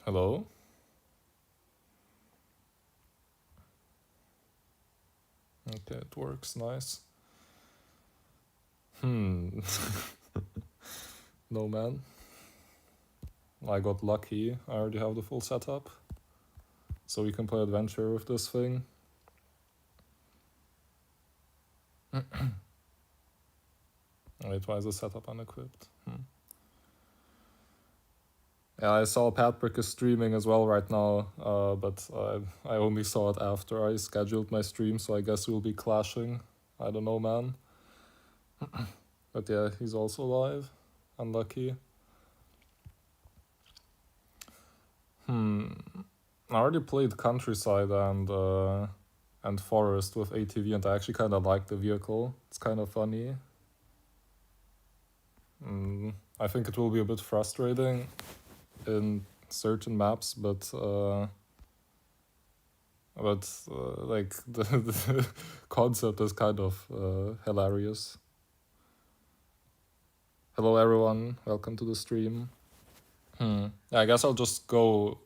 Hello? Okay, it works. Nice. Hmm. No, man. I got lucky. I already have the full setup. So we can play adventure with this thing. Wait, why is the setup unequipped? Yeah, I saw Patrick is streaming as well right now, but I only saw it after I scheduled my stream, so I guess we'll be clashing. I don't know, man. But yeah, he's also live. Unlucky. I already played Countryside and Forest with ATV, and I actually kind of like the vehicle. It's kind of funny. I think it will be a bit frustrating in certain maps, but like the concept is kind of hilarious. Hello everyone, welcome to the stream. Yeah, I guess I'll just go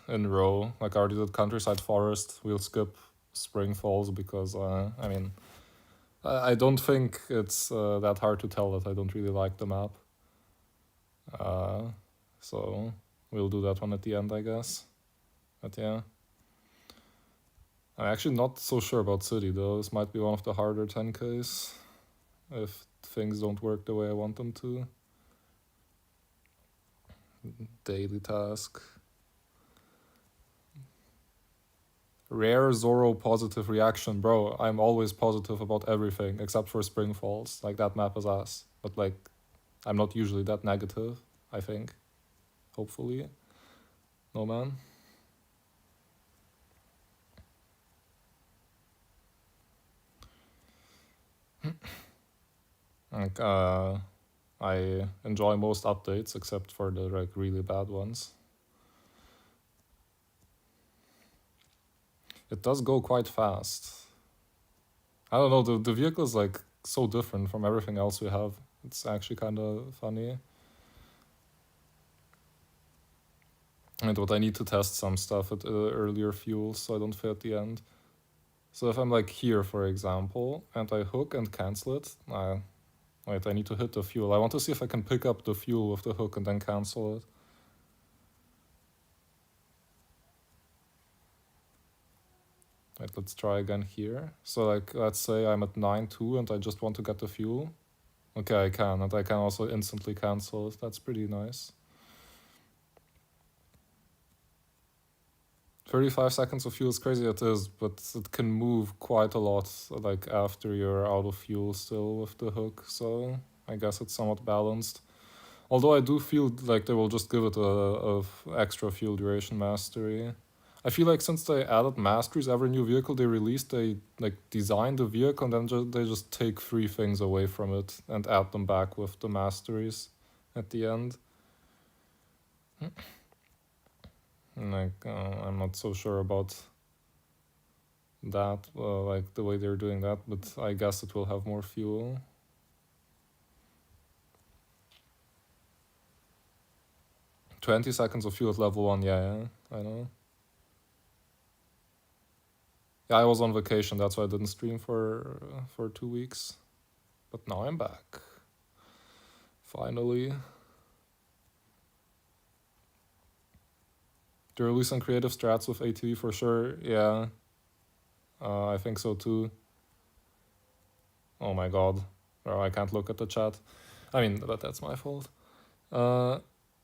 in row. Like I already did Countryside Forest. We'll skip Spring Falls because I mean I don't think it's that hard to tell that I don't really like the map. So we'll do that one at the end, I guess. But yeah. I'm actually not so sure about City though. This might be one of the harder 10Ks if things don't work the way I want them to. Daily task. Rare Zoro positive reaction. Bro, I'm always positive about everything except for Spring Falls. Like that map is ass. But like I'm not usually that negative, I think. Hopefully. No man. Like I enjoy most updates except for the like really bad ones. It does go quite fast. I don't know, the vehicle is like so different from everything else we have. It's actually kind of funny. And what I need to test some stuff at earlier fuels so I don't fail at the end. So if I'm like here, for example, and I hook and cancel it, wait, I need to hit the fuel. I want to see if I can pick up the fuel with the hook and then cancel it. Wait, let's try again here. So like, let's say I'm at 9.2 and I just want to get the fuel. Okay, I can, and I can also instantly cancel it. That's pretty nice. 35 seconds of fuel is crazy, it is, but it can move quite a lot, like after you're out of fuel still with the hook, so I guess it's somewhat balanced. Although I do feel like they will just give it a extra fuel duration mastery. I feel like since they added masteries, every new vehicle they release, they like design the vehicle and then they just take 3 things away from it and add them back with the masteries at the end. Like I'm not so sure about that, like the way they're doing that, but I guess it will have more fuel. 20 seconds of fuel at level 1, yeah, I know. Yeah, I was on vacation, that's why I didn't stream for 2 weeks. But now I'm back. Finally. They're releasing creative strats with ATV for sure, yeah. I think so too. Oh my god. Oh, I can't look at the chat. I mean, but that's my fault.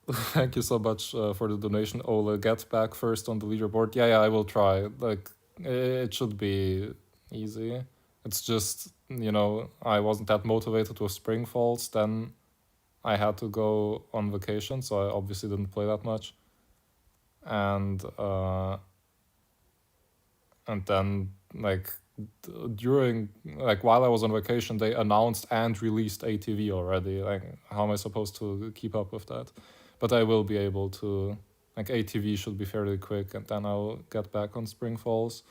Thank you so much for the donation, Ola. Get back first on the leaderboard. Yeah, I will try. Like, it should be easy. It's just, I wasn't that motivated with Spring Falls. Then I had to go on vacation, so I obviously didn't play that much. And then, like, during, like, while I was on vacation, they announced and released ATV already. Like, how am I supposed to keep up with that? But I will be able to. Like, ATV should be fairly quick, and then I'll get back on Spring Falls.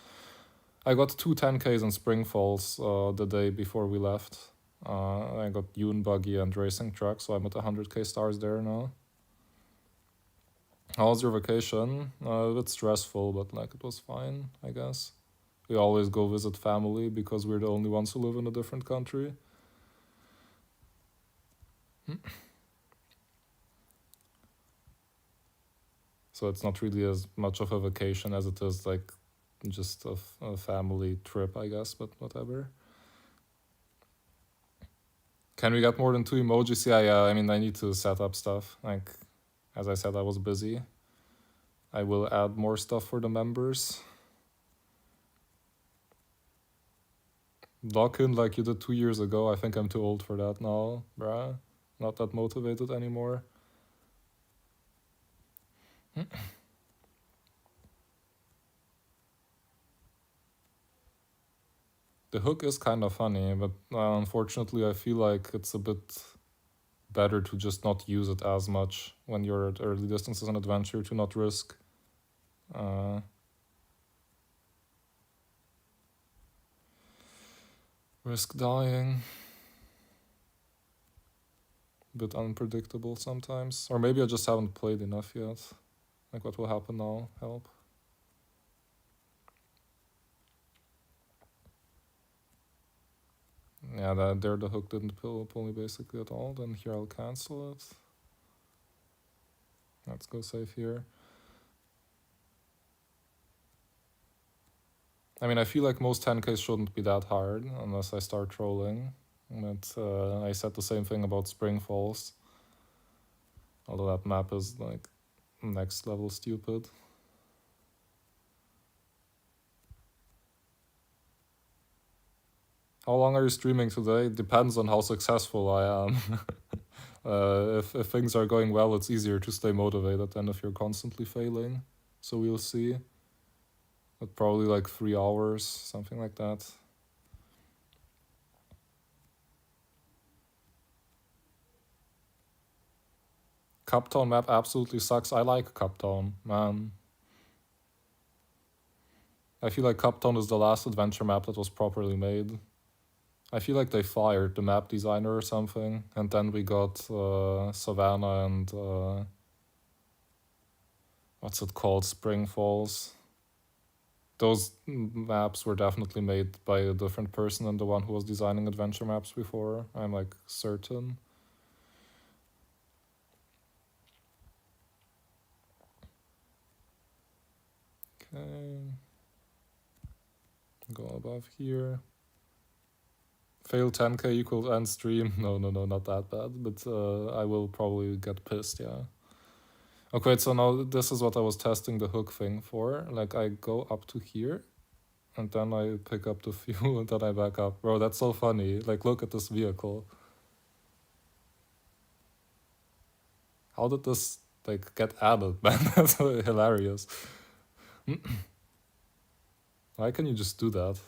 I got 2 10Ks in Spring Falls the day before we left. I got Dune Buggy and Racing Truck, so I'm at 100K stars there now. How was your vacation? A bit stressful, but like it was fine, I guess. We always go visit family because we're the only ones who live in a different country. So it's not really as much of a vacation as it is like just a family trip, I guess, but whatever. Can we get more than 2 emojis? Yeah, I mean, I need to set up stuff. Like, as I said, I was busy. I will add more stuff for the members. Lock in like you did 2 years ago. I think I'm too old for that now, bruh. Not that motivated anymore. The hook is kind of funny, but unfortunately, I feel like it's a bit better to just not use it as much when you're at early distances and adventure to not risk uh, dying. Bit unpredictable sometimes, or maybe I just haven't played enough yet. Like, what will happen now? Help. Yeah, there the hook didn't pull me basically at all. Then here I'll cancel it. Let's go save here. I mean, I feel like most 10Ks shouldn't be that hard unless I start trolling. But I said the same thing about Spring Falls. Although that map is like next level stupid. How long are you streaming today? Depends on how successful I am. If things are going well, it's easier to stay motivated than if you're constantly failing. So we'll see. But probably like 3 hours, something like that. Cuptown map absolutely sucks. I like Cuptown, man. I feel like Cuptown is the last adventure map that was properly made. I feel like they fired the map designer or something, and then we got Savannah and what's it called, Spring Falls. Those maps were definitely made by a different person than the one who was designing adventure maps before. I'm like certain. Okay. Go above here. Fail 10K equals end stream. No, not that bad. But I will probably get pissed, yeah. Okay, so now this is what I was testing the hook thing for. Like, I go up to here, and then I pick up the fuel, and then I back up. Bro, that's so funny. Like, look at this vehicle. How did this, like, get added, man? That's hilarious. Why can you just do that?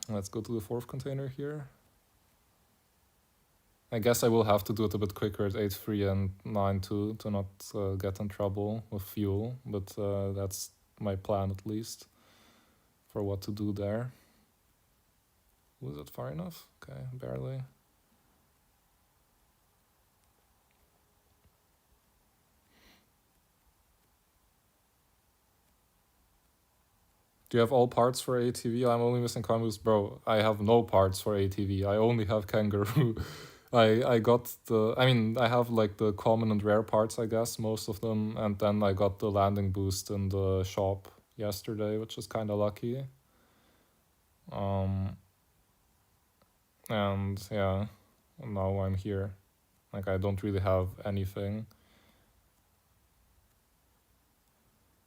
Let's go to the fourth container here. I guess I will have to do it a bit quicker at 8.3 and 9.2 to not get in trouble with fuel, but that's my plan at least for what to do there. Was it far enough? Okay, barely. Do you have all parts for ATV? I'm only missing Camus. Bro, I have no parts for ATV. I only have Kangaroo. I got I have like the common and rare parts, I guess, most of them, and then I got the landing boost in the shop yesterday, which is kind of lucky. And yeah, now I'm here. Like, I don't really have anything.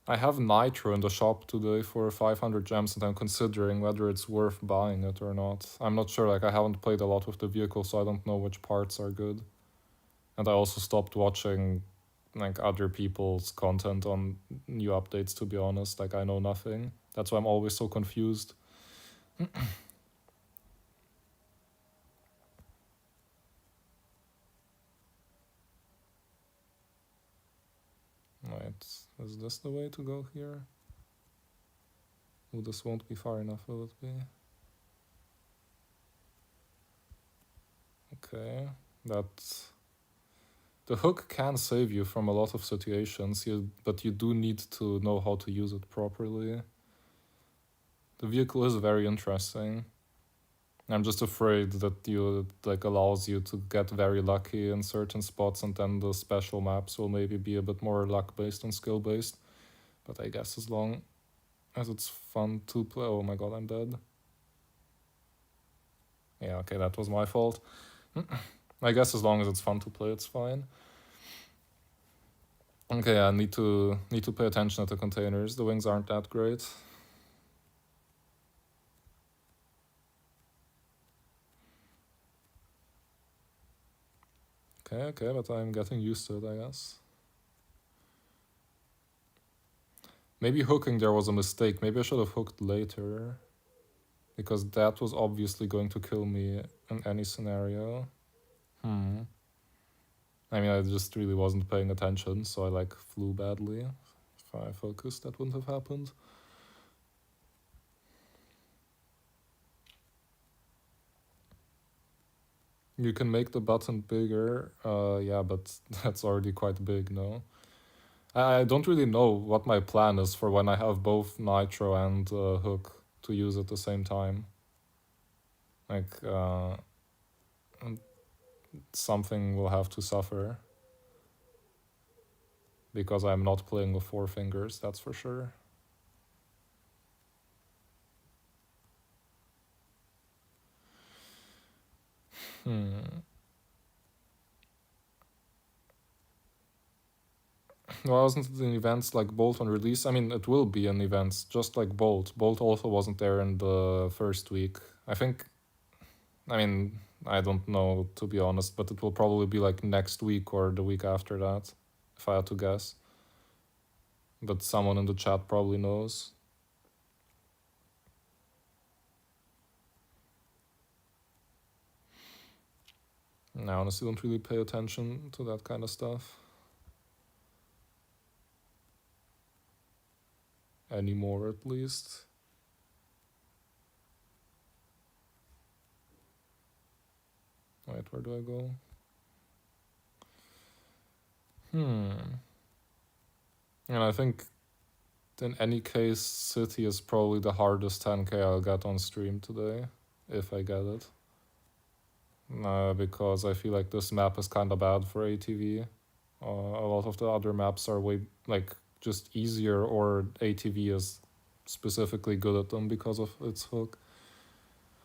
I have Nitro in the shop today for 500 gems, and I'm considering whether it's worth buying it or not. I'm not sure, like, I haven't played a lot with the vehicle, so I don't know which parts are good. And I also stopped watching, like, other people's content on new updates, to be honest. Like, I know nothing. That's why I'm always so confused. Right, is this the way to go here? Oh, this won't be far enough, will it be? Okay, that The hook can save you from a lot of situations, but you do need to know how to use it properly. The vehicle is very interesting. I'm just afraid that it allows you to get very lucky in certain spots, and then the special maps will maybe be a bit more luck based and skill based. But I guess as long as it's fun to play. Oh my god, I'm dead. Yeah, okay, that was my fault. I guess as long as it's fun to play, it's fine. Okay, I need to pay attention to the containers. The wings aren't that great. Okay, but I'm getting used to it, I guess. Maybe hooking there was a mistake. Maybe I should have hooked later, because that was obviously going to kill me in any scenario. I mean, I just really wasn't paying attention, so I flew badly. If I focused, that wouldn't have happened. You can make the button bigger. Yeah, but that's already quite big, no? I don't really know what my plan is for when I have both Nitro and Hook to use at the same time. Something will have to suffer. Because I'm not playing with 4 fingers, that's for sure. Well, wasn't it in events like Bolt on release? I mean, it will be in events, just like Bolt. Bolt also wasn't there in the first week. I mean, I don't know, to be honest, but it will probably be like next week or the week after that, if I had to guess. But someone in the chat probably knows. I honestly don't really pay attention to that kind of stuff anymore, at least. Wait, where do I go? And I think in any case, City is probably the hardest 10k I'll get on stream today, if I get it. Because I feel like this map is kind of bad for ATV. A lot of the other maps are way, just easier, or ATV is specifically good at them because of its hook.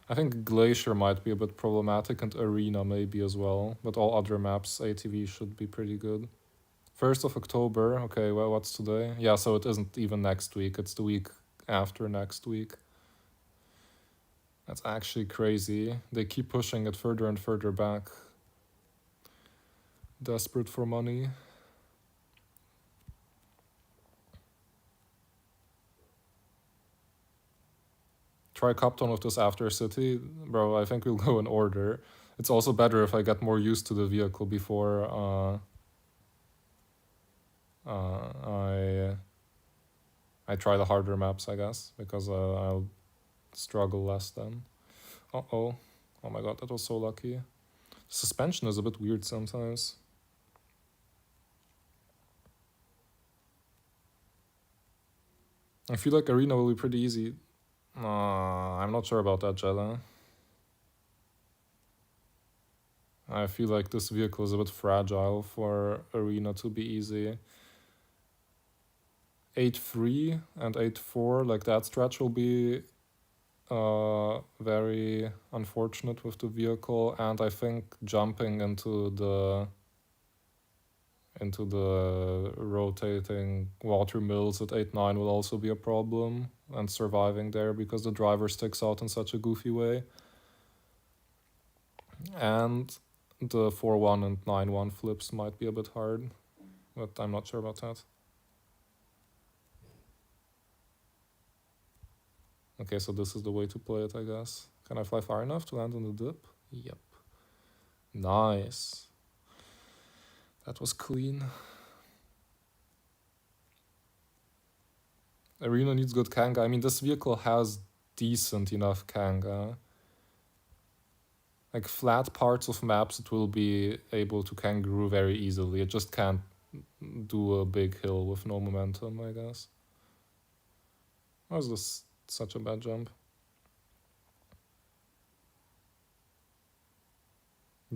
I think Glacier might be a bit problematic, and Arena maybe as well, but all other maps, ATV should be pretty good. 1st of October, okay, well, what's today? Yeah, so it isn't even next week, it's the week after next week. That's actually crazy. They keep pushing it further and further back. Desperate for money. Try Cupton with this after City. Bro, I think we'll go in order. It's also better if I get more used to the vehicle before I try the harder maps, I guess, because I'll struggle less then. Uh-oh. Oh my god, that was so lucky. Suspension is a bit weird sometimes. I feel like Arena will be pretty easy. I'm not sure about that, Jella. I feel like this vehicle is a bit fragile for Arena to be easy. 8-3 and 8-4, like that stretch will be very unfortunate with the vehicle, and I think jumping into the rotating water mills at 8-9 will also be a problem, and surviving there because the driver sticks out in such a goofy way. And the 4-1 and 9-1 flips might be a bit hard, but I'm not sure about that. Okay, so this is the way to play it, I guess. Can I fly far enough to land on the dip? Yep. Nice. That was clean. Arena needs good Kanga. I mean, this vehicle has decent enough Kanga. like flat parts of maps it will be able to kangaroo very easily. It just can't do a big hill with no momentum, I guess. Why is this such a bad jump?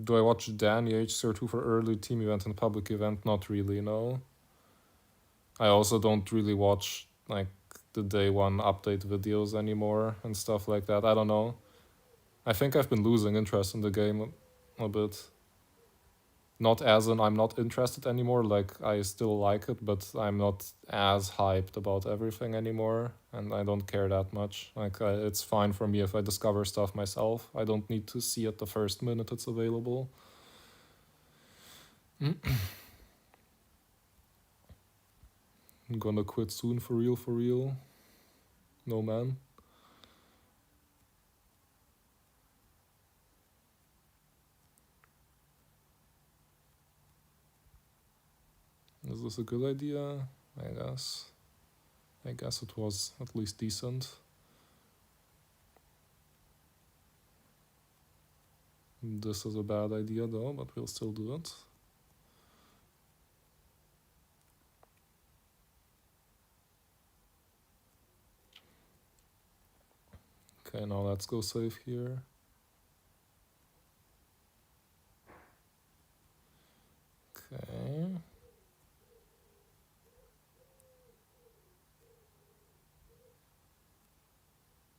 Do I watch Danny HCR2 for early team event and public event? Not really, no. I also don't really watch like the day one update videos anymore and stuff like that. I don't know. I think I've been losing interest in the game a bit. Not as in I'm not interested anymore, like I still like it, but I'm not as hyped about everything anymore, and I don't care that much. Like it's fine for me if I discover stuff myself. I don't need to see it the first minute it's available. I'm gonna quit soon for real, for real. No man. Is this a good idea? I guess. I guess it was at least decent. This is a bad idea though, but we'll still do it. Okay, now let's go save here. Okay.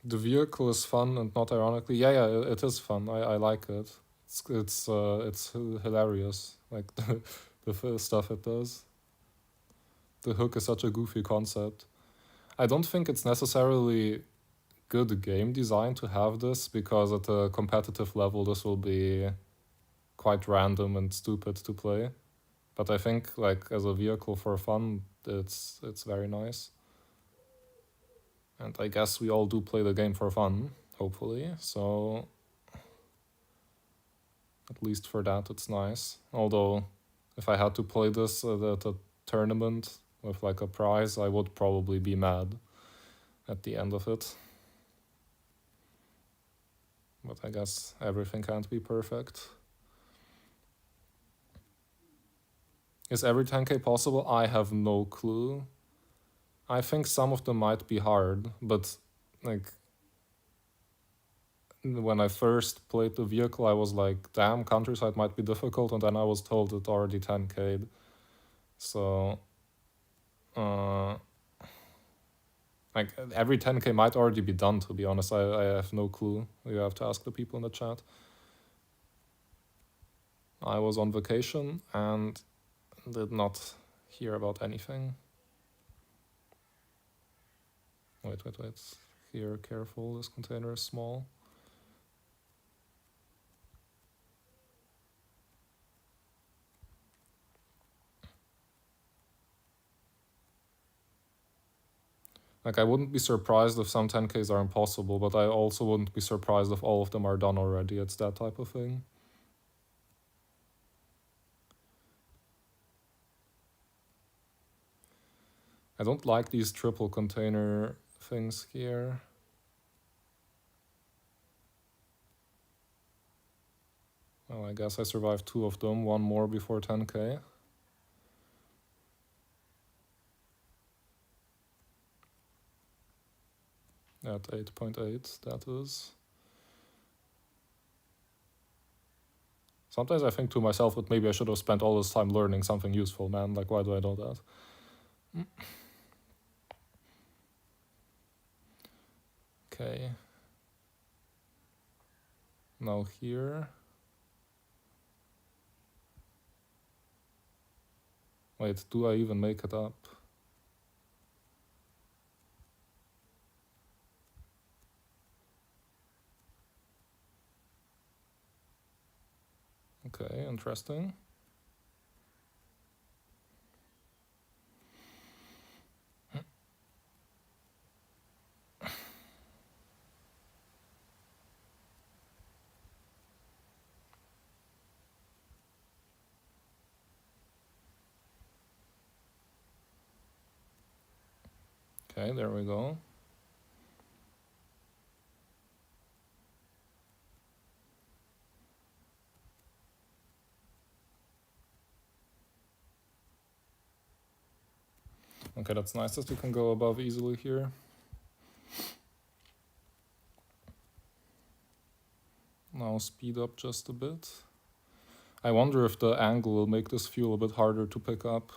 The vehicle is fun and not ironically. Yeah, it is fun. I like it. It's hilarious. Like the stuff it does. The hook is such a goofy concept. I don't think it's necessarily good game design to have this because at a competitive level this will be quite random and stupid to play. But I think like as a vehicle for fun, it's very nice. And I guess we all do play the game for fun, hopefully. So at least for that, it's nice. Although, if I had to play this at a tournament with like a prize, I would probably be mad at the end of it. But I guess everything can't be perfect. Is every 10k possible? I have no clue. I think some of them might be hard, but like when I first played the vehicle, I was like, damn, countryside might be difficult, and then I was told it already 10k'd. So, like every 10k might already be done, to be honest. I have no clue. You have to ask the people in the chat. I was on vacation and did not hear about anything. Wait. Here, careful, this container is small. Like, I wouldn't be surprised if some 10ks are impossible, but I also wouldn't be surprised if all of them are done already. It's that type of thing. I don't like these triple container things here. Well, I guess I survived 2 of them, 1 more before 10k. At 8.8, that is. Sometimes I think to myself that maybe I should have spent all this time learning something useful, man. Like, why do I do that? Okay. Now here. Wait, do I even make it up? Okay, interesting. Okay, there we go. Okay, that's nice that we can go above easily here. Now speed up just a bit. I wonder if the angle will make this fuel a bit harder to pick up.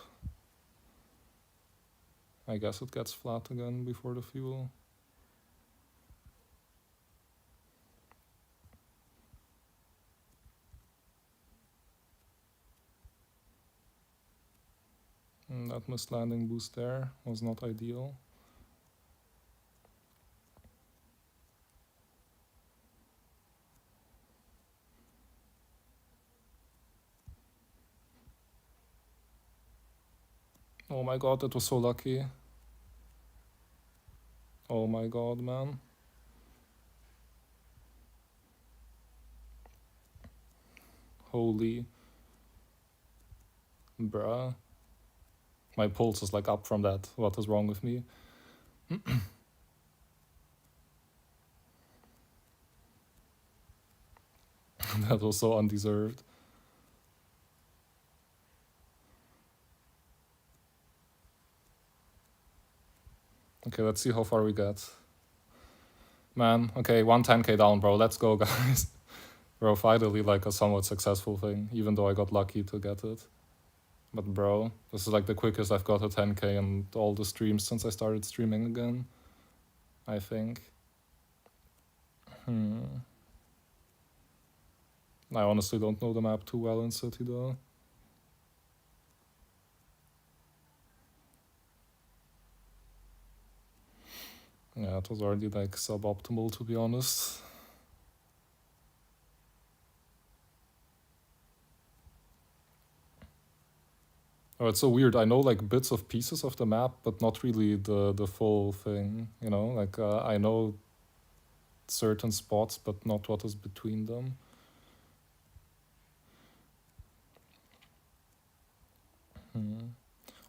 I guess it gets flat again before the fuel. And that missed landing boost there was not ideal. Oh my god, that was so lucky. Oh my god, man. Holy. Bruh. My pulse is like up from that. What is wrong with me? That was so undeserved. Okay, let's see how far we get. Man, okay, 110k down, bro. Let's go, guys. Bro, finally like a somewhat successful thing, even though I got lucky to get it. But bro, this is like the quickest I've got a 10k in all the streams since I started streaming again, I think. I honestly don't know the map too well in City though. Yeah, it was already like suboptimal to be honest. Oh, it's so weird. I know like bits of pieces of the map, but not really the full thing, you know? Like I know certain spots, but not what is between them.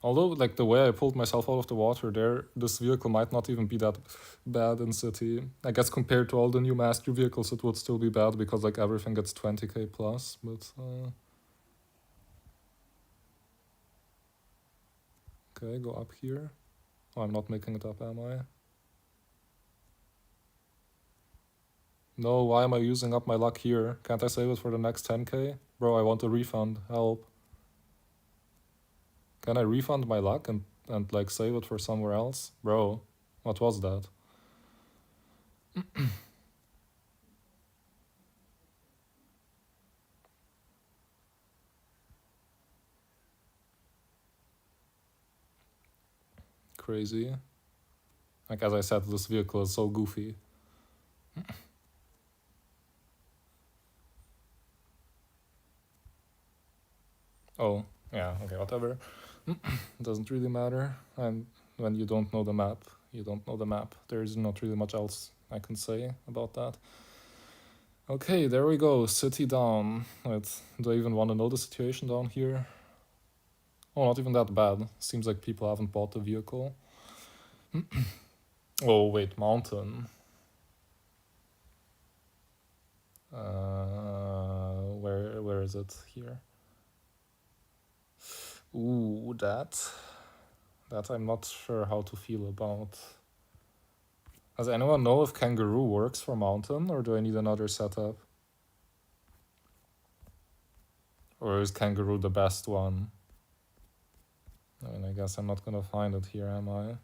Although, like, the way I pulled myself out of the water there, this vehicle might not even be that bad in City. I guess compared to all the new Mastery vehicles, it would still be bad because, like, everything gets 20k plus, but... Okay, go up here. Oh, I'm not making it up, am I? No, why am I using up my luck here? Can't I save it for the next 10k? Bro, I want a refund. Help. Can I refund my luck and like, save it for somewhere else? Bro, what was that? Crazy. Like, as I said, this vehicle is so goofy. Oh, yeah, okay, whatever. Doesn't really matter. And when you don't know the map, you don't know the map. There's not really much else I can say about that. Okay, there we go. City down. Wait, do I even want to know the situation down here? Oh, not even that bad. Seems like people haven't bought the vehicle. Oh, wait, mountain. Where is it? Here. Ooh, that I'm not sure how to feel about. Does anyone know if Kangaroo works for mountain, or do I need another setup? Or is Kangaroo the best one? I mean, I guess I'm not gonna find it here, am I?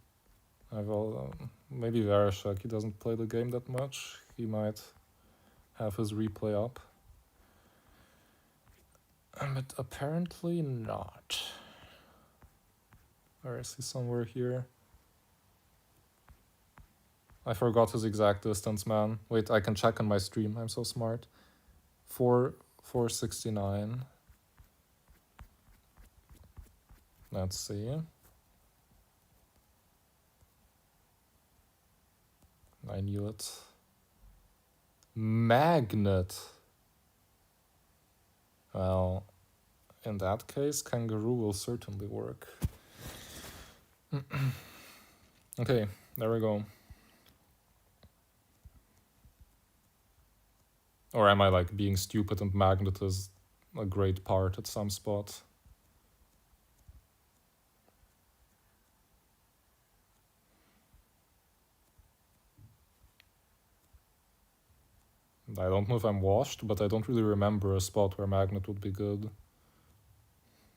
Maybe Vereshek, he doesn't play the game that much. He might have his replay up. But apparently not. Or is he somewhere here? I forgot his exact distance, man. Wait, I can check on my stream. I'm so smart. 469. Let's see. I knew it. Magnet. Well, in that case, Kangaroo will certainly work. Okay, there we go. Or am I like being stupid and Magnet is a great part at some spot? I don't know if I'm washed, but I don't really remember a spot where magnet would be good.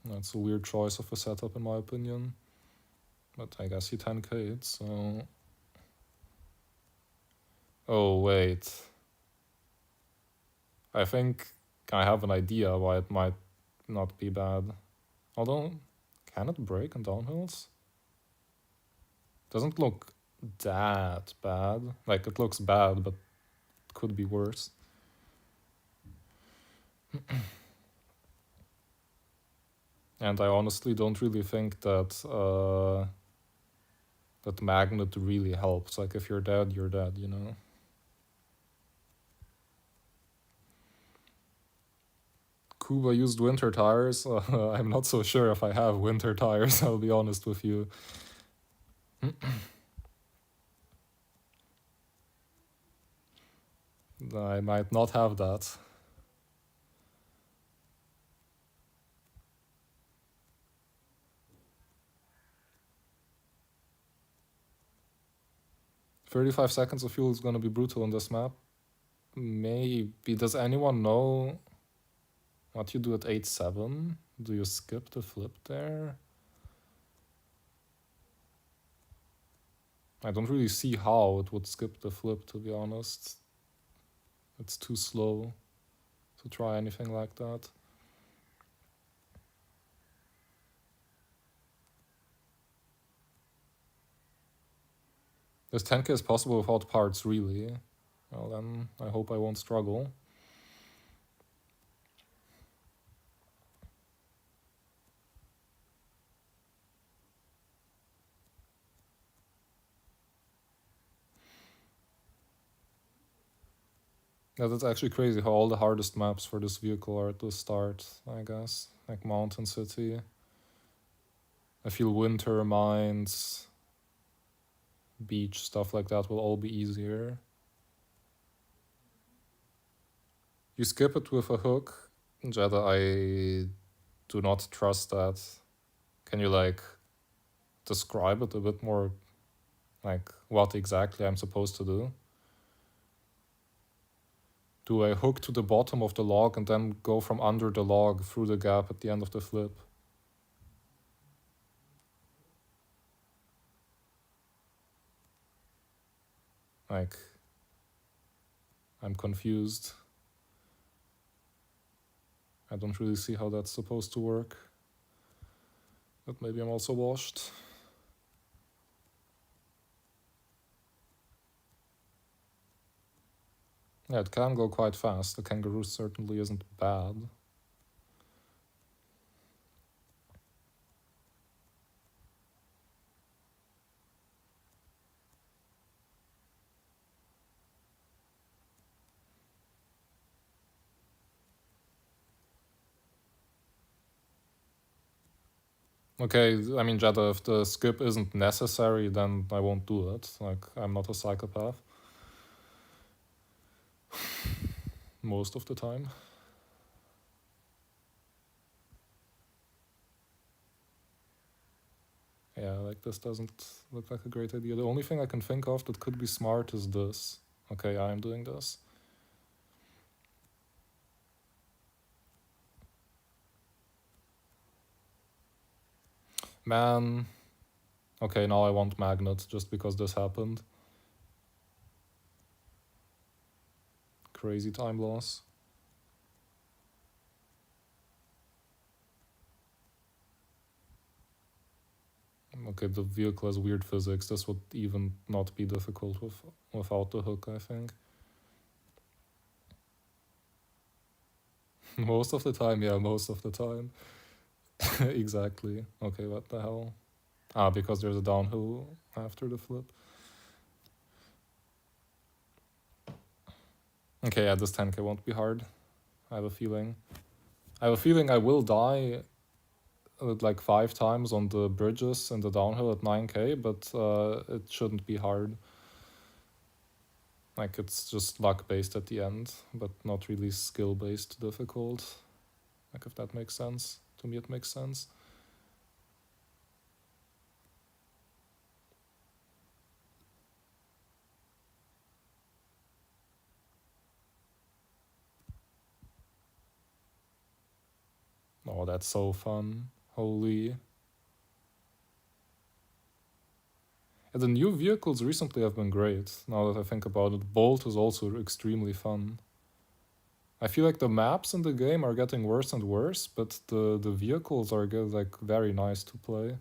That's a weird choice of a setup in my opinion. But I guess he 10k'd, so... Oh, wait. I think I have an idea why it might not be bad. Although, can it break on downhills? Doesn't look that bad. Like, it looks bad, but it could be worse. And I honestly don't really think that that magnet really helps. Like, if you're dead, you're dead, you know? Kuba used winter tires. I'm not so sure if I have winter tires, I'll be honest with you. I might not have that. "35 seconds of fuel is gonna be brutal on this map." Maybe. Does anyone know what you do at 8-7? Do you skip the flip there? I don't really see how it would skip the flip, to be honest. It's too slow to try anything like that. This 10k is possible without parts, really. Well, then I hope I won't struggle. Yeah, that's actually crazy how all the hardest maps for this vehicle are at the start, I guess. Like Mountain City. I feel winter, mines, beach, stuff like that will all be easier. You skip it with a hook. Jetta, I do not trust that. Can you, like, describe it a bit more? Like, what exactly I'm supposed to do? Do I hook to the bottom of the log and then go from under the log through the gap at the end of the flip? Like, I'm confused. I don't really see how that's supposed to work. But maybe I'm also washed. Yeah, it can go quite fast. The kangaroo certainly isn't bad. Okay, I mean, Jetta, if the skip isn't necessary, then I won't do it. Like, I'm not a psychopath. Most of the time. Yeah, like, this doesn't look like a great idea. The only thing I can think of that could be smart is this. Okay, I am doing this. Man. Okay, now I want magnet just because this happened. Crazy time loss. Okay, the vehicle has weird physics. This would even not be difficult without the hook, I think. Most of the time, yeah, most of the time. Exactly. Okay, what the hell? Ah, because there's a downhill after the flip. Okay, yeah, this 10k won't be hard. I have a feeling. I have a feeling I will die like 5 times on the bridges and the downhill at 9k, but it shouldn't be hard. Like, it's just luck-based at the end, but not really skill-based difficult. Like, if that makes sense. To me, it makes sense. Oh, that's so fun. Holy. Yeah, the new vehicles recently have been great, now that I think about it. Bolt is also extremely fun. I feel like the maps in the game are getting worse and worse, but the vehicles are like very nice to play.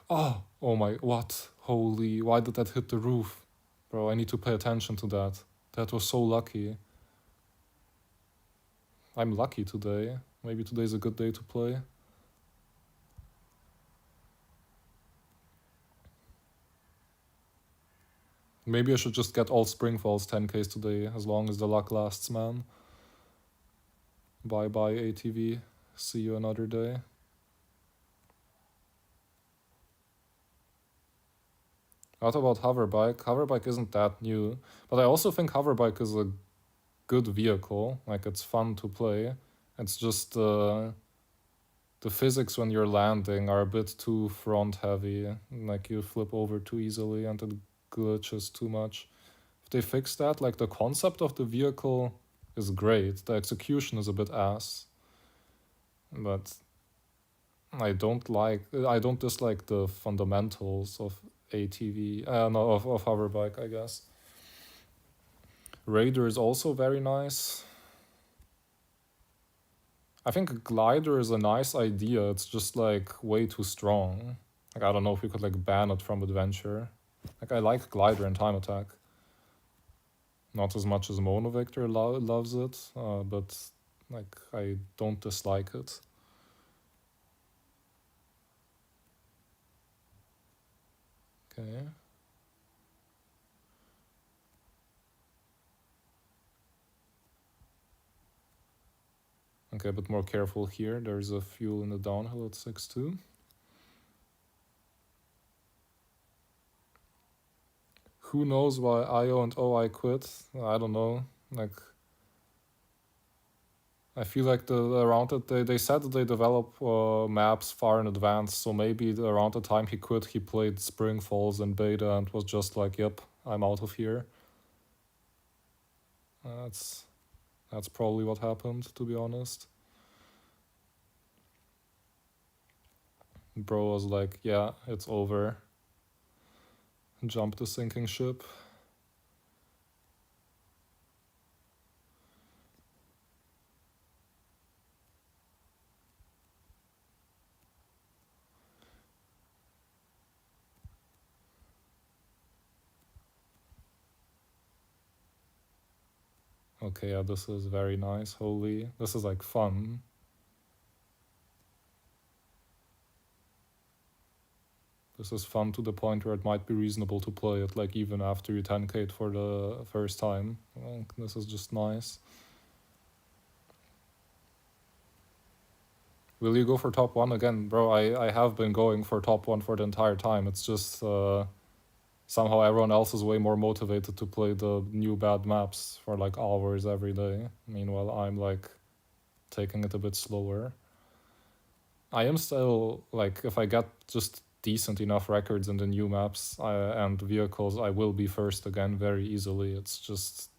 Oh my, what? Holy, why did that hit the roof? Bro, I need to pay attention to that. That was so lucky. I'm lucky today. Maybe today's a good day to play. Maybe I should just get all Springfalls 10Ks today, as long as the luck lasts, man. Bye bye, ATV. See you another day. What about Hoverbike? Hoverbike isn't that new, but I also think Hoverbike is a good vehicle. Like, it's fun to play. It's just the physics when you're landing are a bit too front heavy. Like, you flip over too easily and it glitches too much. If they fix that, like, the concept of the vehicle is great. The execution is a bit ass. But I don't dislike the fundamentals of ATV, no, of Hoverbike, I guess. Raider is also very nice. I think a glider is a nice idea. It's just like way too strong. Like, I don't know if we could like ban it from adventure. Like, I like glider and time attack. Not as much as Mono Victor loves it, but like I don't dislike it. Okay. Okay, but more careful here. There's a fuel in the downhill at 6-2. Who knows why IO and OI quit? I don't know. Like, I feel like around it they said that they develop maps far in advance, so maybe around the time he quit, he played Spring Falls in beta and was just like, "Yep, I'm out of here." That's probably what happened, to be honest. Bro was like, "Yeah, it's over." Jump the sinking ship. Okay, yeah, this is very nice. Holy, this is like fun. This is fun to the point where it might be reasonable to play it, like, even after you 10K'd for the first time. Like, this is just nice. Will you go for top one again? Bro, I have been going for top one for the entire time. It's just somehow everyone else is way more motivated to play the new bad maps for like hours every day. Meanwhile, I'm like taking it a bit slower. I am still, like, if I get just decent enough records in the new maps and vehicles, I will be first again very easily. It's just,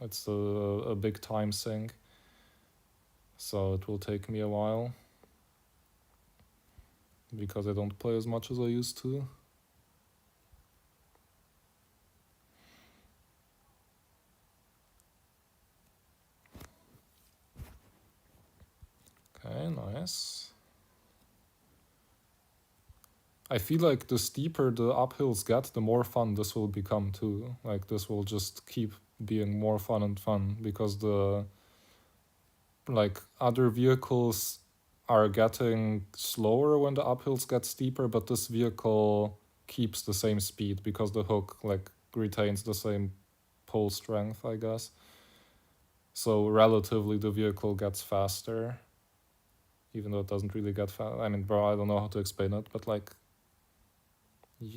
it's a big time sink. So it will take me a while. Because I don't play as much as I used to. Okay, nice. I feel like the steeper the uphills get, the more fun this will become too. Like, this will just keep being more fun and fun because the like other vehicles are getting slower when the uphills get steeper, but this vehicle keeps the same speed because the hook like retains the same pull strength, I guess. So relatively the vehicle gets faster, even though it doesn't really get fast. I mean, bro, I don't know how to explain it, but like,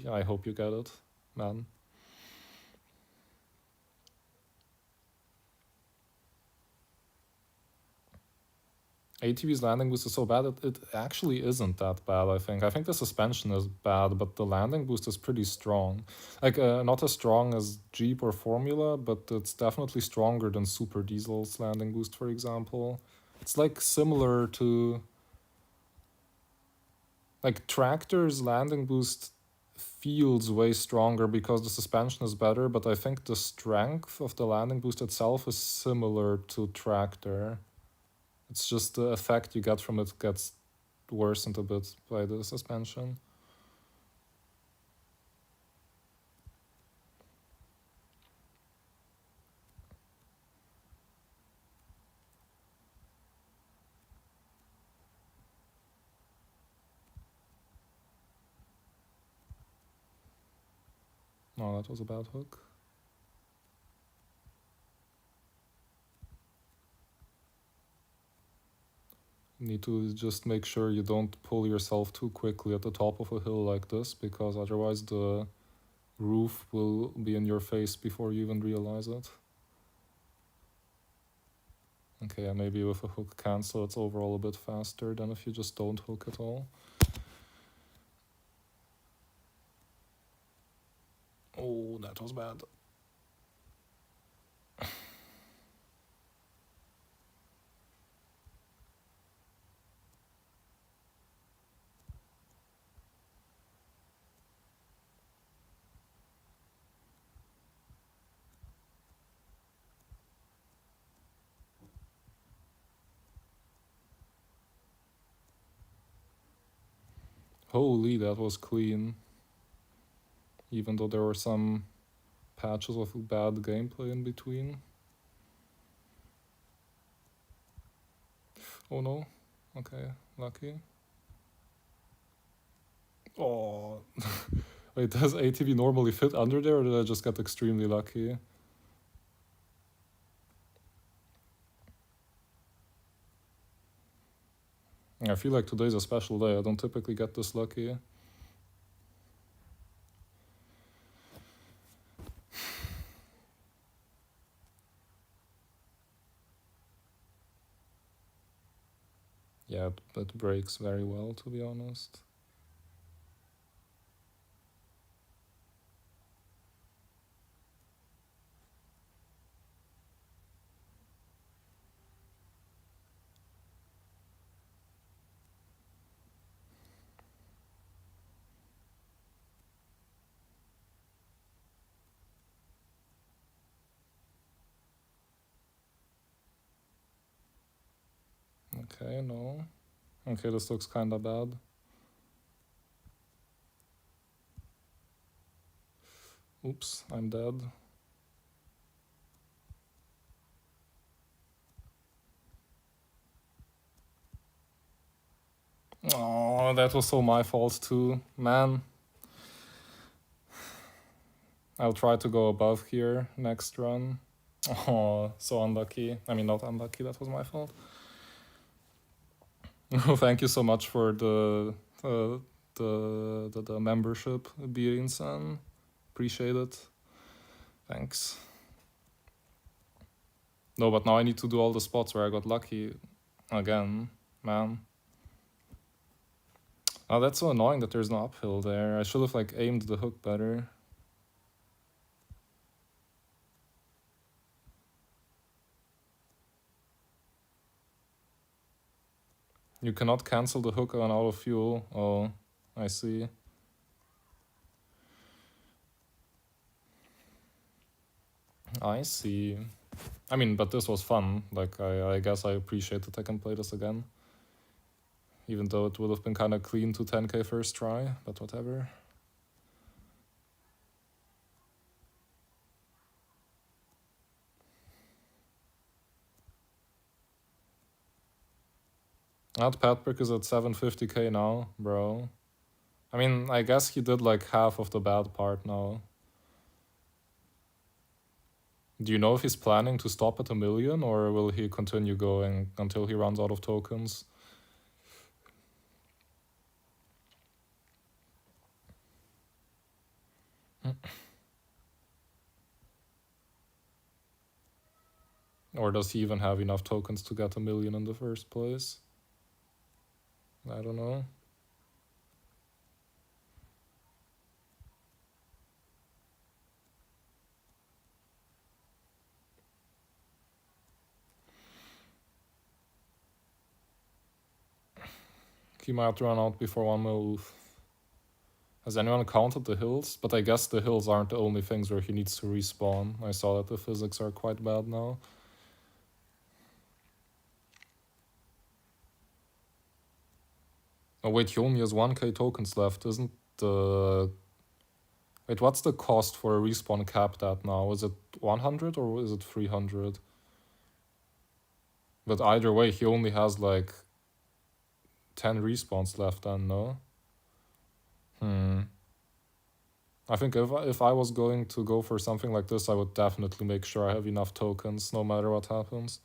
I hope you get it, man. ATV's landing boost is so bad, it actually isn't that bad, I think. I think the suspension is bad, but the landing boost is pretty strong. Like, not as strong as Jeep or Formula, but it's definitely stronger than Super Diesel's landing boost, for example. It's like similar to... Like, Tractor's landing boost feels way stronger because the suspension is better, but I think the strength of the landing boost itself is similar to Tractor. It's just the effect you get from it gets worsened a bit by the suspension. No, that was a bad hook. You need to just make sure you don't pull yourself too quickly at the top of a hill like this, because otherwise the roof will be in your face before you even realize it. Okay, maybe with a hook cancel it's overall a bit faster than if you just don't hook at all. Oh, that was bad. Holy, that was clean. Even though there were some patches of bad gameplay in between. Oh no. Okay, lucky. Oh. Wait, does ATV normally fit under there, or did I just get extremely lucky? I feel like today's a special day. I don't typically get this lucky. Yeah, it breaks very well, to be honest. Okay, no. Okay, this looks kinda bad. Oops, I'm dead. Oh, that was so my fault too. Man. I'll try to go above here next run. Oh, so unlucky. I mean, not unlucky, that was my fault. Thank you so much for the membership, Birin-san. Appreciate it. Thanks. No, but now I need to do all the spots where I got lucky again, man. Oh, that's so annoying that there's no uphill there. I should have like aimed the hook better. You cannot cancel the hook on out of fuel. Oh, I see. I see. I mean, but this was fun. Like, I guess I appreciate that I can play this again. Even though it would have been kind of clean to 10k first try, but whatever. That Patrick is at 750k now, bro. I mean, I guess he did like half of the bad part now. Do you know if he's planning to stop at 1 million, or will he continue going until he runs out of tokens? Or does he even have enough tokens to get 1 million in the first place? I don't know. He might run out before 1 mil. Has anyone counted the hills? But I guess the hills aren't the only things where he needs to respawn. I saw that the physics are quite bad now. Oh wait, he only has 1k tokens left. Isn't the... Wait, what's the cost for a respawn capped at now? Is it 100 or is it 300? But either way, he only has like 10 respawns left then, no? I think if I was going to go for something like this, I would definitely make sure I have enough tokens no matter what happens.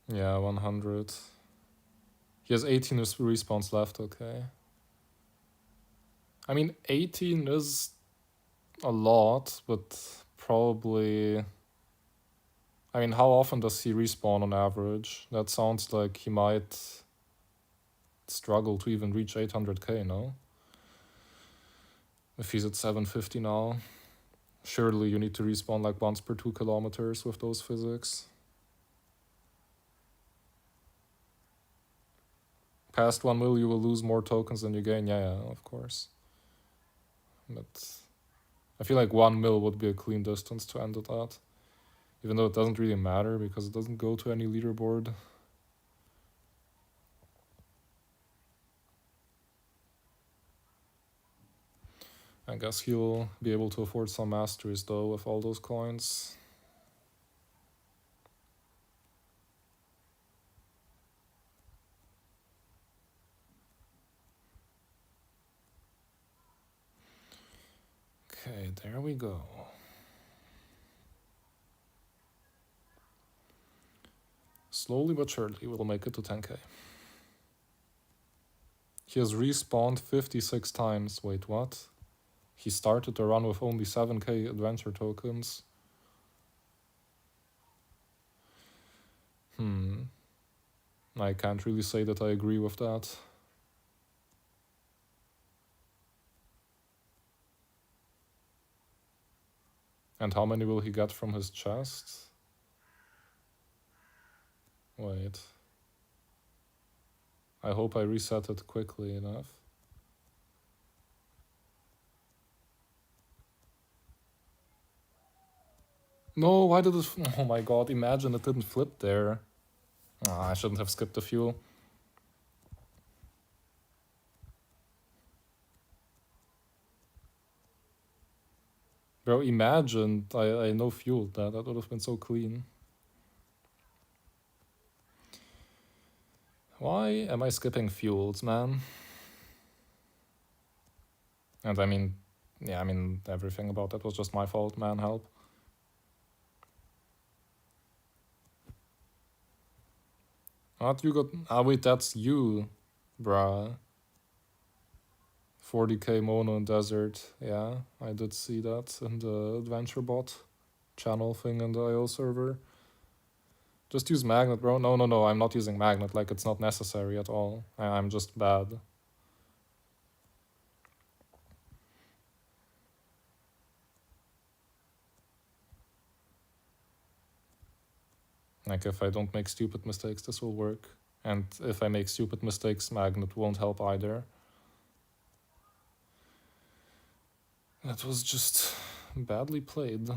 Yeah, 100. He has 18 respawns left, okay. I mean, 18 is a lot, but probably... I mean, how often does he respawn on average? That sounds like he might struggle to even reach 800k, no? If he's at 750 now. Surely you need to respawn like once per 2 kilometers with those physics. Past 1 mil, you will lose more tokens than you gain. Yeah, of course. But I feel like 1 mil would be a clean distance to end it at. Even though it doesn't really matter because it doesn't go to any leaderboard. I guess he'll be able to afford some masteries though with all those coins. Okay, there we go. Slowly but surely we'll make it to 10k. He has respawned 56 times. Wait, what? He started the run with only 7k adventure tokens. I can't really say that I agree with that. And how many will he get from his chest? Wait. I hope I reset it quickly enough. No, why did it... Oh my god, imagine it didn't flip there. I shouldn't have skipped the fuel. Bro, imagine I no fueled that. That would have been so clean. Why am I skipping fuels, man? And I mean, yeah, I mean, everything about that was just my fault, man, help. What, you got... Ah, wait, that's you, bruh. 40k mono in desert. Yeah, I did see that in the adventure bot channel thing in the IO server. Just use magnet, bro. No, I'm not using magnet. Like, it's not necessary at all. I'm just bad. Like, if I don't make stupid mistakes, this will work. And if I make stupid mistakes, magnet won't help either. That was just badly played.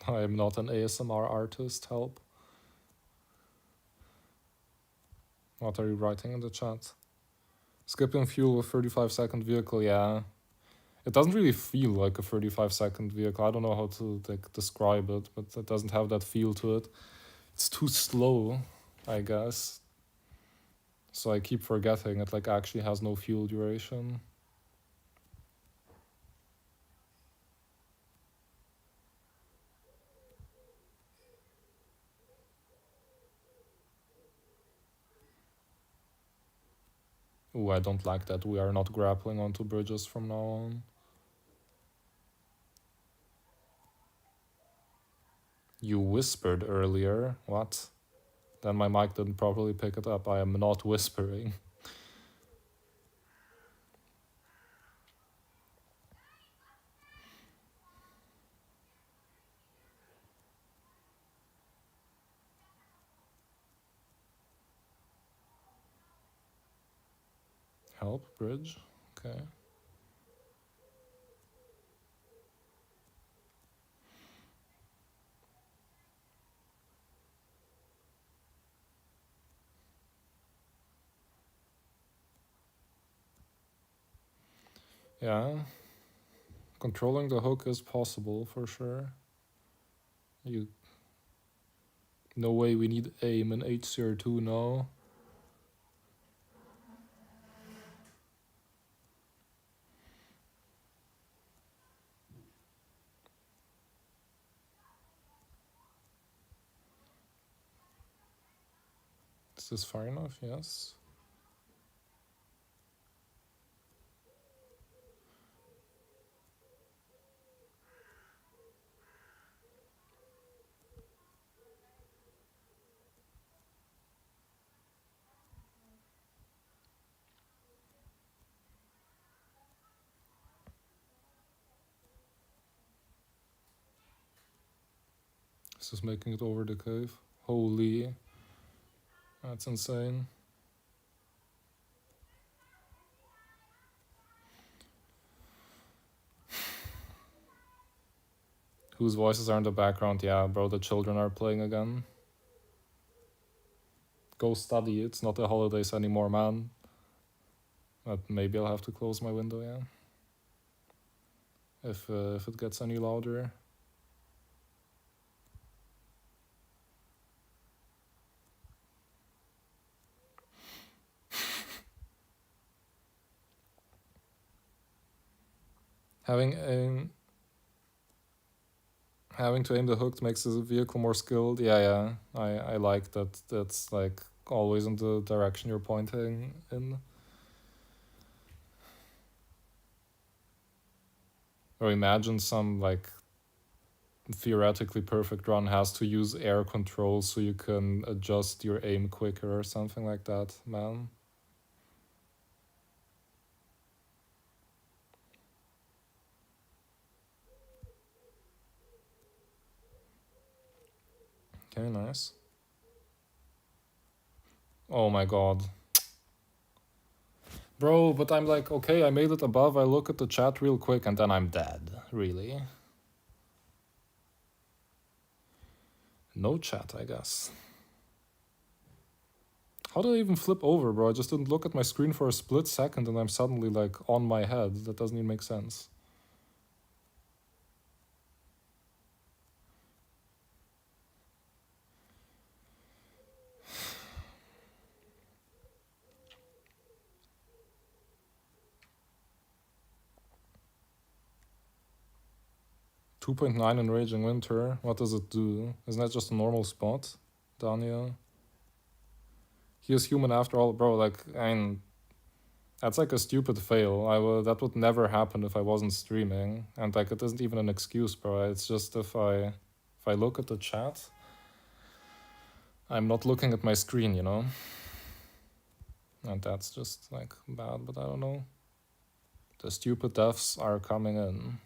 I am not an ASMR artist, help. What are you writing in the chat? Skipping fuel with 35-second vehicle, yeah. It doesn't really feel like a 35-second vehicle. I don't know how to like describe it, but it doesn't have that feel to it. It's too slow, I guess. So I keep forgetting it like actually has no fuel duration. Ooh, I don't like that. We are not grappling onto bridges from now on. You whispered earlier. What? Then my mic didn't properly pick it up. I am not whispering. Help, bridge. Okay. Yeah. Controlling the hook is possible for sure. You. No way we need aim in HCR2, no. Is this far enough? Yes. This is making it over the cave. Holy. That's insane. Whose voices are in the background? Yeah, bro, the children are playing again. Go study. It's not the holidays anymore, man. But maybe I'll have to close my window, yeah. If it gets any louder. Having to aim the hook makes the vehicle more skilled. Yeah. I like that. That's like always in the direction you're pointing in. Or imagine some like theoretically perfect run has to use air control so you can adjust your aim quicker or something like that, man. Okay, nice. Oh my god. Bro, but I'm like, okay, I made it above, I look at the chat real quick and then I'm dead. Really? No chat, I guess. How did I even flip over, bro? I just didn't look at my screen for a split second and I'm suddenly like on my head. That doesn't even make sense. 2.9 in Raging Winter. What does it do? Isn't that just a normal spot, Daniel? He is human after all, bro. Like, that's like a stupid fail. That would never happen if I wasn't streaming, and like it isn't even an excuse, bro. It's just if I look at the chat, I'm not looking at my screen, you know. And that's just like bad. But I don't know. The stupid deaths are coming in.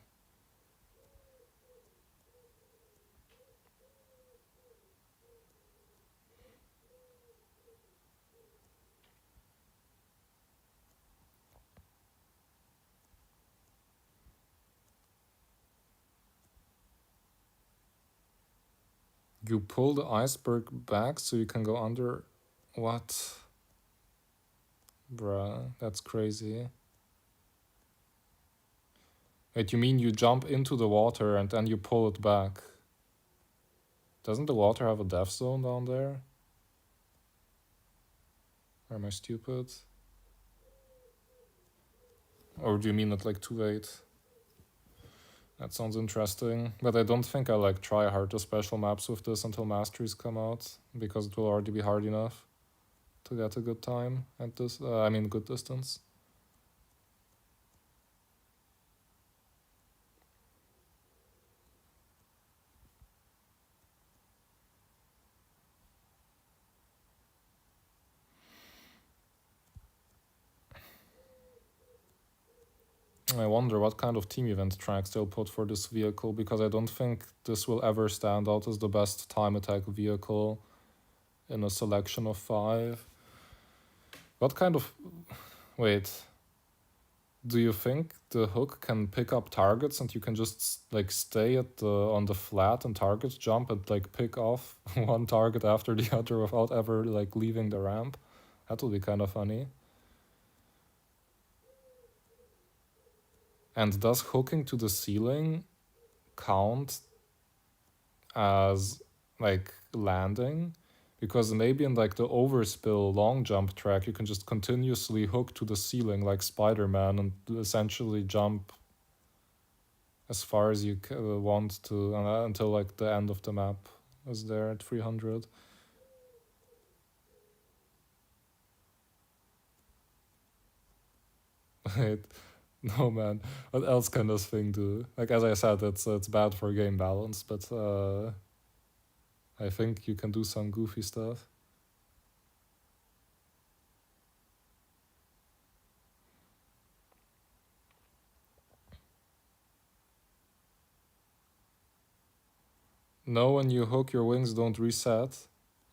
You pull the iceberg back so you can go under. What? Bruh, that's crazy. Wait, you mean you jump into the water and then you pull it back? Doesn't the water have a death zone down there? Or am I stupid? Or do you mean at like 2.8? That sounds interesting. But I don't think I'll like try hard the special maps with this until masteries come out, because it will already be hard enough. to get a good time at this. I mean, good distance. I wonder what kind of team event tracks they'll put for this vehicle, because I don't think this will ever stand out as the best time attack vehicle in a selection of 5. What kind of... Wait. Do you think the hook can pick up targets and you can just like stay at the on the flat and target jump and like pick off one target after the other without ever like leaving the ramp? That would be kind of funny. And does hooking to the ceiling count as like landing? Because maybe in like the overspill long jump track, you can just continuously hook to the ceiling like Spider-Man and essentially jump as far as you want to until like the end of the map is there at 300. Wait, no man, what else can this thing do? Like as I said, it's bad for game balance, but I think you can do some goofy stuff. No, when you hook, your wings don't reset.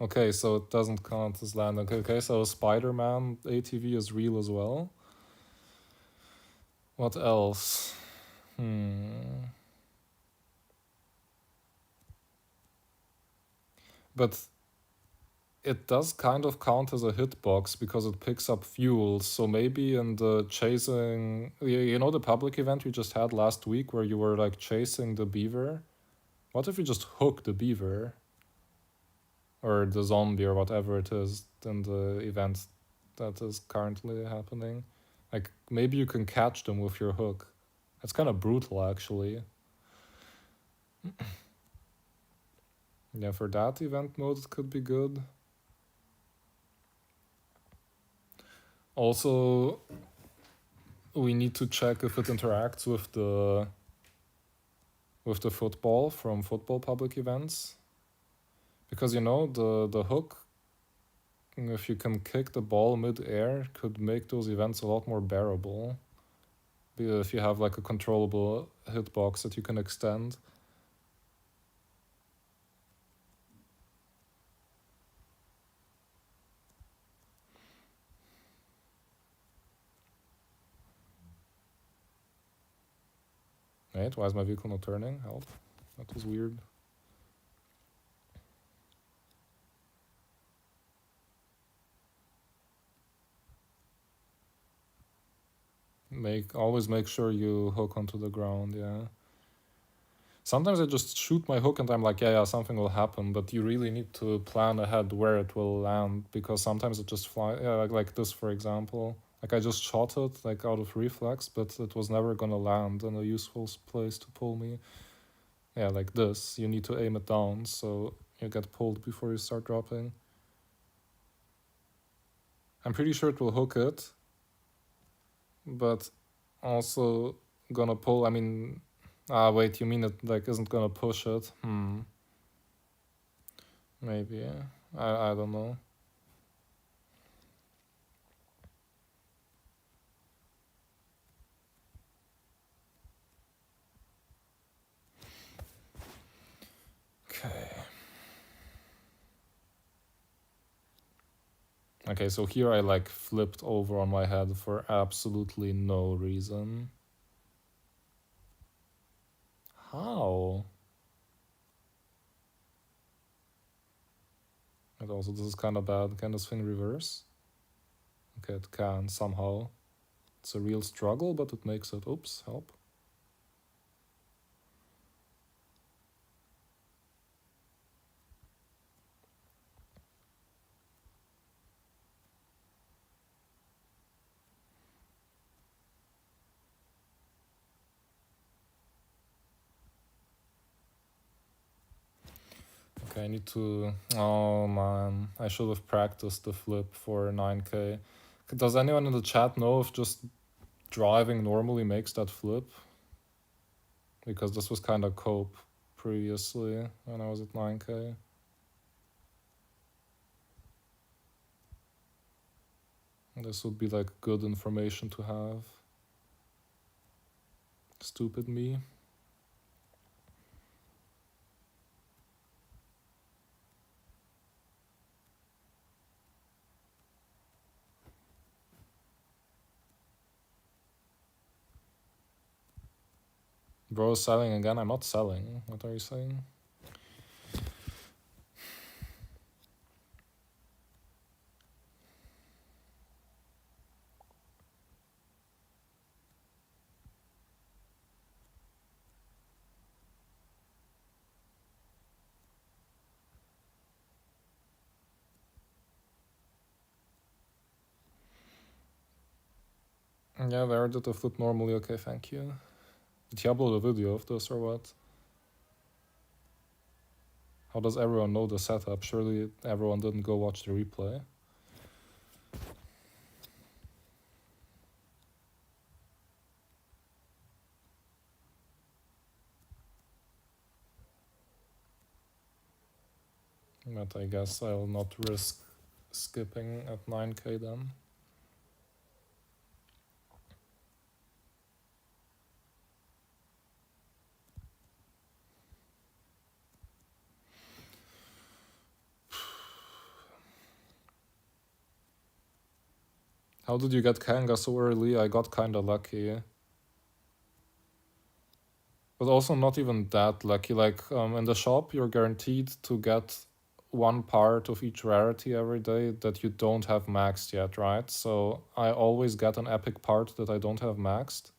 Okay, so it doesn't count as landing. Okay, so Spider-Man ATV is real as well. What else? But it does kind of count as a hitbox because it picks up fuel. So maybe in the chasing, you know, the public event we just had last week where you were like chasing the beaver? What if you just hook the beaver? Or the zombie or whatever it is in the event that is currently happening? Like maybe you can catch them with your hook. It's kind of brutal actually. Yeah, for that event mode it could be good. Also, we need to check if it interacts with the football from football public events, because you know the hook, if you can kick the ball mid-air, could make those events a lot more bearable if you have like a controllable hitbox that you can extend. Wait, why is my vehicle not turning? Help. That was weird. Always make sure you hook onto the ground, yeah. Sometimes I just shoot my hook and I'm like, yeah, something will happen, but you really need to plan ahead where it will land, because sometimes it just fly, yeah, like this, for example. Like I just shot it like out of reflex, but it was never gonna land in a useful place to pull me. Yeah, like this. You need to aim it down so you get pulled before you start dropping. I'm pretty sure it will hook it, but also gonna pull. I mean, wait, you mean it like isn't gonna push it? Maybe. I don't know. Okay. Okay, so here I like flipped over on my head for absolutely no reason. How? And also this is kind of bad. Can this thing reverse? Okay, it can somehow. It's a real struggle, but it makes it. Oops, help. Okay, I need to... Oh man, I should have practiced the flip for 9k. Does anyone in the chat know if just driving normally makes that flip? Because this was kind of cope previously when I was at 9k. This would be like good information to have. Stupid me. Bro, selling again? I'm not selling. What are you saying? Yeah, where did the flip normally? Okay, thank you. Did you upload a video of this or what? How does everyone know the setup? Surely everyone didn't go watch the replay. But I guess I'll not risk skipping at 9k then. How did you get Kanga so early? I got kinda lucky. But also not even that lucky. Like in the shop, you're guaranteed to get one part of each rarity every day that you don't have maxed yet, right? So I always get an epic part that I don't have maxed.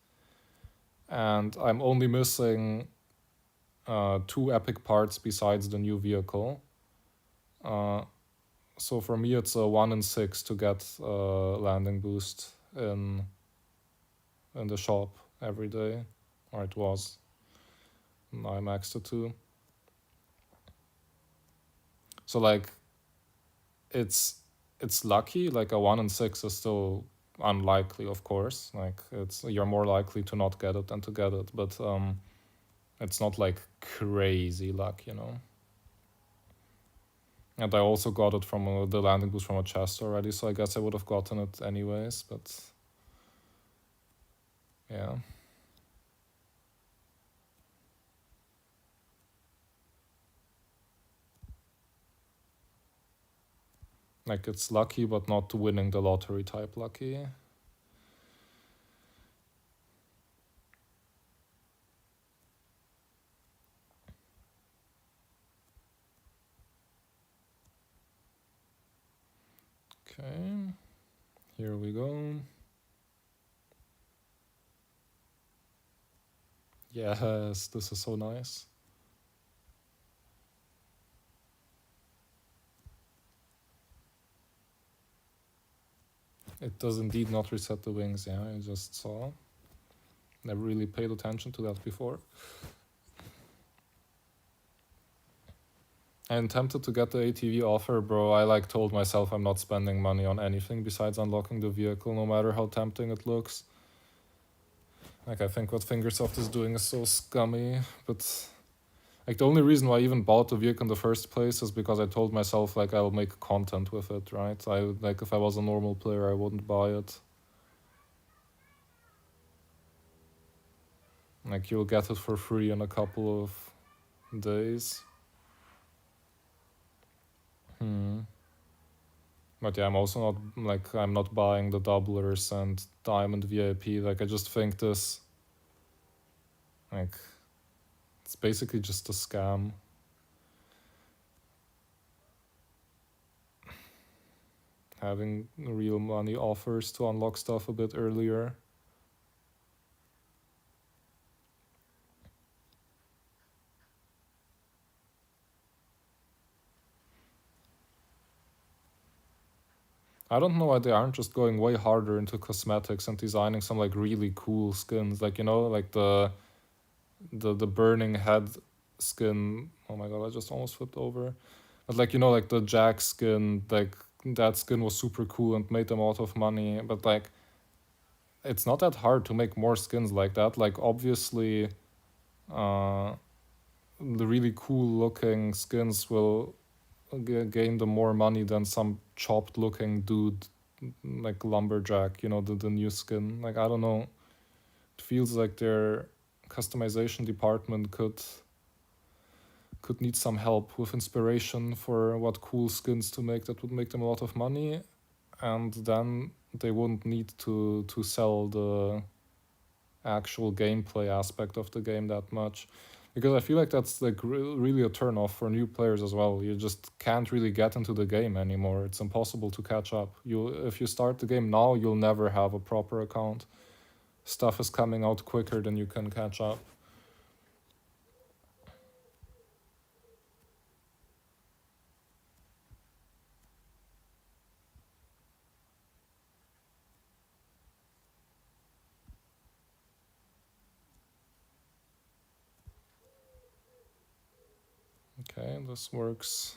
And I'm only missing 2 epic parts besides the new vehicle. So for me, it's a 1 in 6 to get landing boost in the shop every day, or it was. Now I maxed it too. So like, it's lucky. Like a 1 in 6 is still unlikely, of course. Like you're more likely to not get it than to get it, but it's not like crazy luck, you know. And I also got it from the landing boost from a chest already, so I guess I would have gotten it anyways, but yeah. Like it's lucky, but not winning the lottery type lucky. Okay, here we go. Yes, this is so nice. It does indeed not reset the wings, yeah, I just saw. Never really paid attention to that before. I'm tempted to get the ATV offer, bro. I like told myself I'm not spending money on anything besides unlocking the vehicle, no matter how tempting it looks. Like I think what Fingersoft is doing is so scummy, but like the only reason why I even bought the vehicle in the first place is because I told myself like I'll make content with it, right? Like if I was a normal player, I wouldn't buy it. Like you'll get it for free in a couple of days. But yeah, I'm also not like I'm not buying the doublers and diamond VIP. Like I just think this like it's basically just a scam. Having real money offers to unlock stuff a bit earlier. I don't know why they aren't just going way harder into cosmetics and designing some like really cool skins. Like, you know, like the burning head skin. Oh my god, I just almost flipped over. But like, you know, like the Jack skin, like that skin was super cool and made them a lot of money. But like, it's not that hard to make more skins like that. Like, obviously, uh, the really cool looking skins will gain them more money than some chopped looking dude like lumberjack, you know, the new skin. Like, I don't know, it feels like their customization department could need some help with inspiration for what cool skins to make that would make them a lot of money, and then they wouldn't need to sell the actual gameplay aspect of the game that much, because I feel like that's like really a turn off for new players as well. You just can't really get into the game anymore. It's impossible to catch up. You If you start the game now, you'll never have a proper account. Stuff is coming out quicker than you can catch up. Okay, this works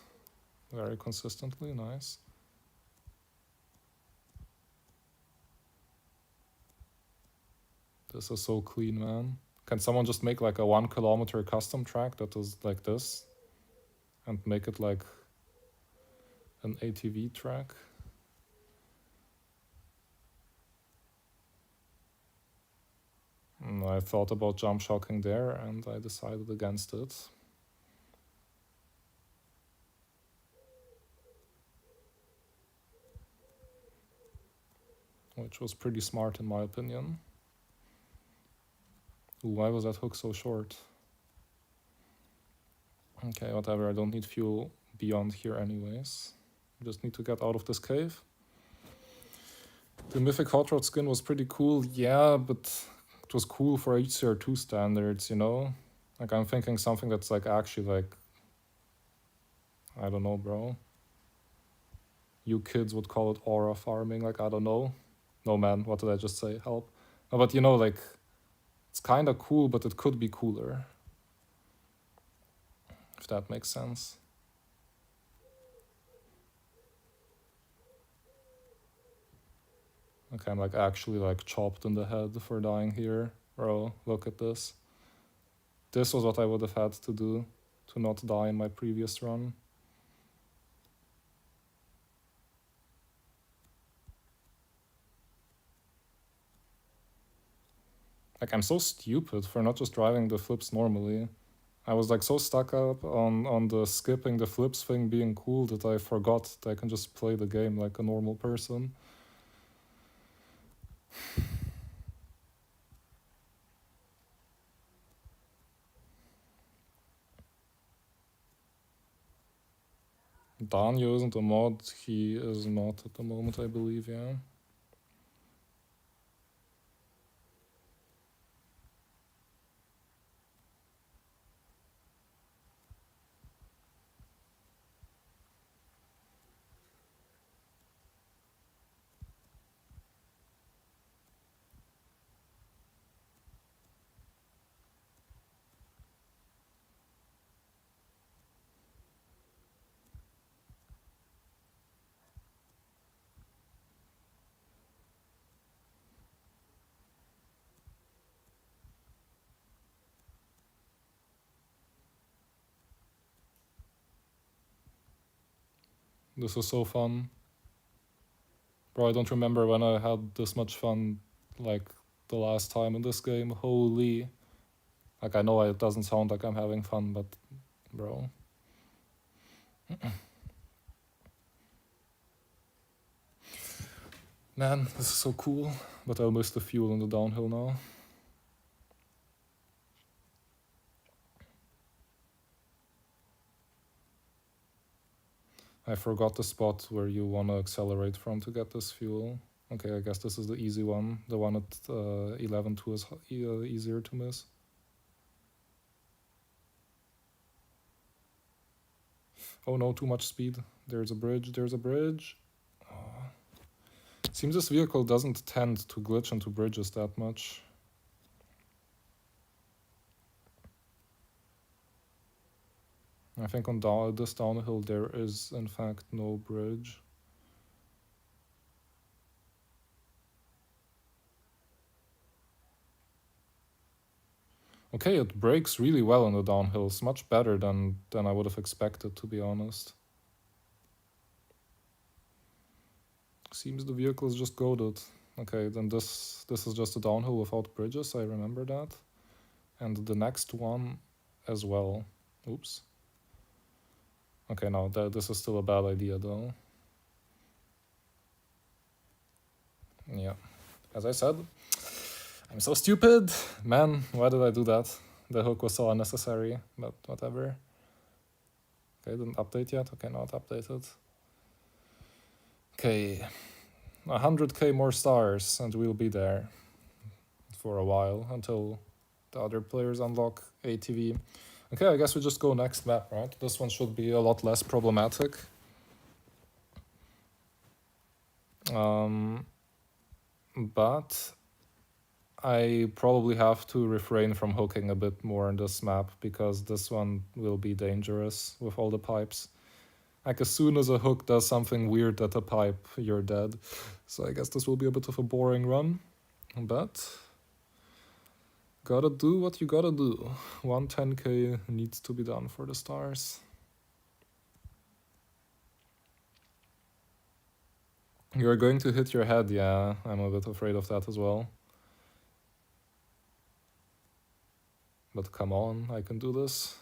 very consistently. Nice. This is so clean, man. Can someone just make like a 1 kilometer custom track that is like this and make it like an ATV track? I thought about jump shocking there and I decided against it. Which was pretty smart in my opinion. Ooh, why was that hook so short? Okay, whatever, I don't need fuel beyond here anyways. Just need to get out of this cave. The Mythic Hot Rod skin was pretty cool, yeah, but it was cool for HCR2 standards, you know? Like, I'm thinking something that's like actually like, I don't know, bro. You kids would call it aura farming, like, I don't know. No, man, what did I just say? Help. But you know, like, it's kind of cool, but it could be cooler. If that makes sense. Okay, I'm like actually like chopped in the head for dying here. Bro, look at this. This was what I would have had to do to not die in my previous run. Like, I'm so stupid for not just driving the flips normally. I was like so stuck up on the skipping the flips thing being cool that I forgot that I can just play the game like a normal person. Danyo isn't a mod, he is not at the moment, I believe, yeah. This is so fun. Bro, I don't remember when I had this much fun like the last time in this game. Holy. Like, I know it doesn't sound like I'm having fun, but bro. Man, this is so cool. But I'll miss the fuel in the downhill now. I forgot the spot where you want to accelerate from to get this fuel. Okay, I guess this is the easy one. The one at 11.2 is easier to miss. Oh no, too much speed. There's a bridge, there's a bridge. Oh. Seems this vehicle doesn't tend to glitch into bridges that much. I think on this downhill there is in fact no bridge. Okay, it brakes really well on the downhills, much better than I would have expected, to be honest. Seems the vehicle is just goated. Okay, then this is just a downhill without bridges, I remember that. And the next one as well. Oops. Okay, no, this is still a bad idea though. Yeah. As I said, I'm so stupid. Man, why did I do that? The hook was so unnecessary, but whatever. Okay, didn't update yet. Okay, now it updated. Okay, 100k more stars and we'll be there for a while until the other players unlock ATV. Okay, I guess we just go next map, right? This one should be a lot less problematic. But I probably have to refrain from hooking a bit more in this map because this one will be dangerous with all the pipes. Like as soon as a hook does something weird at a pipe, you're dead. So I guess this will be a bit of a boring run, but gotta do what you gotta do. 110k needs to be done for the stars. You're going to hit your head, yeah, I'm a bit afraid of that as well. But come on, I can do this.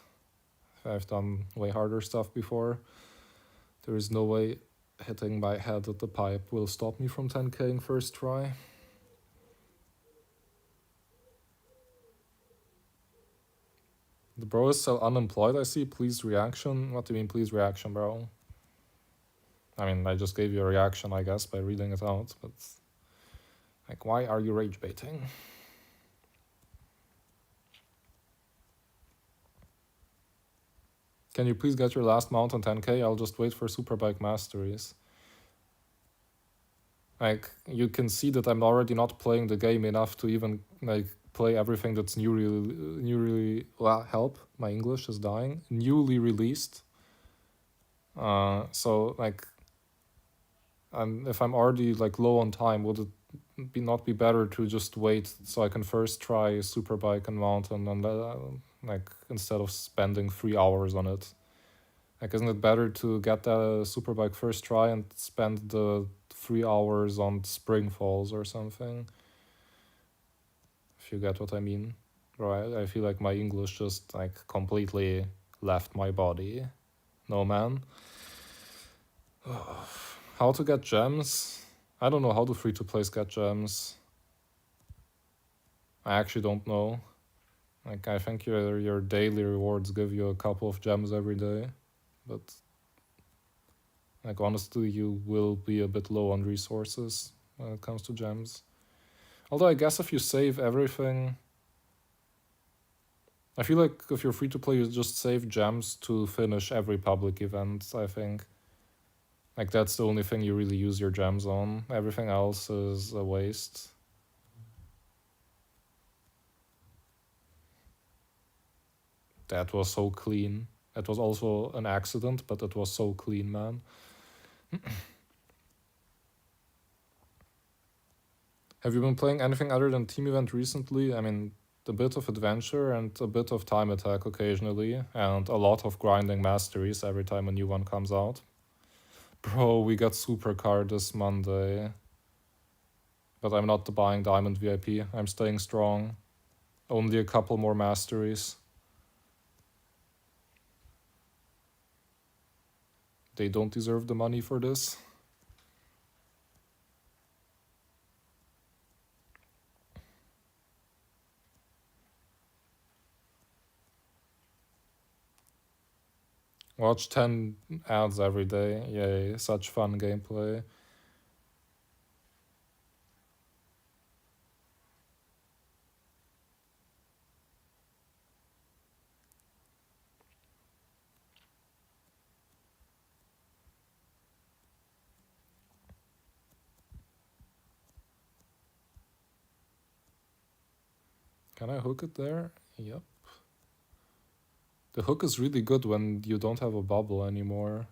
I've done way harder stuff before. There is no way hitting my head at the pipe will stop me from 10k'ing first try. The bro is still unemployed, I see. Please reaction. What do you mean, please reaction, bro? I mean, I just gave you a reaction, I guess, by reading it out, but... Like, why are you rage baiting? Can you please get your last mount on 10k? I'll just wait for Superbike Masteries. Like, you can see that I'm already not playing the game enough to even, like, play everything that's newly help, my English is dying. Newly released. So, like, if I'm already, like, low on time, would it not be better to just wait so I can first try Superbike and Mountain and, like, instead of spending 3 hours on it? Like, isn't it better to get the Superbike first try and spend the 3 hours on Spring Falls or something? If you get what I mean. Right, I feel like my English just, like, completely left my body. No, man. How to get gems? I don't know how do free-to-plays get gems. I actually don't know. Like, I think your daily rewards give you a couple of gems every day. But, like, honestly, you will be a bit low on resources when it comes to gems. Although I guess if you save everything... I feel like if you're free to play, you just save gems to finish every public event, I think. Like, that's the only thing you really use your gems on. Everything else is a waste. That was so clean. That was also an accident, but it was so clean, man. Have you been playing anything other than Team Event recently? I mean, a bit of adventure and a bit of time attack occasionally, and a lot of grinding masteries every time a new one comes out. Bro, we got Supercar this Monday. But I'm not buying Diamond VIP. I'm staying strong. Only a couple more masteries. They don't deserve the money for this. Watch 10 ads every day. Yay, such fun gameplay. Can I hook it there? Yep. The hook is really good when you don't have a bubble anymore.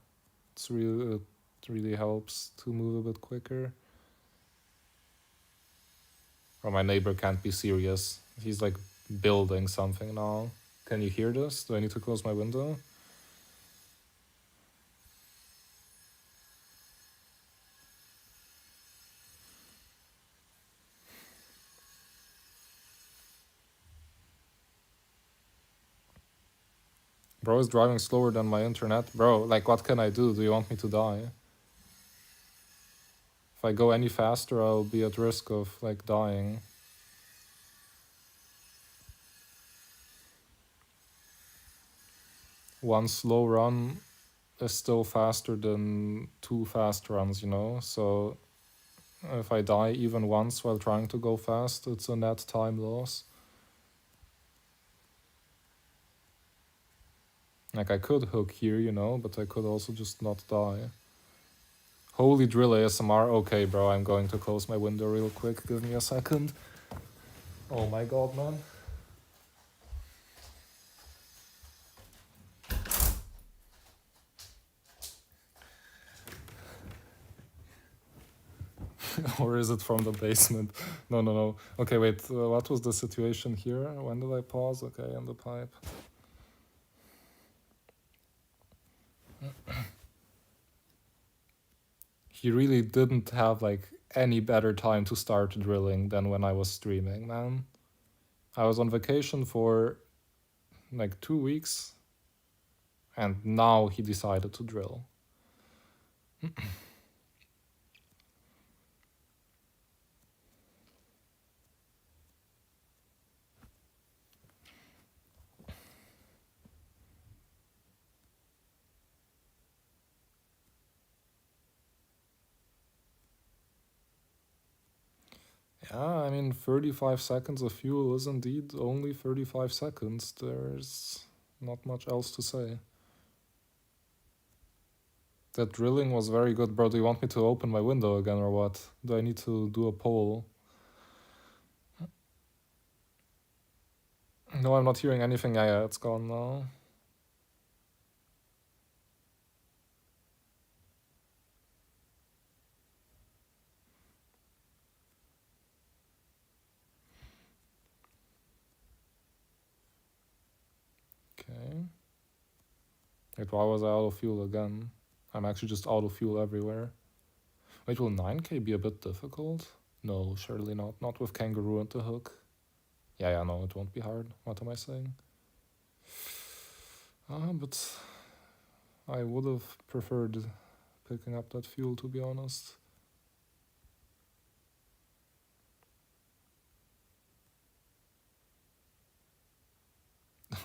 It really helps to move a bit quicker. Or my neighbor can't be serious. He's like building something now. Can you hear this? Do I need to close my window? Bro is driving slower than my internet. Bro, like what can I do? Do you want me to die? If I go any faster, I'll be at risk of like dying. One slow run is still faster than 2 fast runs, you know? So if I die even once while trying to go fast, it's a net time loss. Like I could hook here, you know, but I could also just not die. Holy drill ASMR. Okay, bro, I'm going to close my window real quick. Give me a second. Oh my god, man. Or is it from the basement? No, no, no. Okay, wait. What was the situation here? When did I pause? Okay, in the pipe. He really didn't have like any better time to start drilling than when I was streaming, man. I was on vacation for like 2 weeks, and now he decided to drill. Yeah, I mean, 35 seconds of fuel is indeed only 35 seconds. There's not much else to say. That drilling was very good, bro. Do you want me to open my window again or what? Do I need to do a poll? No, I'm not hearing anything. Yeah, it's gone now. Okay. Wait, why was I out of fuel again? I'm actually just out of fuel everywhere. Wait, will 9k be a bit difficult? No, surely not. Not with Kangaroo and the hook. Yeah, no, it won't be hard. What am I saying? But I would have preferred picking up that fuel, to be honest.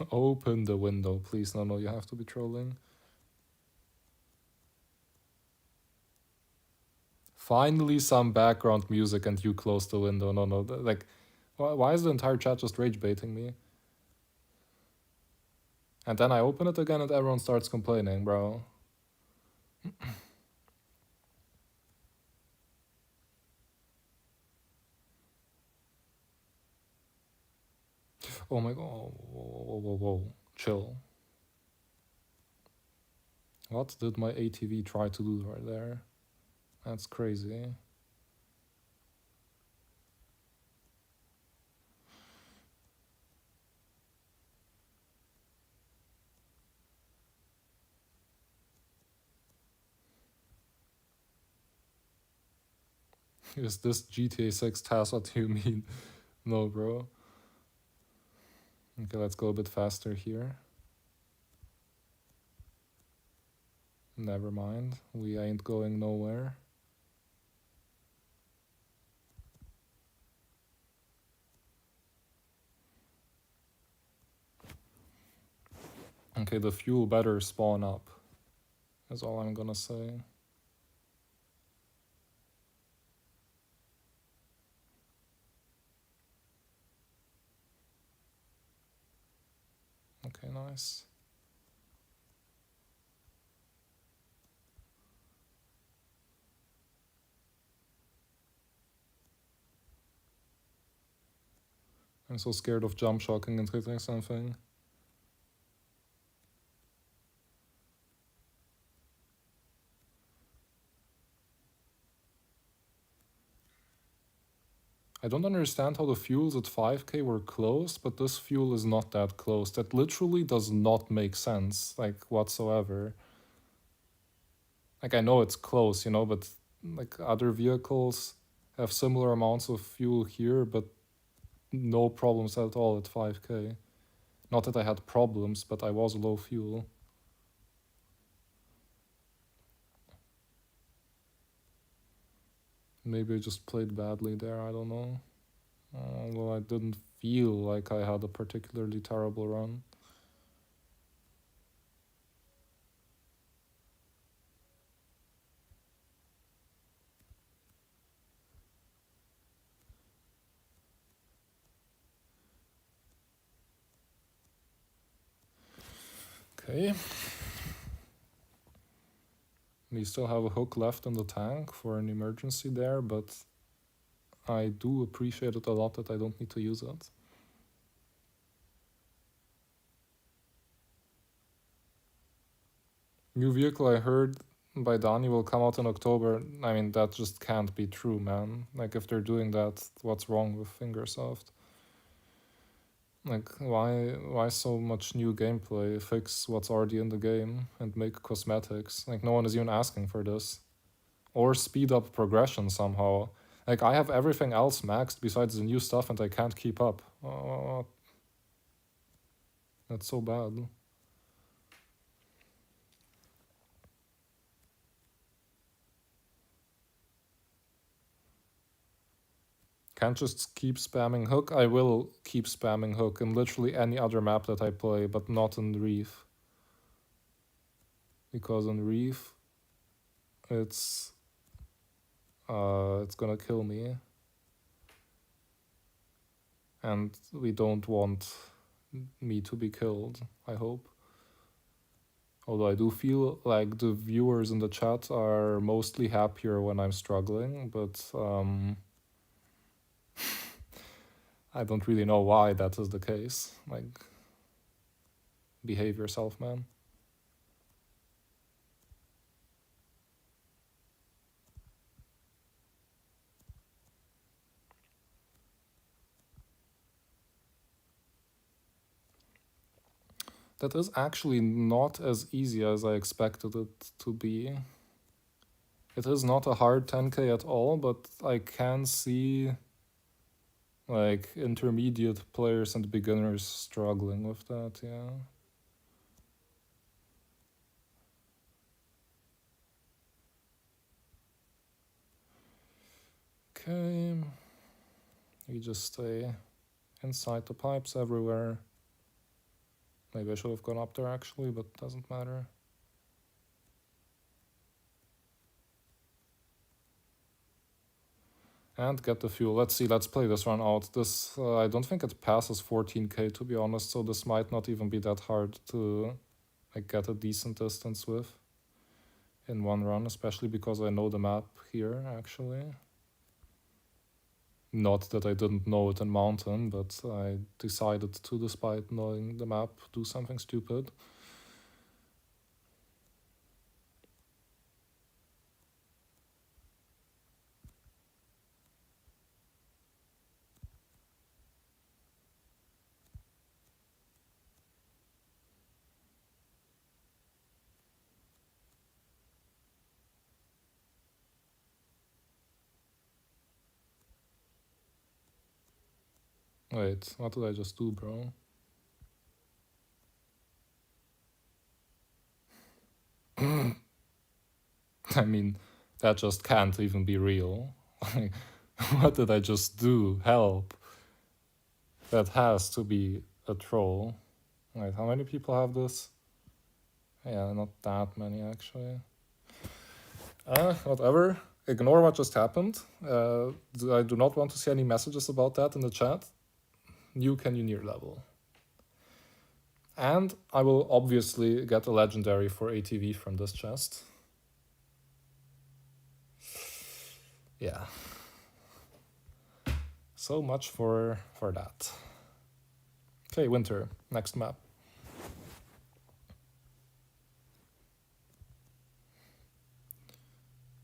Open the window, please. No, you have to be trolling. Finally, some background music and you close the window. No, like, why is the entire chat just rage baiting me? And then I open it again and everyone starts complaining, bro. Oh my god. Whoa. Chill. What did my ATV try to do right there? That's crazy. Is this GTA 6 task? What do you mean? No, bro. Okay, let's go a bit faster here. Never mind. We ain't going nowhere. Okay, the fuel better spawn up. That's all I'm gonna say. Okay, nice. I'm so scared of jump shocking and hitting something. I don't understand how the fuels at 5k were close, but this fuel is not that close. That literally does not make sense, like, whatsoever. Like, I know it's close, you know, but like other vehicles have similar amounts of fuel here, but no problems at all at 5k. Not that I had problems, but I was low fuel. Maybe I just played badly there, I don't know. Although I didn't feel like I had a particularly terrible run. Okay. We still have a hook left in the tank for an emergency there, but I do appreciate it a lot that I don't need to use it. New vehicle I heard by Dani will come out in October. I mean, that just can't be true, man. Like, if they're doing that, what's wrong with Fingersoft? Like, why so much new gameplay? Fix what's already in the game and make cosmetics. Like, no one is even asking for this. Or speed up progression somehow. Like, I have everything else maxed besides the new stuff and I can't keep up. That's so bad. Can't just keep spamming hook. I will keep spamming hook in literally any other map that I play, but not in Reef. Because in Reef, it's gonna kill me. And we don't want me to be killed, I hope. Although I do feel like the viewers in the chat are mostly happier when I'm struggling, but I don't really know why that is the case. Like, behave yourself, man. That is actually not as easy as I expected it to be. It is not a hard 10k at all, but I can see like intermediate players and beginners struggling with that, yeah. Okay. You just stay inside the pipes everywhere. Maybe I should have gone up there actually, but doesn't matter. And get the fuel. Let's see, let's play this run out. This, I don't think it passes 14k to be honest, so this might not even be that hard to like get a decent distance with in one run, especially because I know the map here actually. Not that I didn't know it in Mountain, but I decided to, despite knowing the map, do something stupid. Wait, what did I just do, bro? I mean, that just can't even be real. What did I just do? Help. That has to be a troll. Wait, how many people have this? Yeah, not that many actually. Whatever. Ignore what just happened. I do not want to see any messages about that in the chat. New Canyoneer level. And I will obviously get a legendary for ATV from this chest. Yeah. So much for that. Okay, Winter. Next map.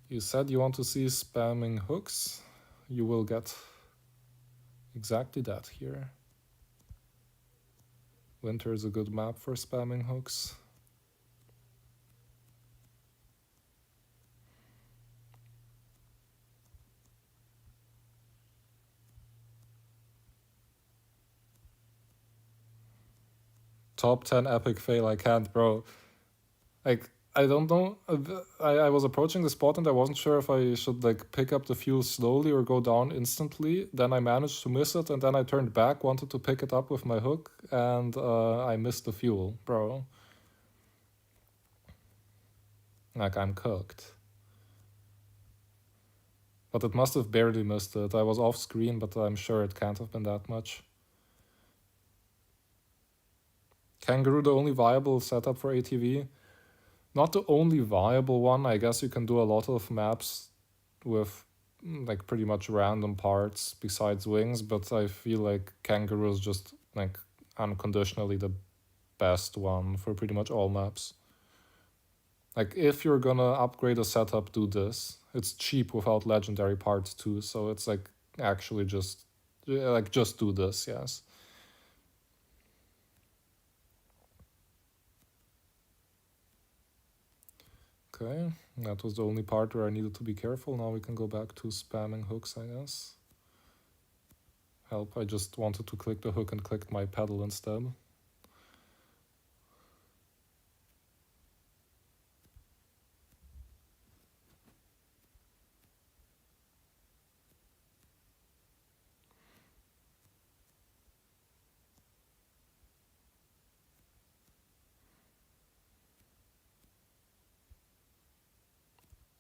You said you want to see spamming hooks. You will get exactly that here. Winter is a good map for spamming hooks. Top 10 epic fail, I can't, bro. Like, I don't know. I was approaching the spot and I wasn't sure if I should like pick up the fuel slowly or go down instantly. Then I managed to miss it, and then I turned back, wanted to pick it up with my hook, and I missed the fuel, bro. Like, I'm cooked. But it must have barely missed it. I was off screen, but I'm sure it can't have been that much. Kangaroo, the only viable setup for ATV. Not the only viable one. I guess you can do a lot of maps with like pretty much random parts besides wings, but I feel like Kangaroo is just like unconditionally the best one for pretty much all maps. Like, if you're gonna upgrade a setup, do this. It's cheap without legendary parts too, so it's like actually just do this, yes. Okay, that was the only part where I needed to be careful. Now we can go back to spamming hooks, I guess. Help, I just wanted to click the hook and clicked my pedal instead.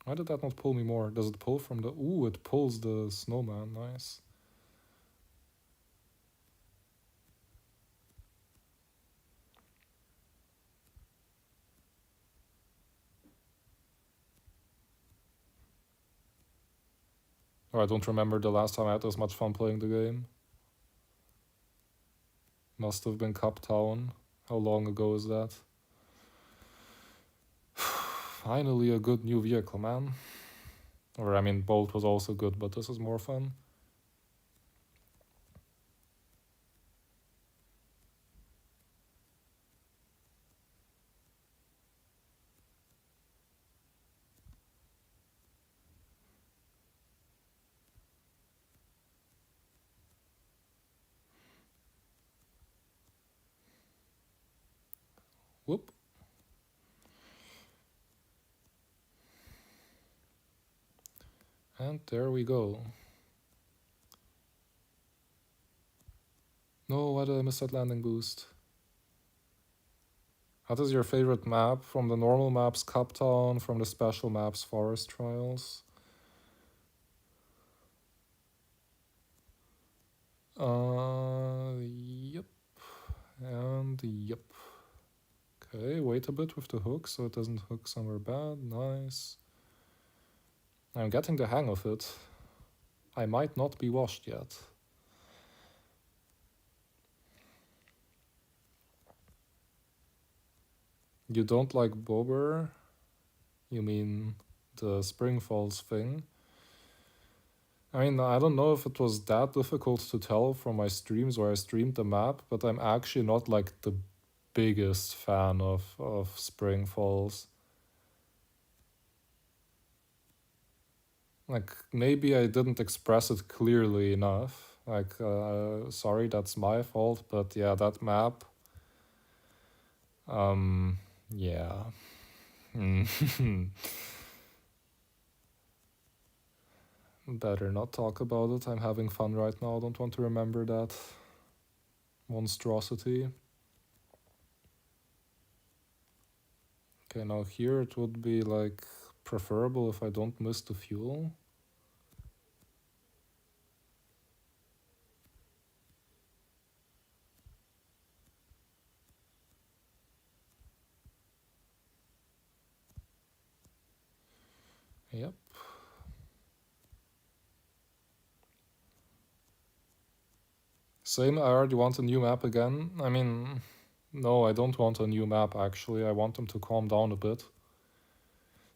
Why did that not pull me more? Does it pull from the... Ooh, it pulls the snowman, nice. Oh, I don't remember the last time I had as much fun playing the game. Must have been Cup Town. How long ago is that? Finally a good new vehicle, man. Or, I mean, Bolt was also good, but this is more fun. Whoop. And there we go. No, why did I miss that landing boost? What is your favorite map? From the normal maps, Cup Town, from the special maps, Forest Trials? Yep. And yep. Okay, wait a bit with the hook so it doesn't hook somewhere bad. Nice. I'm getting the hang of it. I might not be washed yet. You don't like Bobber? You mean the Spring Falls thing? I mean, I don't know if it was that difficult to tell from my streams where I streamed the map, but I'm actually not like the biggest fan of Spring Falls. Like, maybe I didn't express it clearly enough. Like, sorry, that's my fault, but yeah, that map. Yeah. Better not talk about it. I'm having fun right now. I don't want to remember that monstrosity. Okay, now here it would be like preferable if I don't miss the fuel. Yep. Same, I already want a new map again. I mean, no, I don't want a new map actually. I want them to calm down a bit.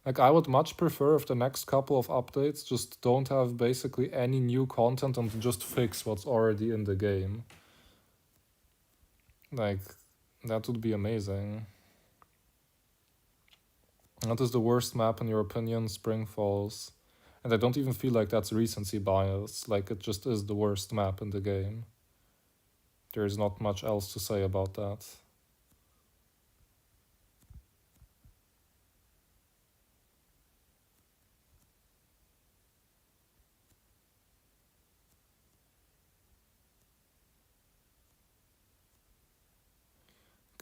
Like, I would much prefer if the next couple of updates just don't have basically any new content and just fix what's already in the game. Like, that would be amazing. What is the worst map in your opinion? Spring Falls. And I don't even feel like that's recency bias. Like, it just is the worst map in the game. There's not much else to say about that.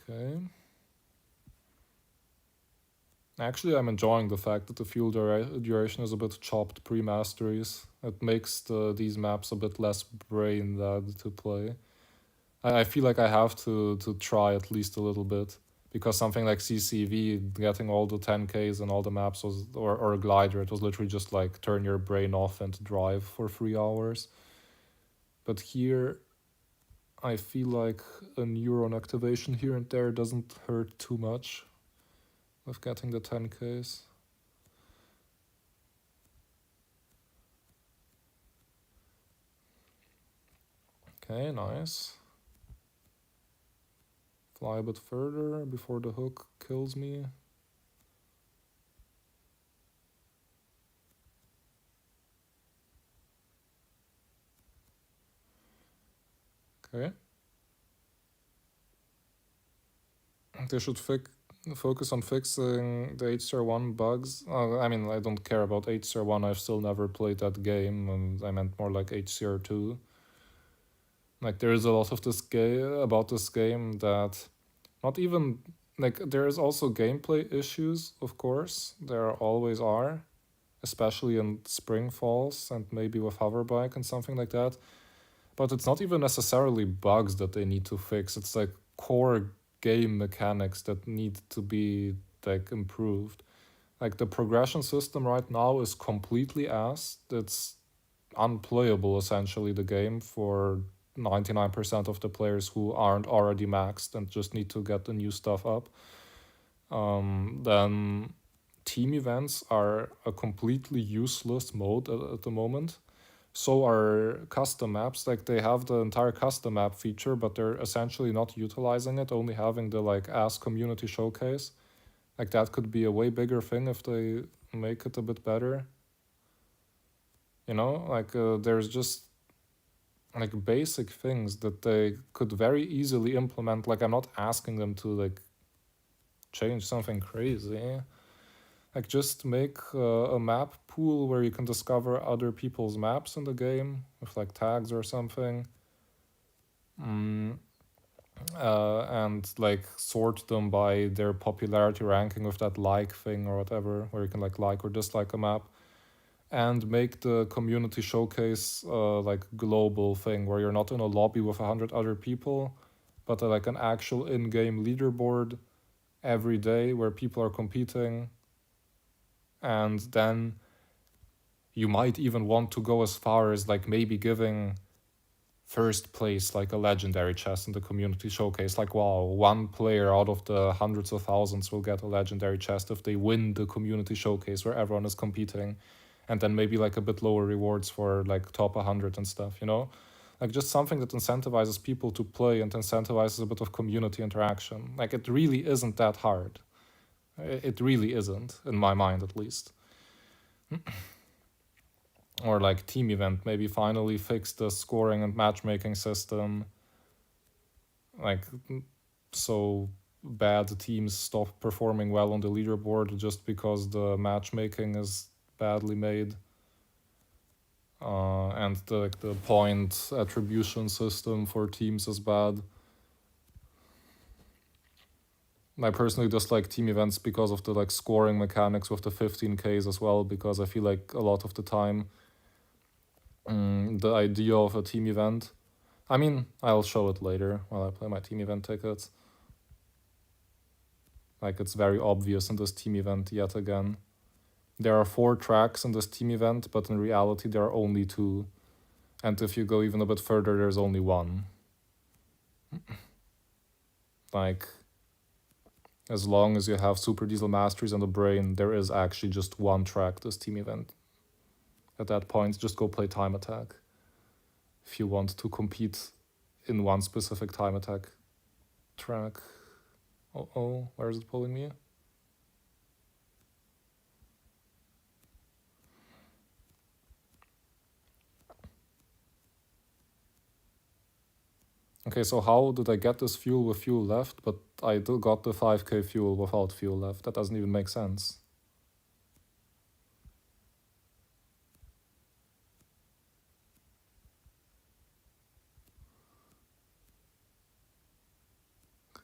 Okay. Actually, I'm enjoying the fact that the fuel duration is a bit chopped pre-masteries. It makes these maps a bit less brain dead to play. I feel like I have to try at least a little bit because something like CCV, getting all the 10Ks and all the maps was, or a glider, it was literally just like turn your brain off and drive for 3 hours. But here, I feel like a neuron activation here and there doesn't hurt too much with getting the 10Ks. Okay, nice. Fly a bit further before the hook kills me. Okay. They should focus on fixing the HCR1 bugs. I mean, I don't care about HCR1. I've still never played that game, and I meant more like HCR2. Like, there is a lot of this about this game that not even like there is also gameplay issues, of course. There always are, especially in Spring Falls and maybe with Hoverbike and something like that. But it's not even necessarily bugs that they need to fix. It's like core game mechanics that need to be like improved. Like, the progression system right now is completely ass. It's unplayable essentially, the game, for 99% of the players who aren't already maxed and just need to get the new stuff up. Then team events are a completely useless mode at the moment. So are custom maps. Like, they have the entire custom map feature, but they're essentially not utilizing it, only having the like ass community showcase. Like, that could be a way bigger thing if they make it a bit better. You know, like, there's just like basic things that they could very easily implement. Like, I'm not asking them to like change something crazy. Like, just make a map pool where you can discover other people's maps in the game with like tags or something. Mm, and like sort them by their popularity ranking with that like thing or whatever, where you can like or dislike a map. And make the community showcase like global thing where you're not in a lobby with 100 other people, but like an actual in-game leaderboard every day where people are competing. And then you might even want to go as far as like maybe giving first place like a legendary chest in the community showcase. Like, wow, one player out of the hundreds of thousands will get a legendary chest if they win the community showcase where everyone is competing. And then maybe like a bit lower rewards for like top 100 and stuff, you know? Like, just something that incentivizes people to play and incentivizes a bit of community interaction. Like, it really isn't that hard. It really isn't, in my mind at least. Or like team event, maybe finally fix the scoring and matchmaking system. Like, so bad teams stop performing well on the leaderboard just because the matchmaking is badly made. And the point attribution system for teams is bad. I personally dislike team events because of the like scoring mechanics with the 15Ks as well, because I feel like a lot of the time the idea of a team event, I mean, I'll show it later while I play my team event tickets. Like, it's very obvious in this team event yet again. There are 4 tracks in this team event, but in reality there are only 2. And if you go even a bit further, there's only 1. Like, As long as you have Super Diesel Masteries and the Brain, there is actually just one track this team event. At that point, just go play Time Attack. If you want to compete in one specific Time Attack track. Oh, where is it pulling me? Okay, so how did I get this fuel with fuel left, but I got the 5k fuel without fuel left? That doesn't even make sense.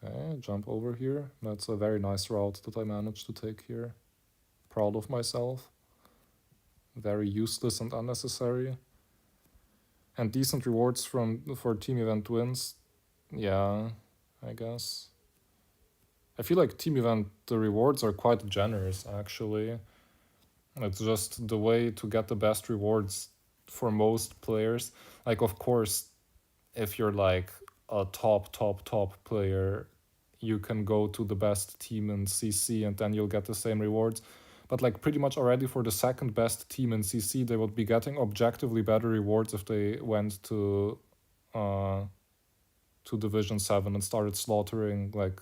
Okay, jump over here. That's a very nice route that I managed to take here. Proud of myself. Very useless and unnecessary. And decent rewards for team event wins. Yeah, I guess. I feel like team event, the rewards are quite generous, actually. It's just the way to get the best rewards for most players. Like, of course, if you're like a top player, you can go to the best team in CC and then you'll get the same rewards. But like pretty much already for the second best team in CC, they would be getting objectively better rewards if they went to Division 7 and started slaughtering like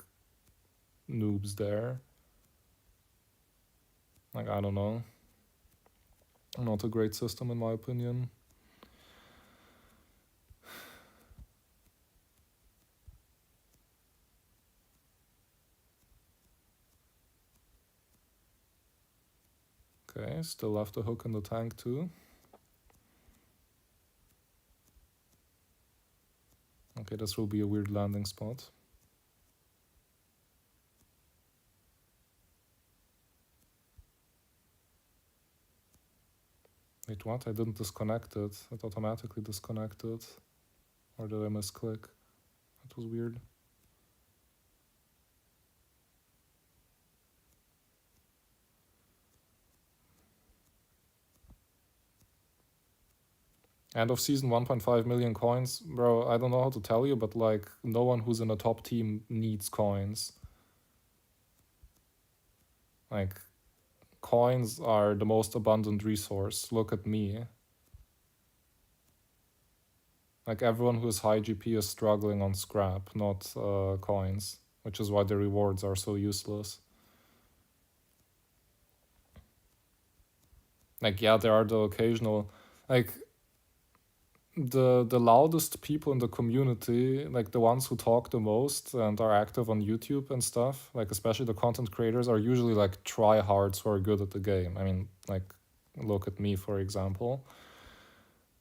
noobs there. Like, I don't know. Not a great system in my opinion. Okay, still left a hook in the tank too. Okay, this will be a weird landing spot. Wait, what? I didn't disconnect it. It automatically disconnected. Or did I misclick? That was weird. End of season, 1.5 million coins. Bro, I don't know how to tell you, but like, no one who's in a top team needs coins. Like, coins are the most abundant resource. Look at me. Like, everyone who is high GP is struggling on scrap, not coins, which is why the rewards are so useless. Like, yeah, there are the occasional, like, the loudest people in the community, like the ones who talk the most and are active on YouTube and stuff, like especially the content creators, are usually like tryhards who are good at the game. I mean, like, look at me, for example.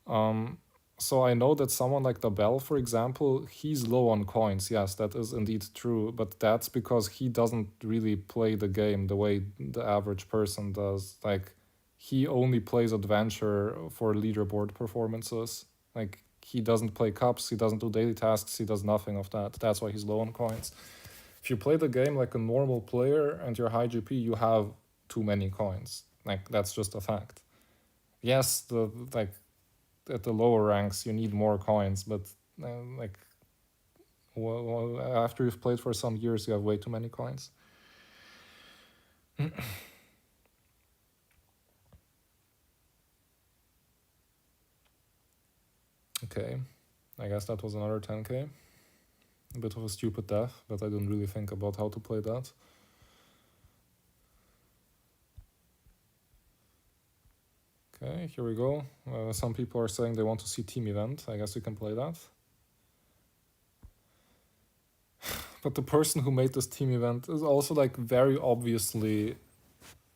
So I know that someone like the Bell, for example, he's low on coins. Yes, that is indeed true, but that's because he doesn't really play the game the way the average person does. Like, he only plays adventure for leaderboard performances. Like, he doesn't play cups, he doesn't do daily tasks, he does nothing of that. That's why he's low on coins. If you play the game like a normal player and you're high GP, you have too many coins. Like, that's just a fact. Yes, the like at the lower ranks you need more coins, but like, well, after you've played for some years, you have way too many coins. Okay, I guess that was another 10k. A bit of a stupid death, but I didn't really think about how to play that. Okay, here we go. Some people are saying they want to see team event. I guess we can play that. But the person who made this team event is also like very obviously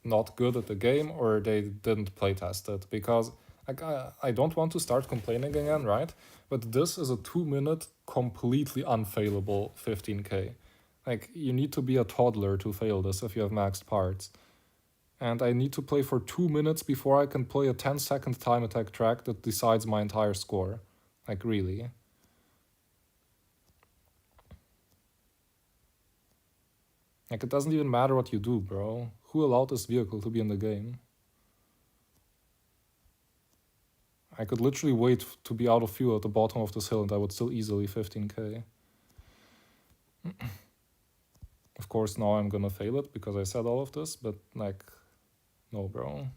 not good at the game, or they didn't playtest it, because like I don't want to start complaining again, right? But this is a 2-minute completely unfailable 15k. Like, you need to be a toddler to fail this if you have maxed parts. And I need to play for 2 minutes before I can play a 10-second time attack track that decides my entire score. Like, really? Like, it doesn't even matter what you do, bro. Who allowed this vehicle to be in the game? I could literally wait to be out of fuel at the bottom of this hill and I would still easily 15k. Of course, now I'm gonna fail it because I said all of this, but like, no, bro.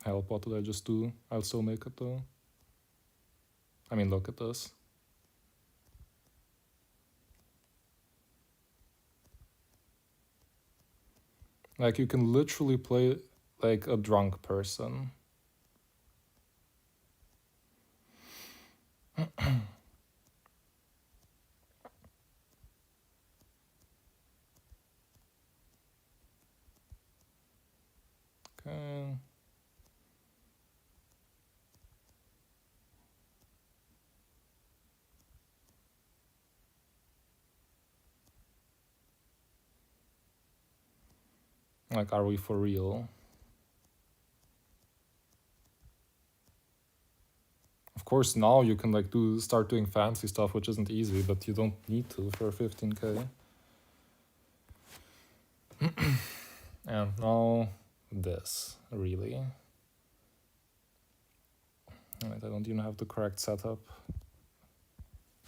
Help, what did I just do? I'll still make it though. I mean, look at this. Like, you can literally play like a drunk person. Okay. Like, are we for real? Of course, now you can like start doing fancy stuff, which isn't easy, but you don't need to for 15k. And now this, really. Right, I don't even have the correct setup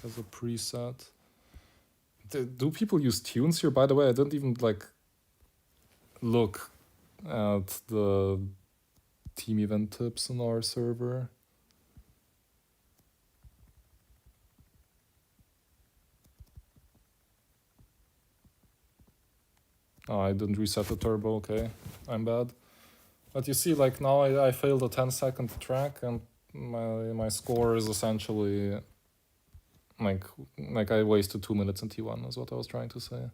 as a preset. Do people use tunes here? By the way, I didn't even like look at the team event tips on our server. Oh, I didn't reset the turbo, okay. I'm bad. But you see, like now I failed a 10-second track and my score is essentially like I wasted 2 minutes in T1 is what I was trying to say.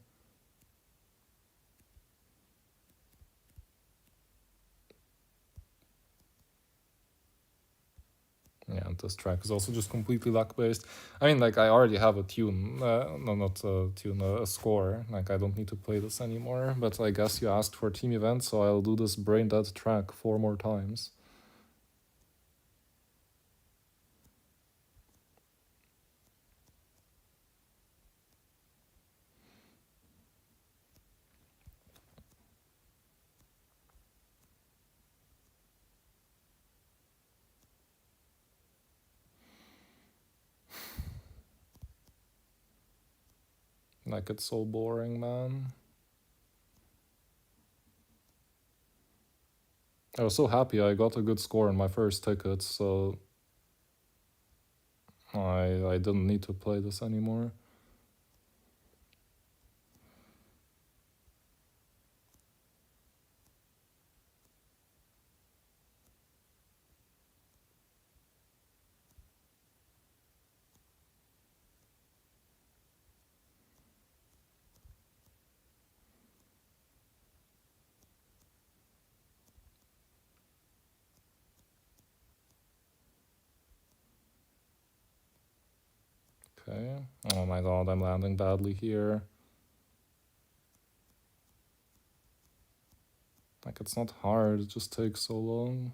Yeah, and this track is also just completely luck based. I mean, like I already have a tune, no, not a tune, a score. Like I don't need to play this anymore. But I guess you asked for team event, so I'll do this brain dead track 4 more times. Like it's so boring, man. I was so happy I got a good score in my first ticket, so I didn't need to play this anymore. Okay. Oh my god, I'm landing badly here. Like, it's not hard, it just takes so long.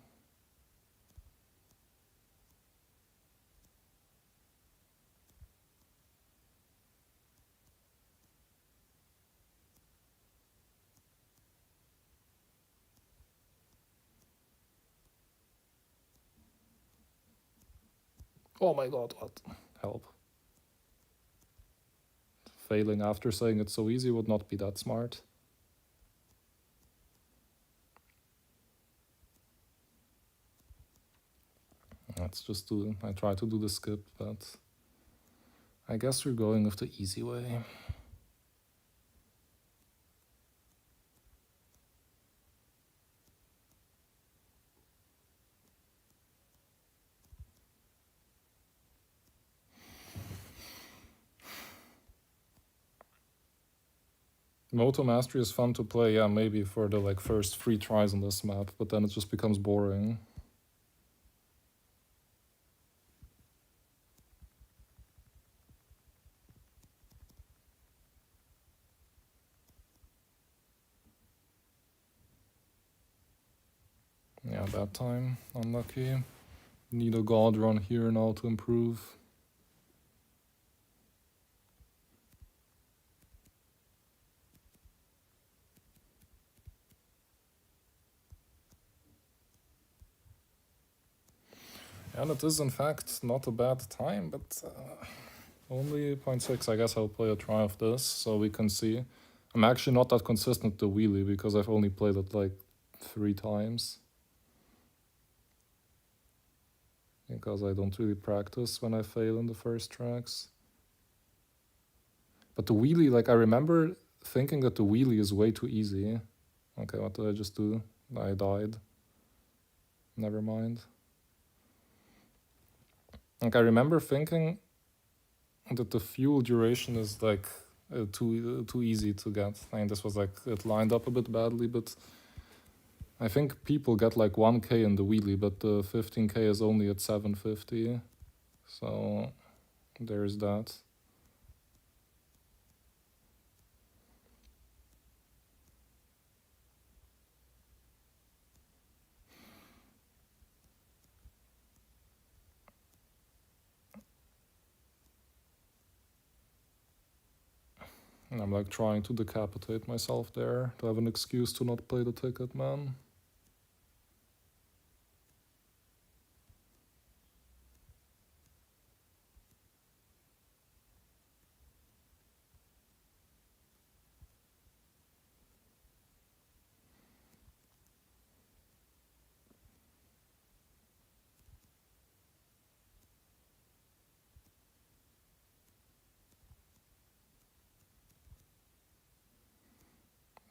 Oh my god, what? Help. Failing after saying it's so easy would not be that smart. Let's just do, I try to do the skip, but I guess we're going with the easy way. Moto Mastery is fun to play, yeah, maybe for the like first 3 tries on this map, but then it just becomes boring. Yeah, bad time, unlucky. Need a god run here now to improve. And it is in fact not a bad time, but only 0.6. I guess I'll play a try of this so we can see. I'm actually not that consistent with the wheelie because I've only played it like 3 times. Because I don't really practice when I fail in the first tracks. But the wheelie, like I remember thinking that the wheelie is way too easy. Okay, what did I just do? I died. Never mind. Like I remember thinking that the fuel duration is like too easy to get. I mean, this was like it lined up a bit badly, but I think people get like 1k in the wheelie, but the 15k is only at 750. So there's that. And I'm like trying to decapitate myself there to have an excuse to not play the ticket, man.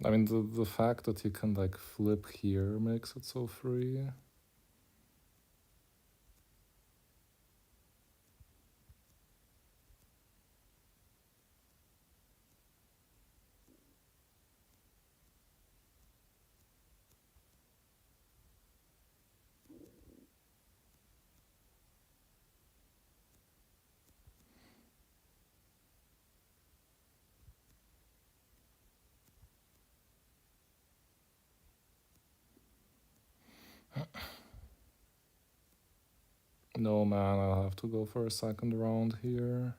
I mean, the fact that you can like flip here makes it so free. No, man, I'll have to go for a second round here.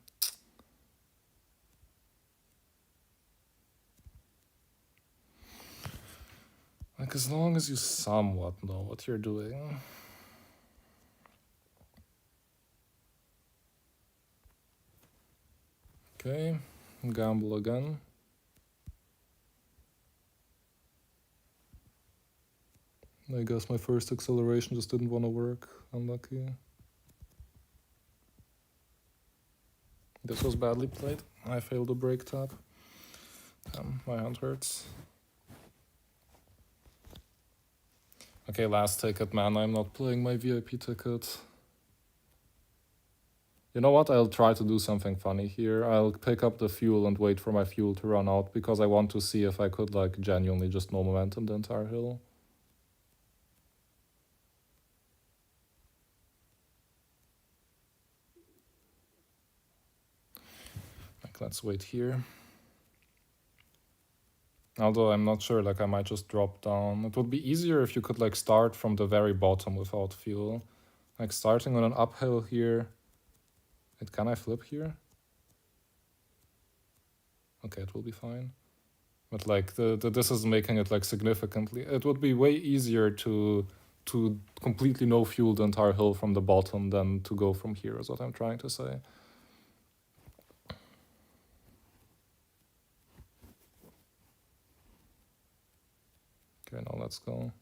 Like, as long as you somewhat know what you're doing. Okay, gamble again. I guess my first acceleration just didn't want to work. Unlucky. This was badly played. I failed a break tap. My hand hurts. Okay, last ticket, man. I'm not playing my VIP ticket. You know what? I'll try to do something funny here. I'll pick up the fuel and wait for my fuel to run out because I want to see if I could like genuinely just no momentum the entire hill. Like, let's wait here. Although I'm not sure, like I might just drop down. It would be easier if you could like start from the very bottom without fuel. Like starting on an uphill here. Wait, can I flip here? Okay, it will be fine. But like this is making it like significantly. It would be way easier to completely no fuel the entire hill from the bottom than to go from here, is what I'm trying to say. Okay, now let's go.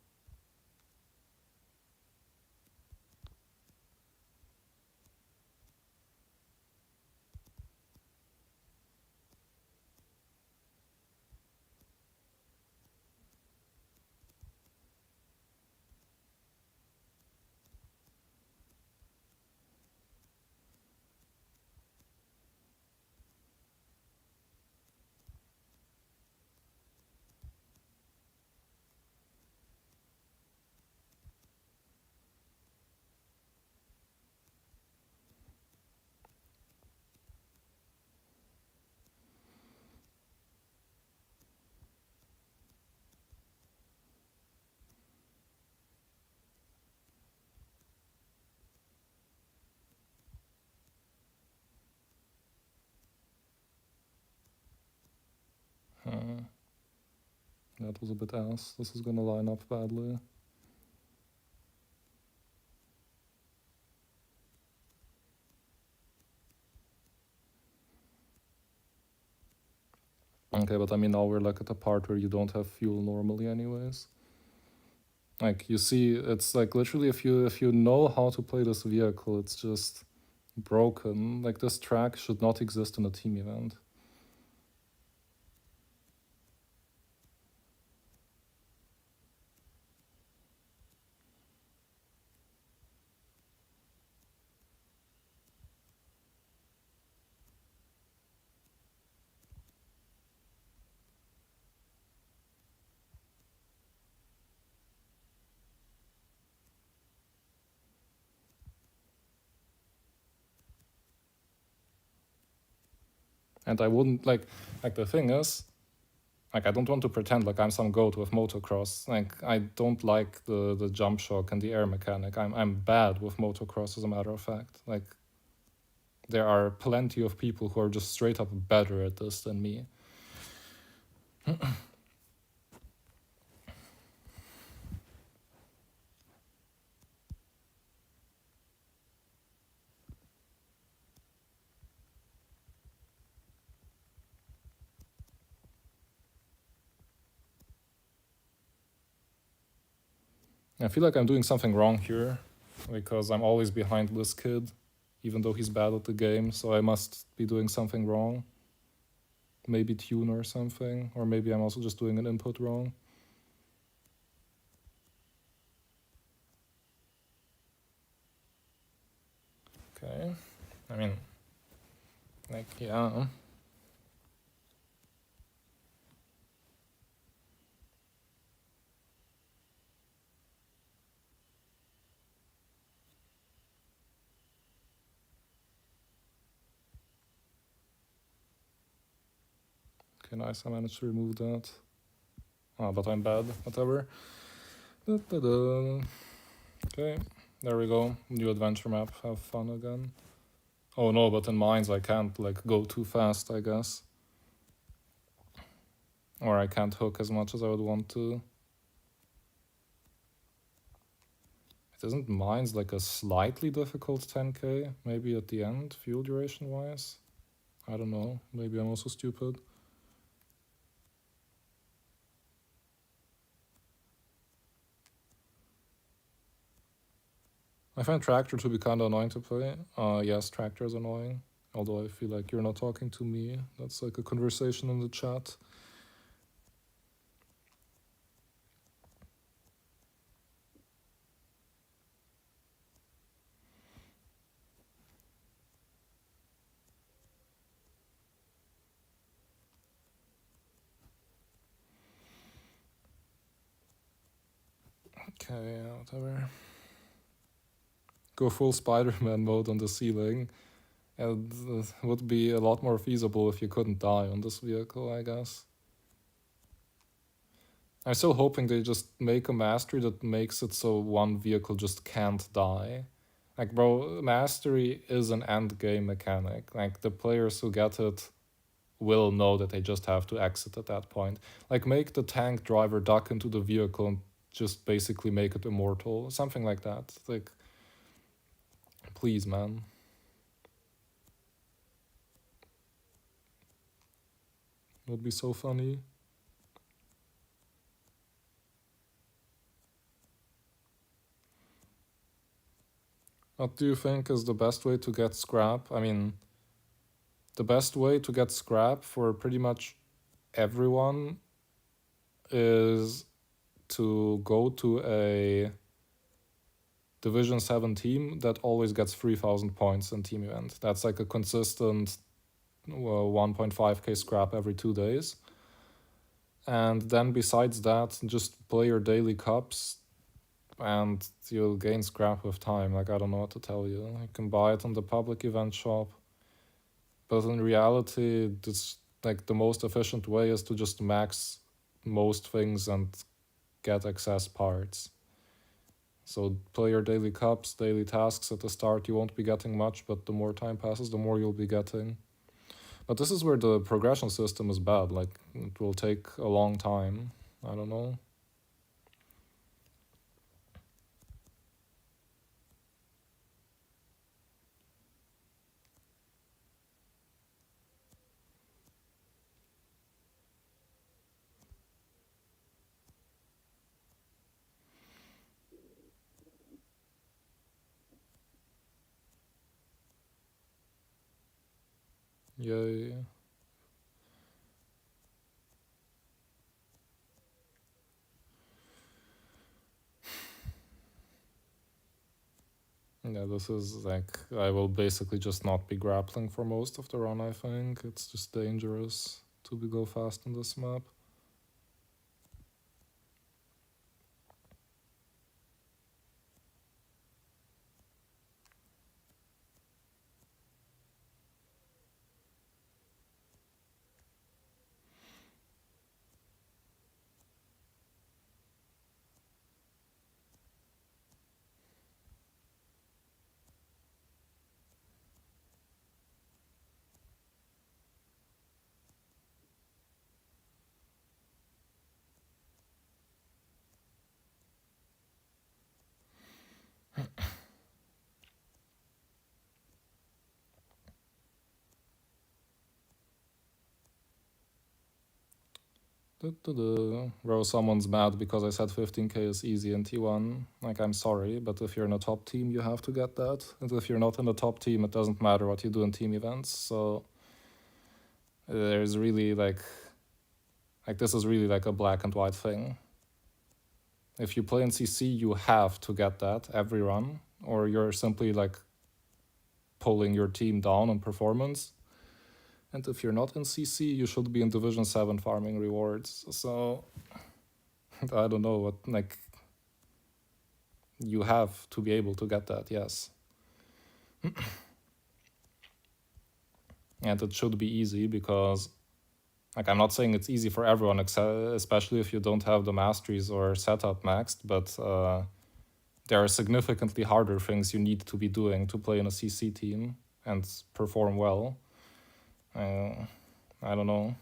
That was a bit ass. This is gonna line up badly. Okay, but I mean now we're like at a part where you don't have fuel normally anyways. Like you see, it's like literally if you know how to play this vehicle, it's just broken. Like this track should not exist in a team event. And I wouldn't like the thing is, like I don't want to pretend like I'm some goat with motocross. Like I don't like the jump shock and the air mechanic. I'm bad with motocross as a matter of fact. Like there are plenty of people who are just straight up better at this than me. I feel like I'm doing something wrong here because I'm always behind this kid, even though he's bad at the game, so I must be doing something wrong. Maybe tune or something, or maybe I'm also just doing an input wrong. Okay, I mean, like, yeah. Okay, nice, I managed to remove that. Oh, but I'm bad, whatever. Da-da-da. Okay, there we go. New adventure map, have fun again. Oh no, but in mines I can't like go too fast, I guess. Or I can't hook as much as I would want to. It isn't mines like a slightly difficult 10k, maybe at the end, fuel duration wise? I don't know, maybe I'm also stupid. I find Tractor to be kinda annoying to play. Yes, Tractor is annoying. Although I feel like you're not talking to me. That's like a conversation in the chat. Okay, yeah, whatever. Go full Spider-Man mode on the ceiling. And it would be a lot more feasible if you couldn't die on this vehicle, I guess. I'm still hoping they just make a mastery that makes it so one vehicle just can't die. Like, bro, mastery is an end game mechanic. Like, the players who get it will know that they just have to exit at that point. Like, make the tank driver duck into the vehicle and just basically make it immortal. Something like that. Like, please, man. It would be so funny. What do you think is the best way to get scrap? I mean, the best way to get scrap for pretty much everyone is to go to a Division 7 team that always gets 3,000 points in team event. That's like a consistent 1.5k scrap every 2 days. And then besides that, just play your daily cups and you'll gain scrap with time. Like, I don't know what to tell you. You can buy it on the public event shop. But in reality, it's like the most efficient way is to just max most things and get excess parts. So play your daily cups, daily tasks. At the start you won't be getting much, but the more time passes, the more you'll be getting. But this is where the progression system is bad. Like, it will take a long time. I don't know. Yeah. Yeah, this is like, I will basically just not be grappling for most of the run, I think. It's just dangerous to go fast on this map. Bro, someone's mad because I said 15k is easy in T1. Like, I'm sorry, but if you're in a top team, you have to get that. And if you're not in a top team, it doesn't matter what you do in team events. So there's really like this is really like a black and white thing. If you play in CC, you have to get that every run, or you're simply like pulling your team down on performance. And if you're not in CC, you should be in Division 7 farming rewards. So I don't know what, like, you have to be able to get that, yes. And it should be easy because, like, I'm not saying it's easy for everyone, especially if you don't have the masteries or setup maxed, but there are significantly harder things you need to be doing to play in a CC team and perform well. I don't know.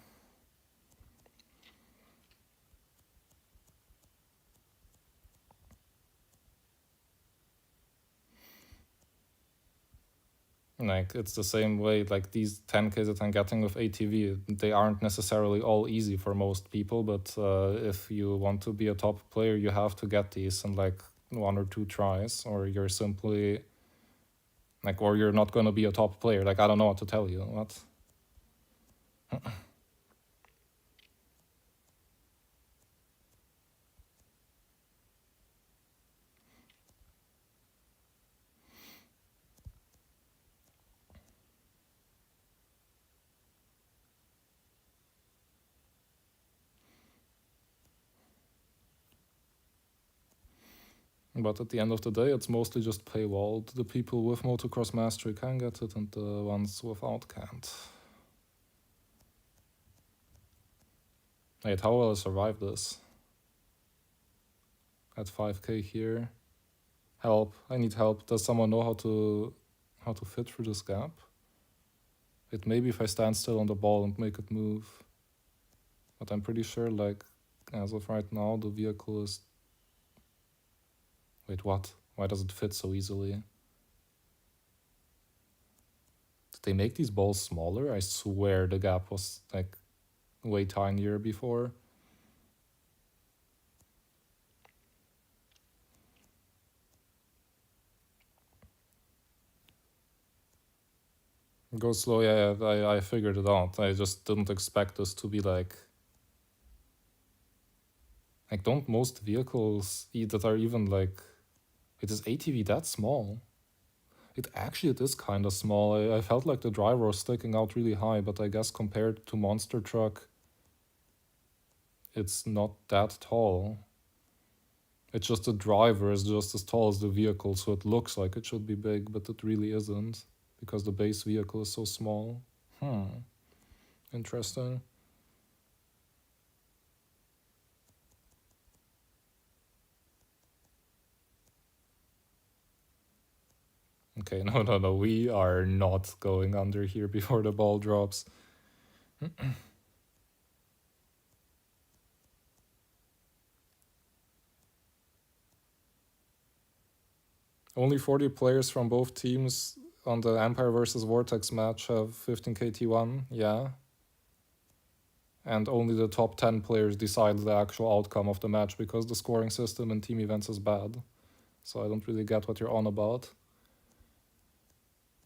Like, it's the same way, like, these 10Ks that I'm getting with ATV, they aren't necessarily all easy for most people, but if you want to be a top player, you have to get these in like 1 or 2 tries, or you're simply like, or you're not going to be a top player. Like, I don't know what to tell you. What? But at the end of the day, it's mostly just paywalled. The people with motocross mastery can get it, and the ones without can't. Wait, how will I survive this? At 5k here. Help! I need help. Does someone know how to fit through this gap? It may be if I stand still on the ball and make it move. But I'm pretty sure, like, as of right now, the vehicle is... Wait, what? Why does it fit so easily? Did they make these balls smaller? I swear the gap was, like, way tinier before. Go slow, yeah, I figured it out. I just didn't expect this to be like... Like, don't most vehicles that are even like... It is ATV that small? It is kind of small. I felt like the driver was sticking out really high, but I guess compared to monster truck, it's not that tall. It's just the driver is just as tall as the vehicle, so it looks like it should be big, but it really isn't, because the base vehicle is so small. Interesting. Okay, no, we are not going under here before the ball drops. Only 40 players from both teams on the Empire versus Vortex match have 15k T1, yeah. And only the top 10 players decide the actual outcome of the match because the scoring system in team events is bad. So I don't really get what you're on about.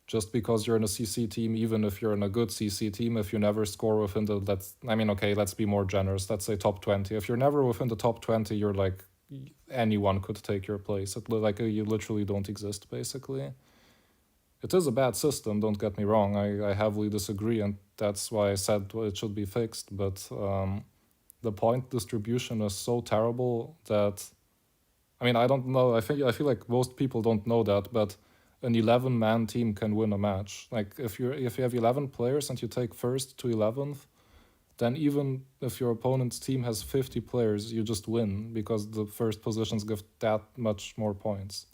Just because you're in a CC team, even if you're in a good CC team, if you never score within the, let's be more generous, let's say top 20. If you're never within the top 20, you're like, anyone could take your place. You literally don't exist, basically. It is a bad system, don't get me wrong. I heavily disagree, and that's why I said it should be fixed. But the point distribution is so terrible that, I don't know. I feel like most people don't know that, but an 11-man team can win a match. Like if you have 11 players and you take first to 11th, then even if your opponent's team has 50 players, you just win because the first positions give that much more points.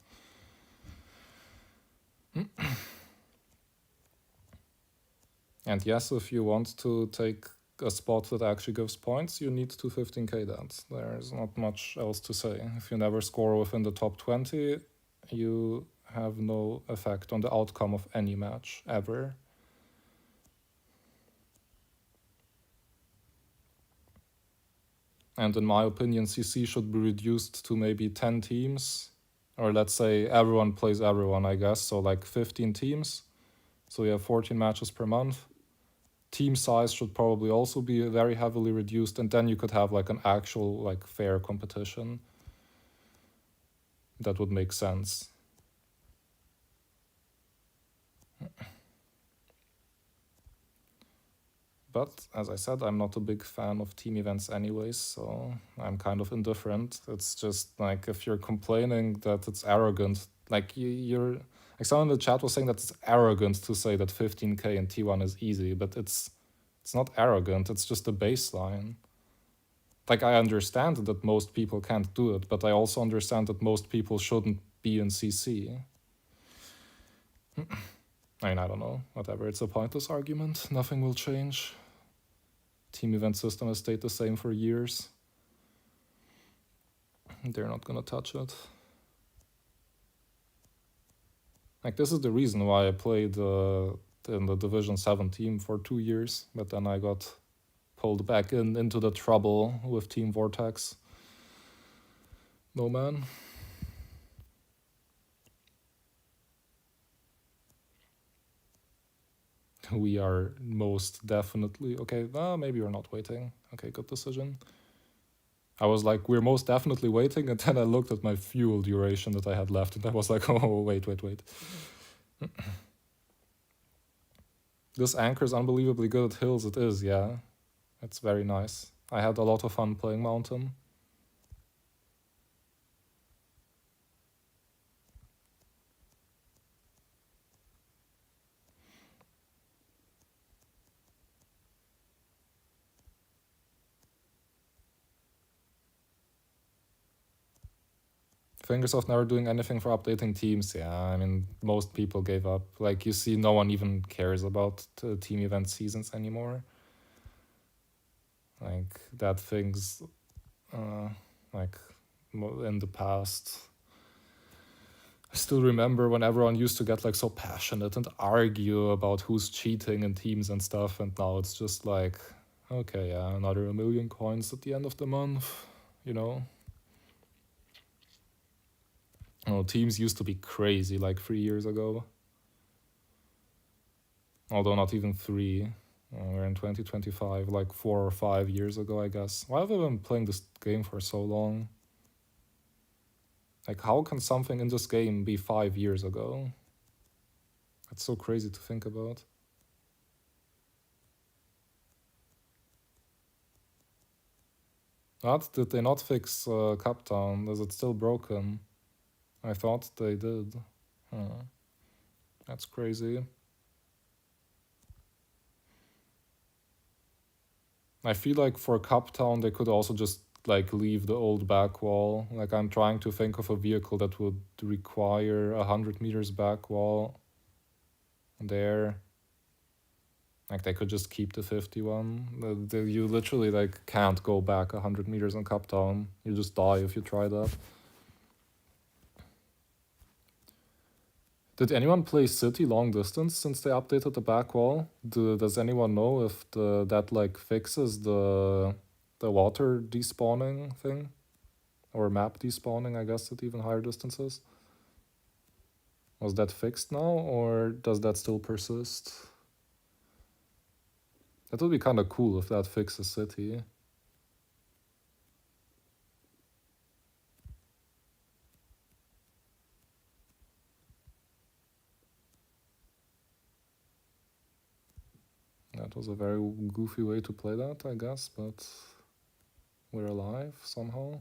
And yes, if you want to take a spot that actually gives points, you need to 15k that. There's not much else to say. If you never score within the top 20, you have no effect on the outcome of any match, ever. And in my opinion, CC should be reduced to maybe 10 teams. Or let's say everyone plays everyone, I guess. So like 15 teams. So you have 14 matches per month. Team size should probably also be very heavily reduced, and then you could have like an actual like fair competition. That would make sense. But as I said, I'm not a big fan of team events anyways, so I'm kind of indifferent. It's just like if you're complaining that it's arrogant, like you're like someone in the chat was saying that it's arrogant to say that 15k in T1 is easy, but it's not arrogant, it's just a baseline. Like I understand that most people can't do it, but I also understand that most people shouldn't be in CC. I don't know, whatever, it's a pointless argument, nothing will change. Team event system has stayed the same for years. They're not gonna touch it. Like this is the reason why I played in the Division 7 team for 2 years, but then I got pulled back into the trouble with Team Vortex. No man. We are most definitely okay. Maybe we're not waiting. Okay, good decision. I was like, we're most definitely waiting, and then I looked at my fuel duration that I had left, and I was like, oh wait. This anchor is unbelievably good at hills. It is, yeah. It's very nice. I had a lot of fun playing Mountain. Fingersoft never doing anything for updating teams. Yeah, most people gave up. Like, you see, no one even cares about team event seasons anymore. Like, that thing's, like, in the past. I still remember when everyone used to get, like, so passionate and argue about who's cheating in teams and stuff, and now it's just like, okay, yeah, another 1,000,000 coins at the end of the month, you know? Oh, teams used to be crazy like 3 years ago. Although not even 3. We're in 2025, like 4 or 5 years ago, I guess. Why have I been playing this game for so long? Like, how can something in this game be 5 years ago? That's so crazy to think about. What? Did they not fix Captown? Is it still broken? I thought they did. That's crazy. I feel like for Captown they could also just like leave the old back wall. Like I'm trying to think of a vehicle that would require 100 meters back wall there. Like they could just keep the 51. You literally like can't go back 100 meters on Cup Town. You just die if you try that. Did anyone play City long distance since they updated the back wall? Does anyone know if that like fixes the water despawning thing? Or map despawning, I guess, at even higher distances? Was that fixed now, or does that still persist? That would be kind of cool if that fixes City. That was a very goofy way to play that, I guess, but we're alive somehow.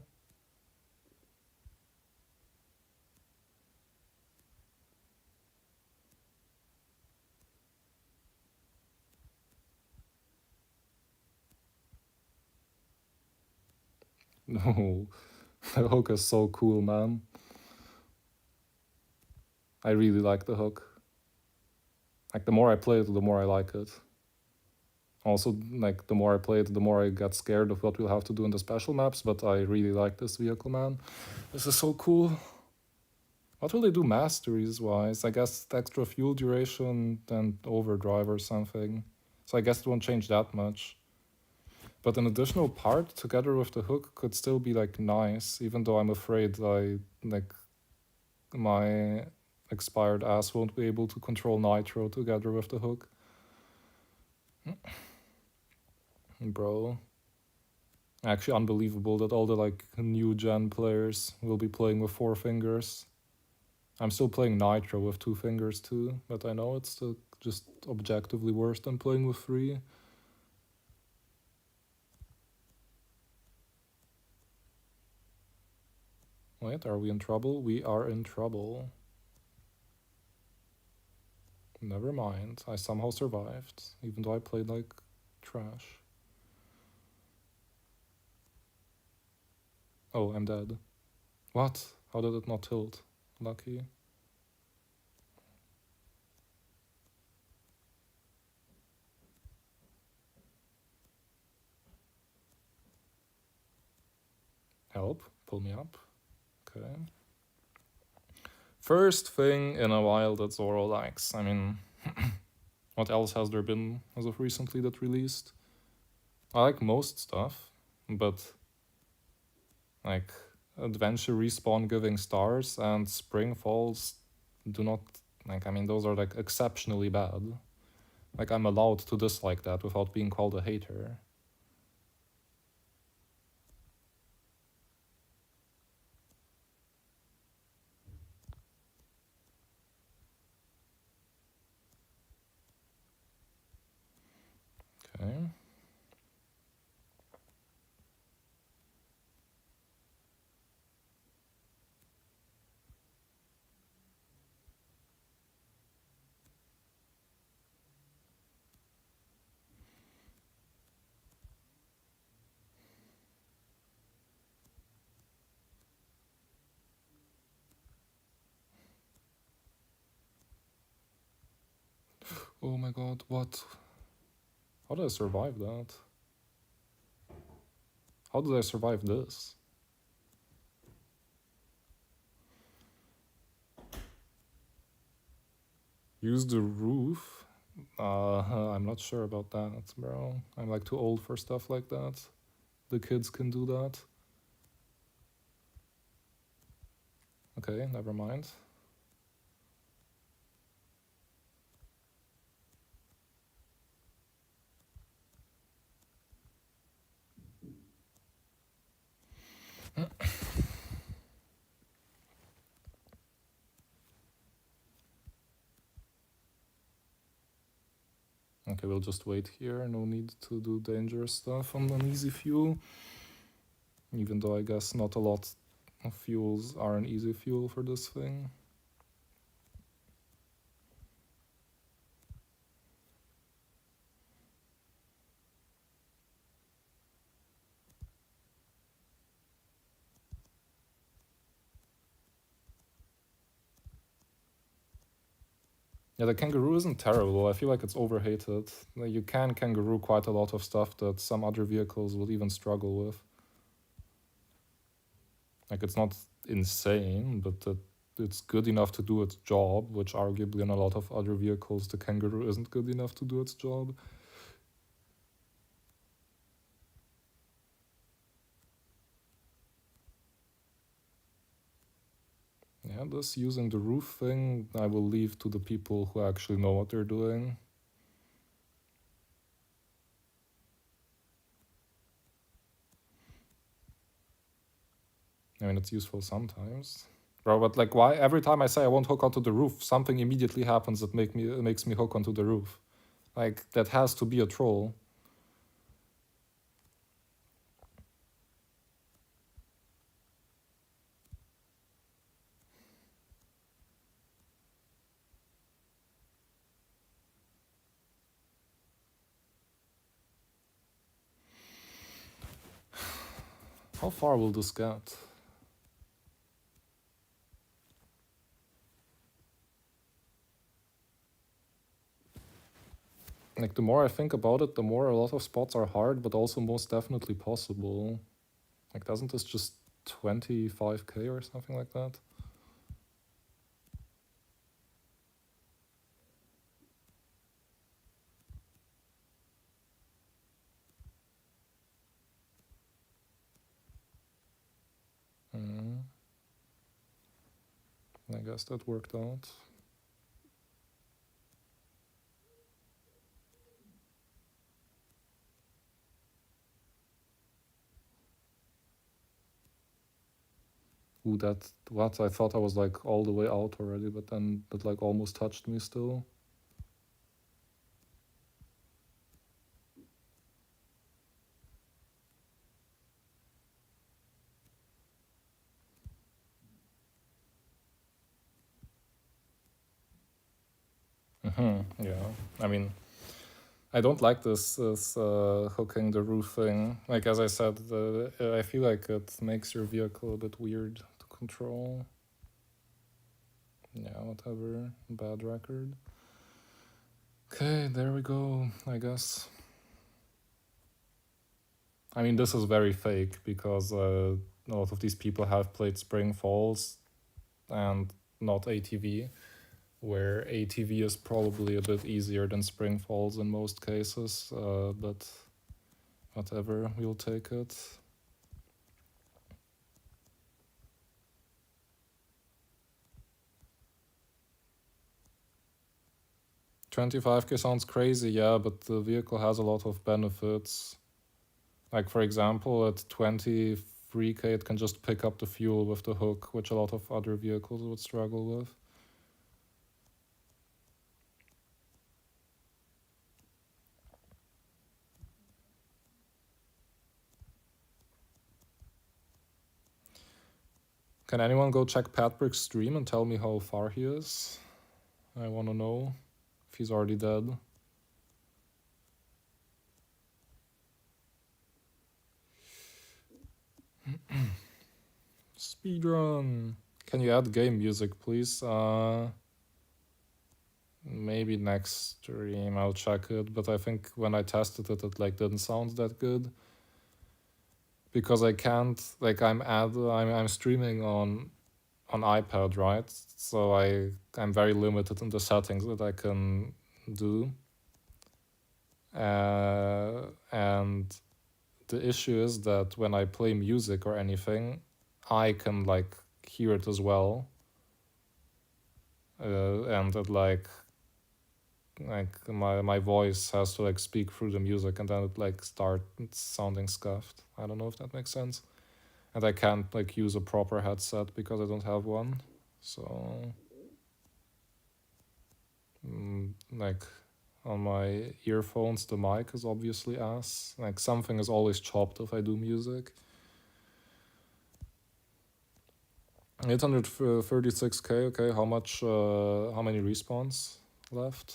No, the hook is so cool, man. I really like the hook. Like, the more I play it, the more I like it. Also, like, the more I play it, the more I get scared of what we'll have to do in the special maps, but I really like this vehicle, man. This is so cool. What will they do masteries-wise? I guess extra fuel duration and overdrive or something. So I guess it won't change that much. But an additional part together with the hook could still be, like, nice, even though I'm afraid my expired ass won't be able to control nitro together with the hook. Bro. Actually unbelievable that all the like new gen players will be playing with 4 fingers. I'm still playing nitro with 2 fingers too, but I know it's still just objectively worse than playing with 3. Wait, are we in trouble? We are in trouble. Never mind, I somehow survived, even though I played like trash. Oh, I'm dead. What? How did it not tilt? Lucky. Help, pull me up. Okay. First thing in a while that Zoro likes. I mean, what else has there been as of recently that released? I like most stuff, but like Adventure Respawn Giving Stars and Spring Falls do not, like, I mean, those are like exceptionally bad. Like, I'm allowed to dislike that without being called a hater. Okay. Oh my god, what? How did I survive that? How did I survive this? Use the roof? I'm not sure about that, bro. I'm like too old for stuff like that. The kids can do that. Okay, never mind. Okay, we'll just wait here. No need to do dangerous stuff on an easy fuel. Even though I guess not a lot of fuels are an easy fuel for this thing. Yeah, the kangaroo isn't terrible. I feel like it's overhated. You can kangaroo quite a lot of stuff that some other vehicles would even struggle with. Like, it's not insane, but it's good enough to do its job, which arguably in a lot of other vehicles the kangaroo isn't good enough to do its job. Yeah, this using the roof thing, I will leave to the people who actually know what they're doing. I mean, it's useful sometimes. Bro, but like, why every time I say I won't hook onto the roof, something immediately happens that makes me hook onto the roof? Like, that has to be a troll. How far will this get? Like, the more I think about it, the more a lot of spots are hard, but also most definitely possible. Like, doesn't this just 25k or something like that? Mm. I guess that worked out. Ooh, what? I thought I was like all the way out already, but then that like almost touched me still. Yeah, I mean, I don't like this hooking the roof thing. Like, as I said, I feel like it makes your vehicle a bit weird to control. Yeah, whatever. Bad record. Okay, there we go, I guess. I mean, this is very fake because a lot of these people have played Spring Falls and not ATV, where ATV is probably a bit easier than Spring Falls in most cases, but whatever, we'll take it. 25k sounds crazy, yeah, but the vehicle has a lot of benefits. Like, for example, at 23k, it can just pick up the fuel with the hook, which a lot of other vehicles would struggle with. Can anyone go check Patrick's stream and tell me how far he is? I want to know if he's already dead. Speedrun. Can you add game music, please? Maybe next stream I'll check it, but I think when I tested it, it like didn't sound that good because I can't like I'm streaming on iPad, right? So I'm very limited in the settings that I can do, and the issue is that when I play music or anything, I can like hear it as well, and it like my voice has to like speak through the music, and then it like starts sounding scuffed. I don't know if that makes sense, and I can't like use a proper headset because I don't have one. So like on my earphones, the mic is obviously ass. Like something is always chopped if I do music. 836k. Okay, how much? How many respawns left?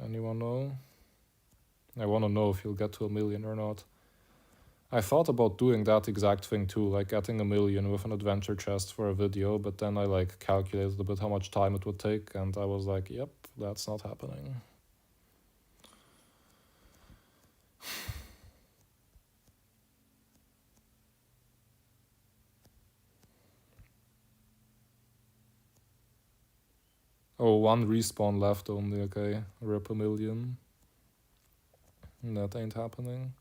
Anyone know? I want to know if you'll get to 1 million or not. I thought about doing that exact thing too, like getting 1,000,000 with an adventure chest for a video, but then I like calculated a bit how much time it would take, and I was like, yep, that's not happening. Oh, one respawn left only, okay. Rip 1,000,000. That ain't happening.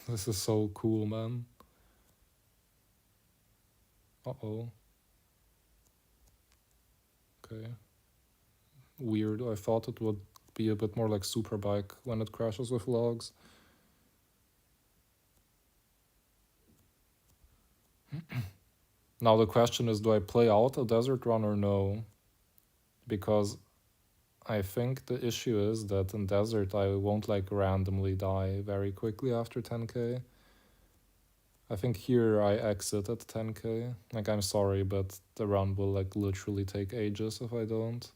This is so cool, man. Uh-oh. Okay. Weird. I thought it would be a bit more like Superbike when it crashes with logs. Now the question is, do I play out a desert run or no? Because I think the issue is that in desert I won't like randomly die very quickly after 10k. I think here I exit at 10k. Like, I'm sorry, but the run will like literally take ages if I don't.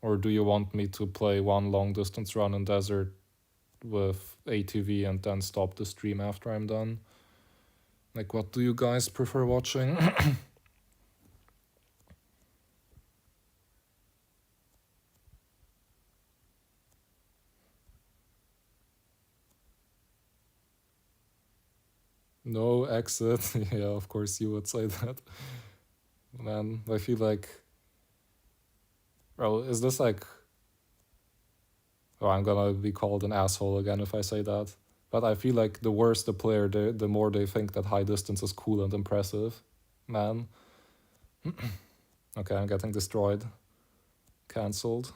Or do you want me to play one long distance run in desert with ATV and then stop the stream after I'm done? Like, what do you guys prefer watching? No, exit. Yeah, of course you would say that. Man, I feel like... Bro, is this like... Oh, I'm gonna be called an asshole again if I say that. But I feel like the worse the player, the more they think that high distance is cool and impressive. Man. Okay, I'm getting destroyed. Cancelled.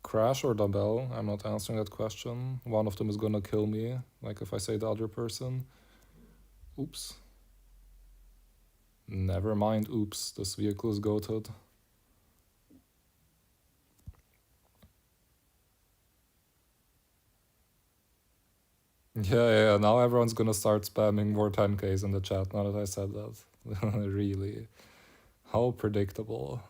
Crash or Dabel? I'm not answering that question. One of them is gonna kill me, like if I say the other person. Oops. Never mind, oops. This vehicle is goated. Yeah, now everyone's gonna start spamming more 10Ks in the chat now that I said that. Really. How predictable.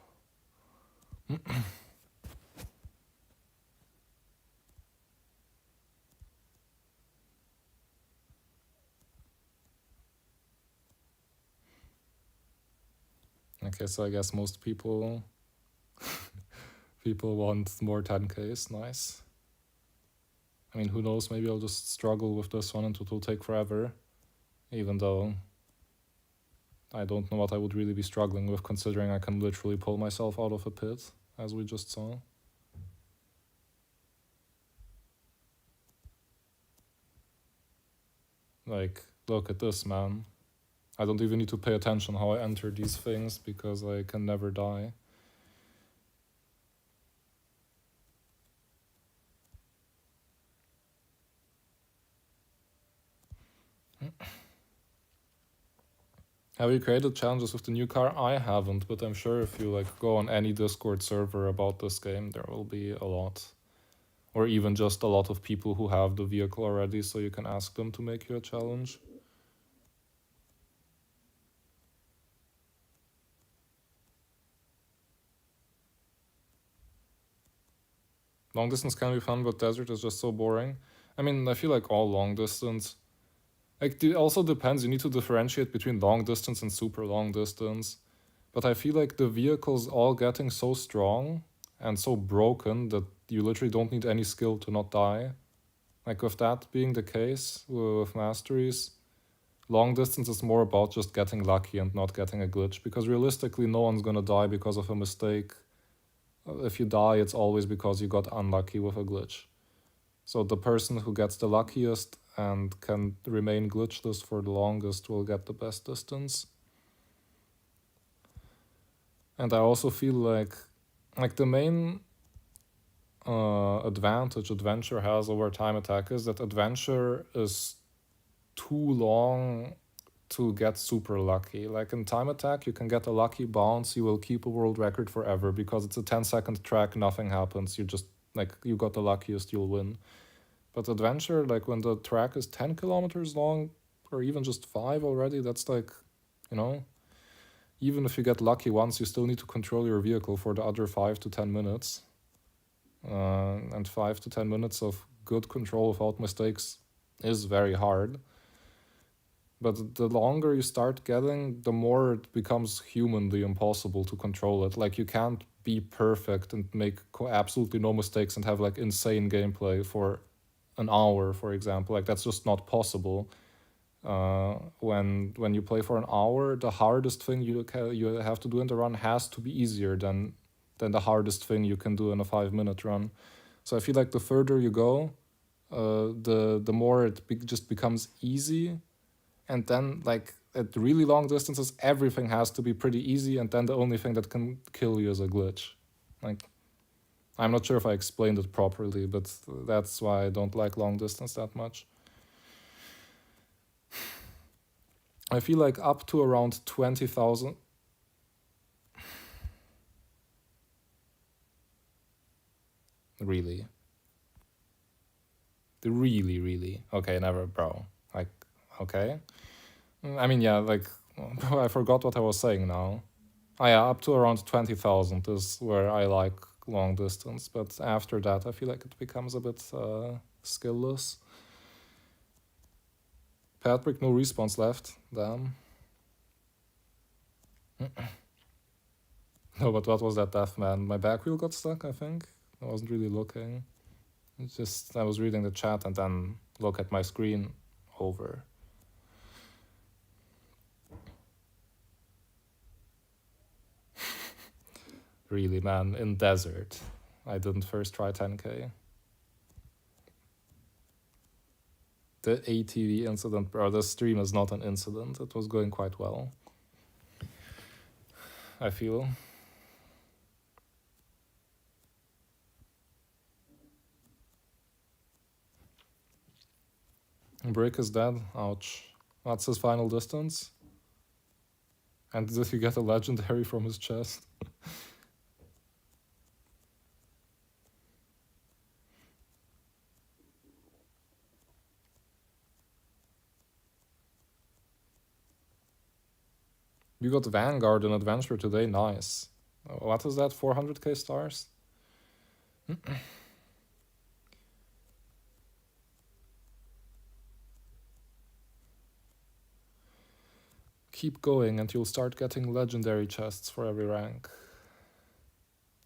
Okay, so I guess most people want more 10Ks. Nice. I mean, who knows, maybe I'll just struggle with this one and it will take forever. Even though I don't know what I would really be struggling with, considering I can literally pull myself out of a pit, as we just saw. Like, look at this, man. I don't even need to pay attention how I enter these things, because I can never die. Have you created challenges with the new car? I haven't, but I'm sure if you like go on any Discord server about this game, there will be a lot. Or even just a lot of people who have the vehicle already, so you can ask them to make you a challenge. Long distance can be fun, but desert is just so boring. I mean, I feel like all long distance... Like, it also depends. You need to differentiate between long distance and super long distance. But I feel like the vehicle's all getting so strong and so broken that you literally don't need any skill to not die. Like, with that being the case with masteries, long distance is more about just getting lucky and not getting a glitch, because realistically no one's gonna die because of a mistake. If you die, it's always because you got unlucky with a glitch. So the person who gets the luckiest and can remain glitchless for the longest will get the best distance. And I also feel like the main advantage adventure has over time attack is that adventure is too long to get super lucky. Like in Time Attack, you can get a lucky bounce, you will keep a world record forever because it's a 10-second track, nothing happens. You just, like, you got the luckiest, you'll win. But Adventure, like when the track is 10 kilometers long, or even just 5 already, that's like, you know, even if you get lucky once, you still need to control your vehicle for the other 5 to 10 minutes. And 5 to 10 minutes of good control without mistakes is very hard. But the longer you start getting, the more it becomes humanly impossible to control it. Like, you can't be perfect and make absolutely no mistakes and have like insane gameplay for an hour, for example. Like, that's just not possible. When you play for an hour, the hardest thing you have to do in the run has to be easier than the hardest thing you can do in a 5-minute run. So I feel like the further you go, the more it just becomes easy, and then like at really long distances, everything has to be pretty easy, and then the only thing that can kill you is a glitch. Like, I'm not sure if I explained it properly, but that's why I don't like long distance that much. I feel like up to around 20,000. Really? Really? Okay, never, bro. Like, okay. I mean, yeah, like, I forgot what I was saying now. Oh, yeah, up to around 20,000 is where I like long distance, but after that, I feel like it becomes a bit skillless. Patrick, no response left. Damn. No, but what was that death, man? My back wheel got stuck, I think. I wasn't really looking. It's just, I was reading the chat and then look at my screen. Over. Really, man, in desert. I didn't first try 10K. The ATV incident, or the stream is not an incident. It was going quite well, I feel. Brick is dead. Ouch. That's his final distance. And did he get a legendary from his chest? You got Vanguard in Adventure today. Nice. What is that? 400k stars? Keep going and you'll start getting legendary chests for every rank.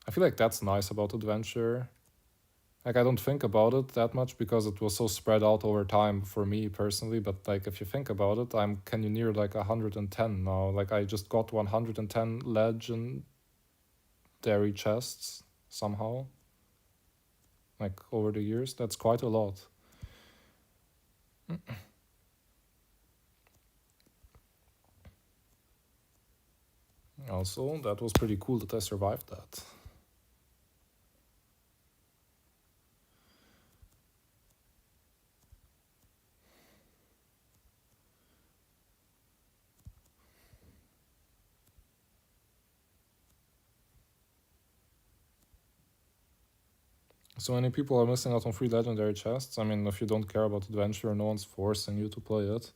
I feel like that's nice about Adventure. Like, I don't think about it that much because it was so spread out over time for me personally, but like, if you think about it, I'm near like 110 now. Like, I just got 110 legendary chests somehow. Like, over the years, that's quite a lot. Also, that was pretty cool that I survived that. So many people are missing out on free legendary chests. I mean, if you don't care about Adventure, no one's forcing you to play it.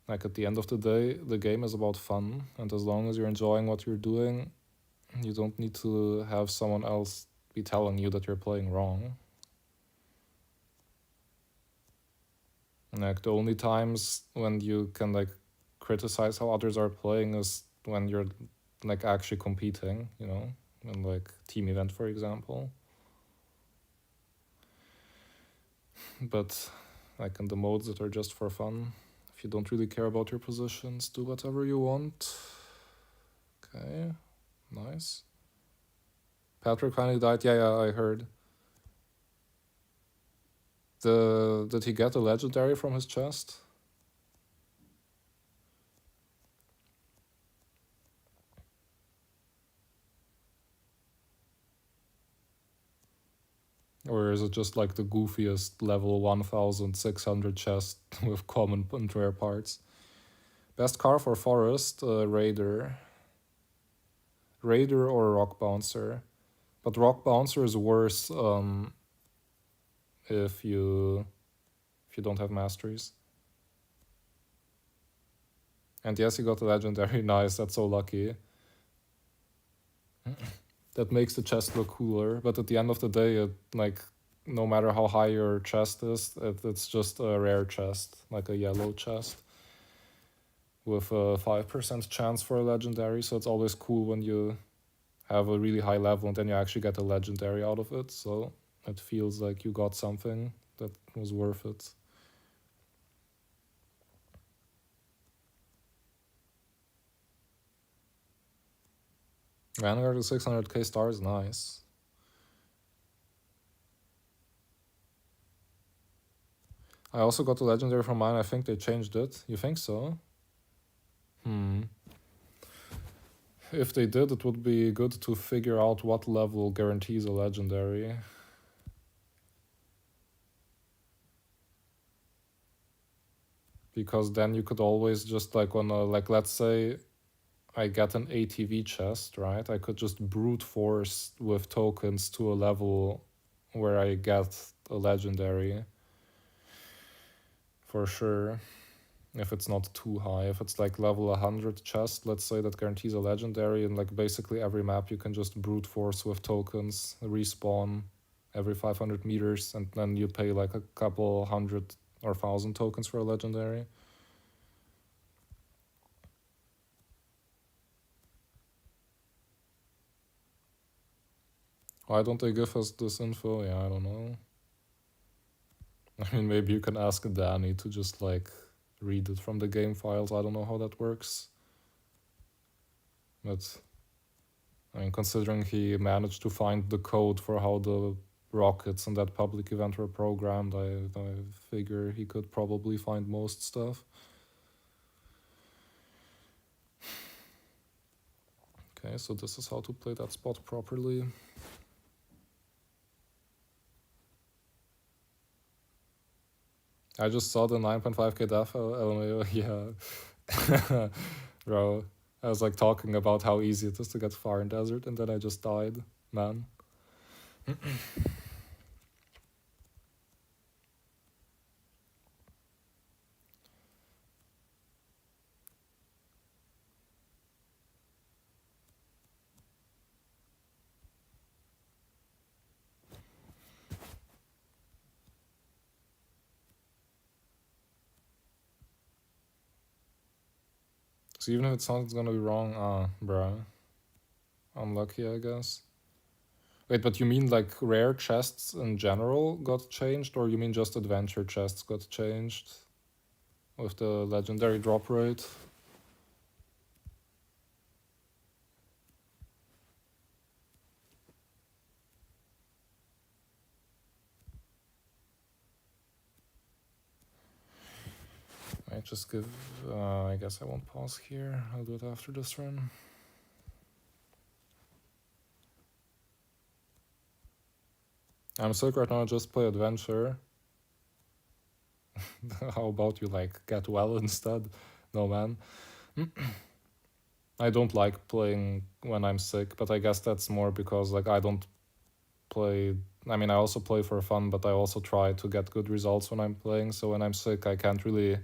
Like, at the end of the day, the game is about fun, and as long as you're enjoying what you're doing, you don't need to have someone else be telling you that you're playing wrong. Like, the only times when you can like criticize how others are playing is when you're like actually competing, you know, in like team event, for example. But like in the modes that are just for fun, if you don't really care about your positions, do whatever you want. Okay, nice. Patrick finally died. Yeah, I heard. Did he get a legendary from his chest? Or is it just like the goofiest level 1600 chest with common and rare parts? Best car for forest, Raider. Raider or Rock Bouncer. But Rock Bouncer is worse if you don't have masteries. And yes, you got a legendary. Nice, that's so lucky. That makes the chest look cooler, but at the end of the day, it, like, no matter how high your chest is, it's just a rare chest, like a yellow chest with a 5% chance for a legendary, so it's always cool when you have a really high level and then you actually get a legendary out of it, so it feels like you got something that was worth it. Vanguard with 600k stars, nice. I also got the legendary from mine. I think they changed it. You think so? If they did, it would be good to figure out what level guarantees a legendary. Because then you could always just, like, on a, like, let's say I get an ATV chest, right? I could just brute force with tokens to a level where I get a legendary. For sure. If it's not too high. If it's like level 100 chest, let's say, that guarantees a legendary, and like basically every map you can just brute force with tokens, respawn every 500 meters, and then you pay like a couple hundred or 1,000 tokens for a legendary. Why don't they give us this info? Yeah, I don't know. I mean, maybe you can ask Danny to just like read it from the game files. I don't know how that works. But I mean, considering he managed to find the code for how the rockets in that public event were programmed, I figure he could probably find most stuff. Okay, so this is how to play that spot properly. I just saw the 9.5k death LMAO, yeah. Bro, I was like talking about how easy it is to get far in desert, and then I just died, man. So even if it sounds gonna be wrong, bruh. Unlucky, I guess. Wait, but you mean like rare chests in general got changed, or you mean just adventure chests got changed with the legendary drop rate? I just give, I guess I won't pause here. I'll do it after this run. I'm sick right now, I just play adventure. How about you like get well instead? No, man. I don't like playing when I'm sick, but I guess that's more because like I don't play. I mean, I also play for fun, but I also try to get good results when I'm playing. So when I'm sick, I can't really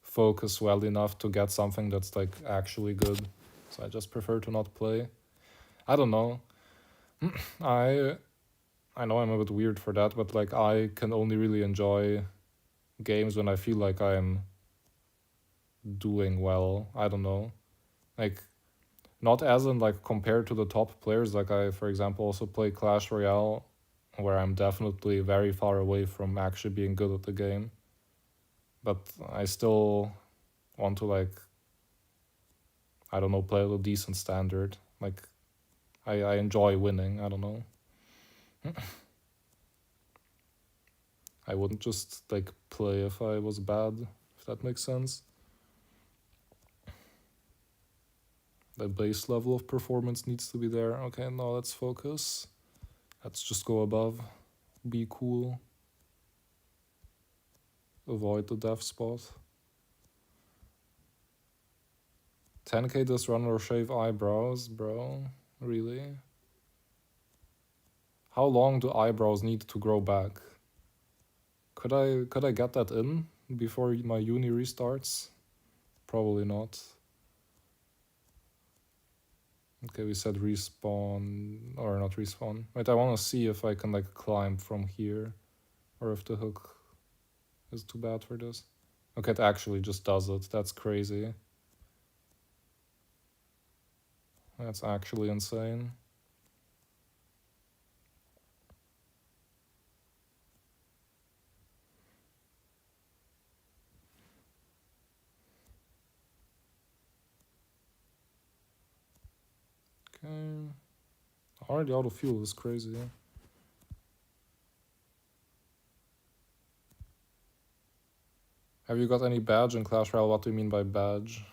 focus well enough to get something that's like actually good. So I just prefer to not play. I don't know. I know I'm a bit weird for that, but like I can only really enjoy games when I feel like I'm doing well. I don't know. Like not as in like compared to the top players. Like I, for example, also play Clash Royale, where I'm definitely very far away from actually being good at the game. But I still want to like, I don't know, play at a decent standard. Like I enjoy winning. I don't know. I wouldn't just like play if I was bad, if that makes sense. The base level of performance needs to be there. Okay, now let's focus. Let's just go above. Be cool. Avoid the death spot. 10k this run or shave eyebrows, bro? Really? How long do eyebrows need to grow back? Could I get that in before my uni restarts? Probably not. Okay, we said respawn, or not respawn. Wait, I want to see if I can like climb from here, or if the hook is too bad for this. Okay, it actually just does it. That's crazy. That's actually insane. Okay. Already out of fuel is crazy. Have you got any badge in Clash Royale? What do you mean by badge?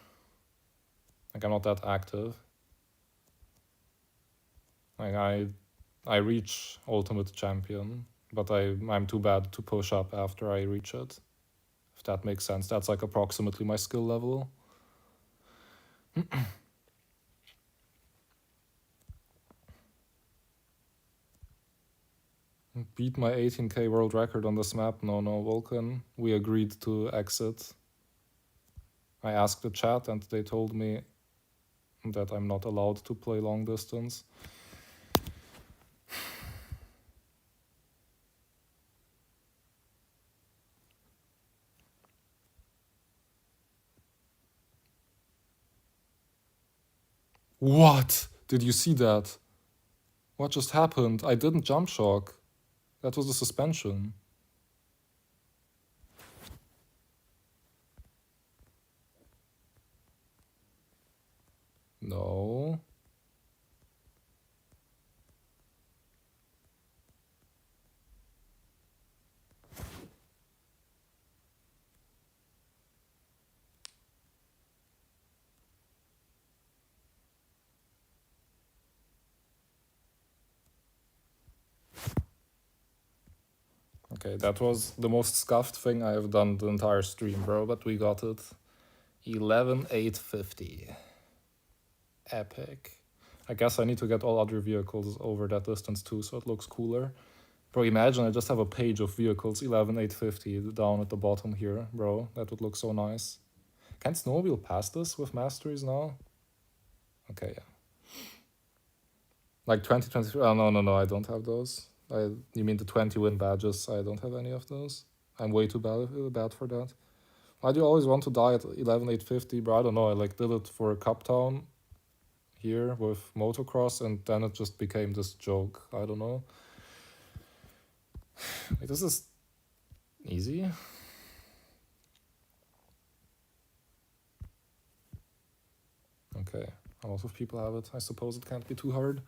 Like, I'm not that active. Like, I reach Ultimate Champion, but I'm too bad to push up after I reach it. If that makes sense. That's like approximately my skill level. Beat my 18k world record on this map. No, Vulcan. We agreed to exit. I asked the chat and they told me that I'm not allowed to play long distance. What? Did you see that? What just happened? I didn't jump shock. That was a suspension. No. Okay, that was the most scuffed thing I have done the entire stream, bro, but we got it. 11,850. Epic. I guess I need to get all other vehicles over that distance too, so it looks cooler. Bro, imagine I just have a page of vehicles, 11,850, down at the bottom here, bro. That would look so nice. Can Snowmobile pass this with masteries now? Okay, yeah. Like 2023. Oh, no, I don't have those. You mean the 20 win badges? I don't have any of those. I'm way too bad for that. Why do you always want to die at 11,850, bro? I don't know. I like did it for Cup Town here with motocross, and then it just became this joke. I don't know. Like, this is easy. Okay, a lot of people have it. I suppose it can't be too hard.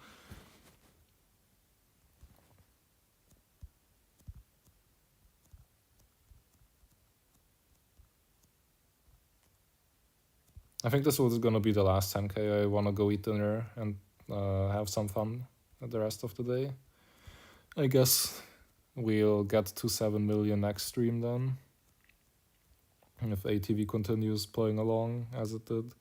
I think this was gonna be the last 10k. I wanna go eat dinner and have some fun the rest of the day. I guess we'll get to 7 million next stream then. If ATV continues playing along as it did.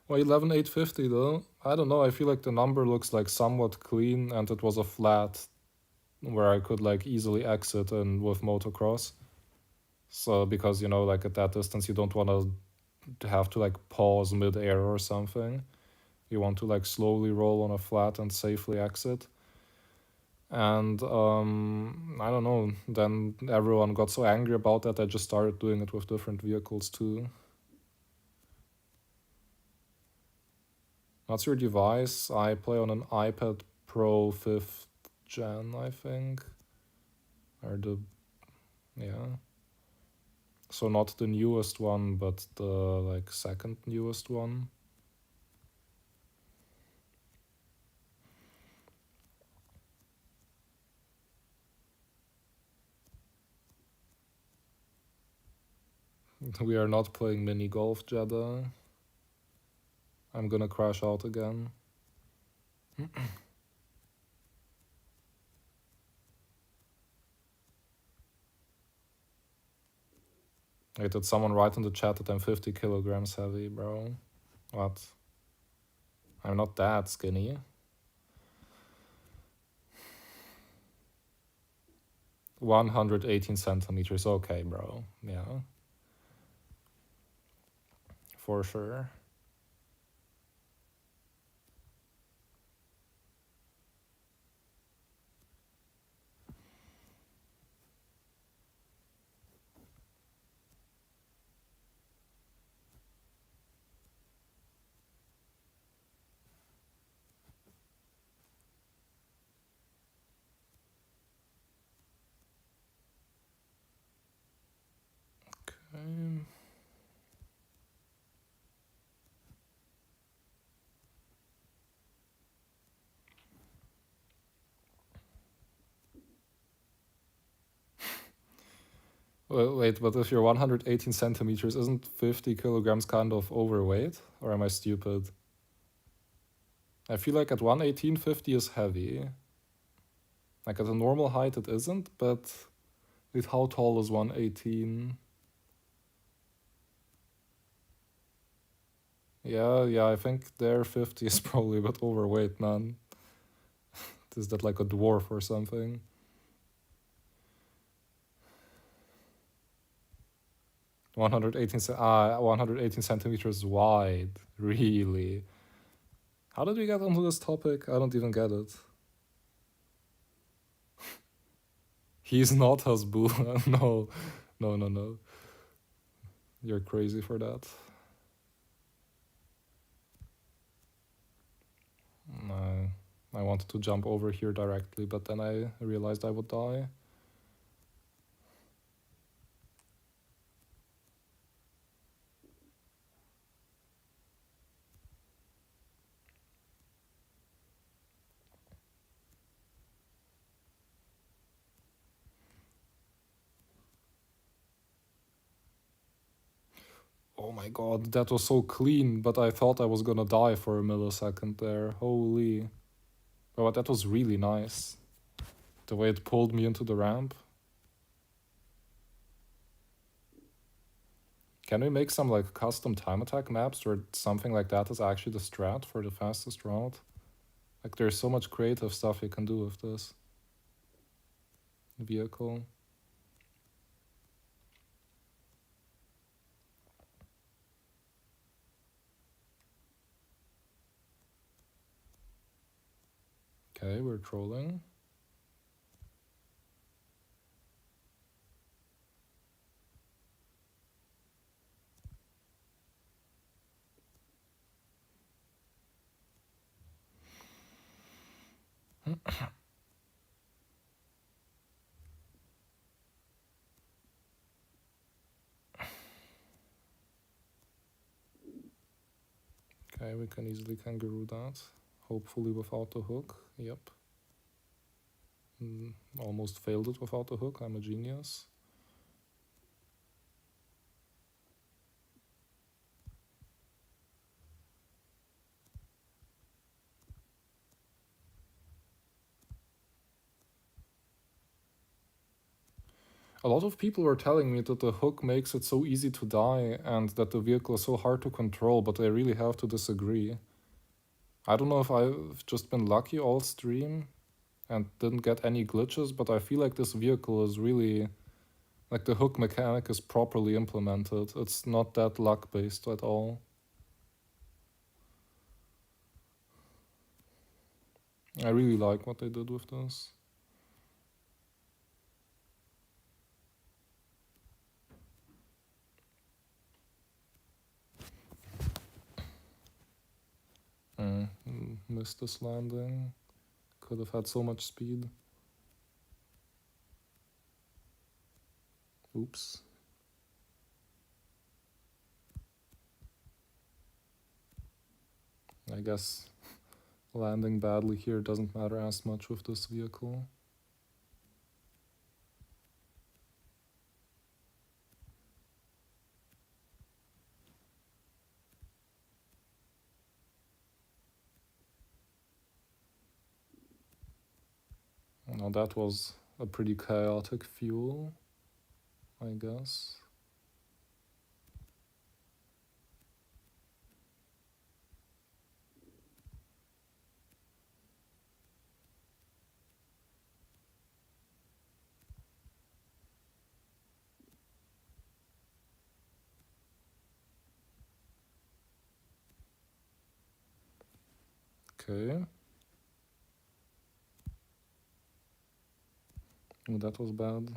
Well, 11,850 though. I don't know. I feel like the number looks like somewhat clean, and it was a flat where I could like easily exit and with motocross. So because you know, like at that distance, you don't want to have to like pause mid-air or something. You want to like slowly roll on a flat and safely exit. And I don't know. Then everyone got so angry about that. I just started doing it with different vehicles too. What's your device? I play on an iPad Pro 5th gen, I think. Yeah. So not the newest one, but the like second newest one. We are not playing mini golf, Jeddah. I'm gonna crash out again. Wait, did someone write in the chat that I'm 50 kilograms heavy, bro? What? I'm not that skinny. 118 centimeters, okay, bro. Yeah. For sure. Okay. Wait, but if you're 118 centimeters, isn't 50 kilograms kind of overweight? Or am I stupid? I feel like at 118, 50 is heavy. Like at a normal height, it isn't, but wait, how tall is 118? Yeah, I think there 50 is probably a bit overweight, man. Is that like a dwarf or something? 118 centimeters wide. Really? How did we get onto this topic? I don't even get it. He's not Hasbulla. No. You're crazy for that. No. I wanted to jump over here directly, but then I realized I would die. Oh my god, that was so clean, but I thought I was gonna die for a millisecond there. Holy. Oh, that was really nice. The way it pulled me into the ramp. Can we make some like custom time attack maps where something like that is actually the strat for the fastest route? Like there's so much creative stuff you can do with this vehicle. Okay, we're trolling. Okay, we can easily kangaroo that. Hopefully without the hook. Yep. Almost failed it without the hook. I'm a genius. A lot of people were telling me that the hook makes it so easy to die and that the vehicle is so hard to control, but I really have to disagree. I don't know if I've just been lucky all stream and didn't get any glitches, but I feel like this vehicle is really, like the hook mechanic is properly implemented. It's not that luck based at all. I really like what they did with this. Missed this landing. Could have had so much speed. Oops. I guess landing badly here doesn't matter as much with this vehicle. Now that was a pretty chaotic fuel, I guess. Okay. Oh, that was bad.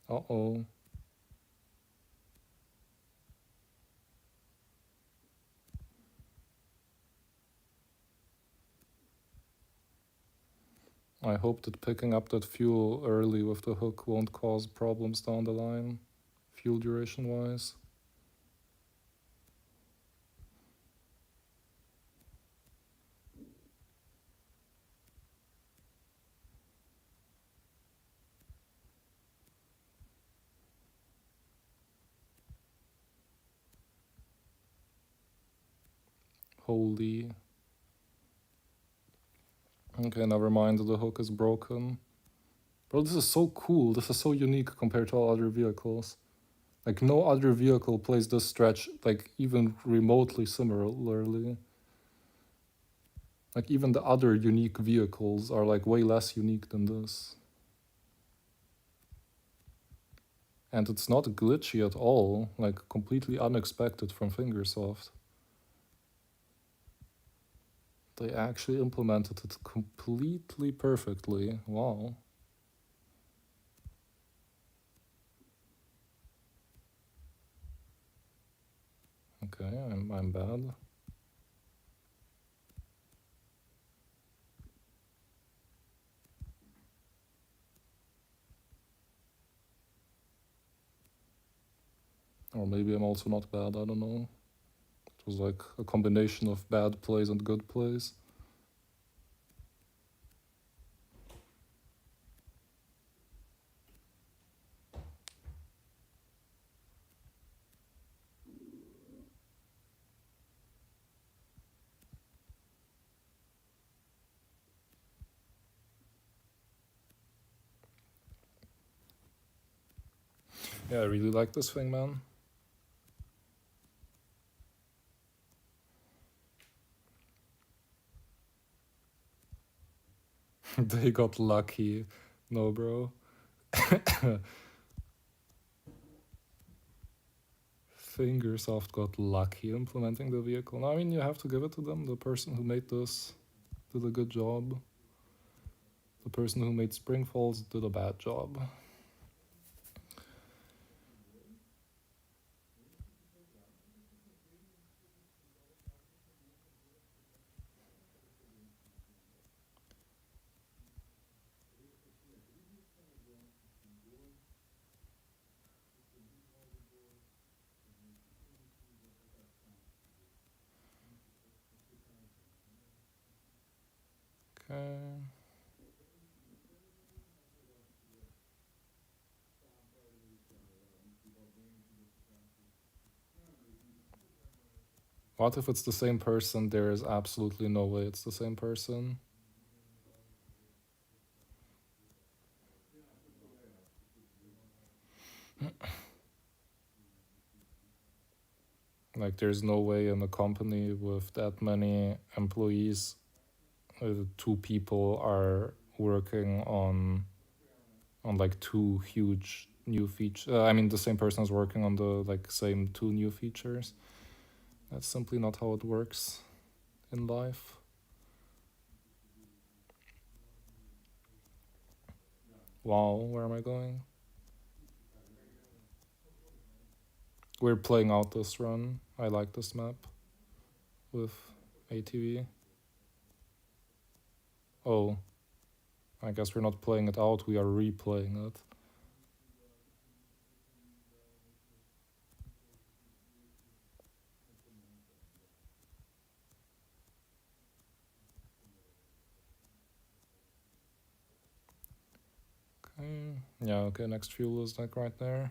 Uh-oh. I hope that picking up that fuel early with the hook won't cause problems down the line, fuel duration-wise. Holy. Okay, never mind, the hook is broken. Bro, this is so cool. This is so unique compared to all other vehicles. Like, no other vehicle plays this stretch, like, even remotely similarly. Like, even the other unique vehicles are, like, way less unique than this. And it's not glitchy at all, like, completely unexpected from Fingersoft. They actually implemented it completely perfectly. Wow. Okay, I'm bad. Or maybe I'm also not bad, I don't know. It was like a combination of bad plays and good plays. Yeah, I really like this thing, man. They got lucky. No, bro. Fingersoft got lucky implementing the vehicle. No, I mean, you have to give it to them. The person who made this did a good job. The person who made Spring Falls did a bad job. Okay. What if it's the same person? There is absolutely no way it's the same person. Like, there's no way in a company with that many employees, two people are working on like two huge new features. I mean, the same person is working on the like same two new features. That's simply not how it works in life. Wow, where am I going? We're playing out this run. I like this map with ATV. Oh, I guess we're not playing it out, we are replaying it. Okay. Yeah, okay, next fuel is like right there.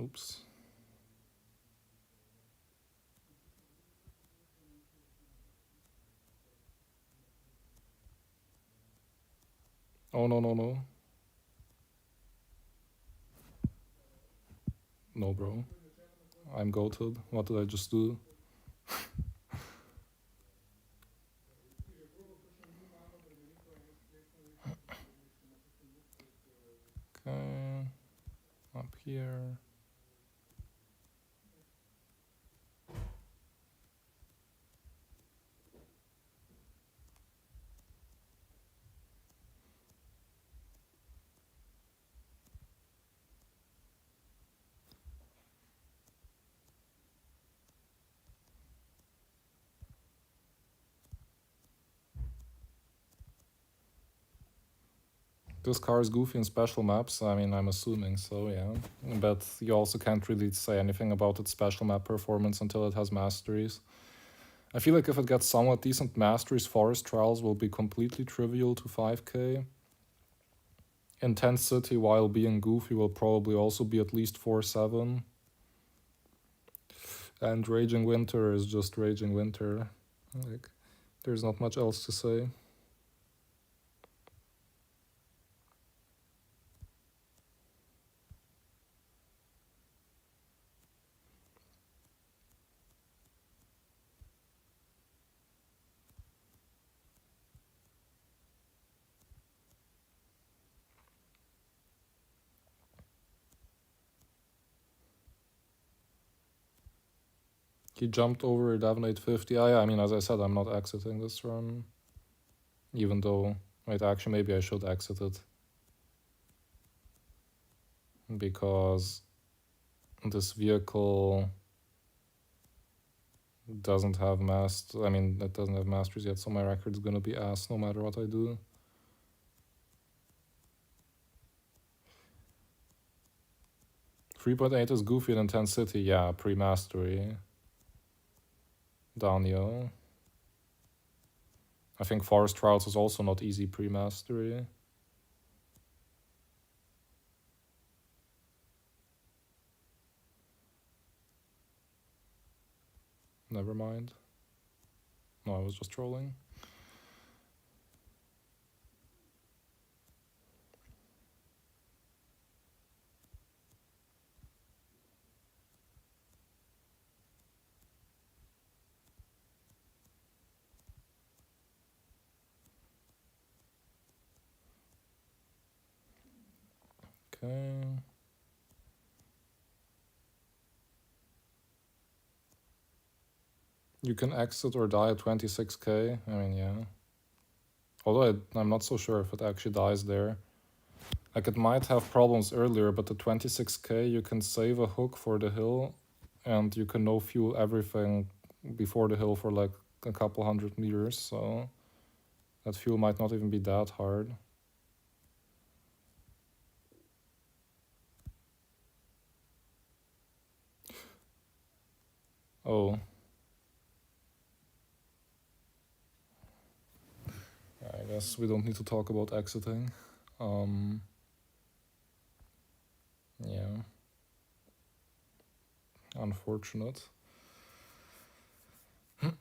Oops. Oh, no, no, no. No, bro. I'm goated. What did I just do? Okay. Up here. This car is goofy in special maps. I mean, I'm assuming so, yeah. But you also can't really say anything about its special map performance until it has masteries. I feel like if it gets somewhat decent masteries, Forest Trials will be completely trivial to 5k. Intense City, while being goofy, will probably also be at least 4-7. And Raging Winter is just Raging Winter. Like, there's not much else to say. He jumped over 11,850. I mean, as I said, I'm not exiting this run. Even though, wait, actually, maybe I should exit it. Because this vehicle doesn't have I mean, it doesn't have masteries yet, so my record's gonna be ass no matter what I do. .8 is goofy in Intense City, yeah, pre-mastery. Daniel. I think Forest Trials is also not easy pre-mastery. Never mind. No, I was just trolling. Okay. You can exit or die at 26k. I mean, yeah. Although I'm not so sure if it actually dies there. Like, it might have problems earlier, but the 26k, you can save a hook for the hill, and you can no-fuel everything before the hill for like a couple 100 meters, so that fuel might not even be that hard. Oh. I guess we don't need to talk about exiting. Yeah. Unfortunate. Okay,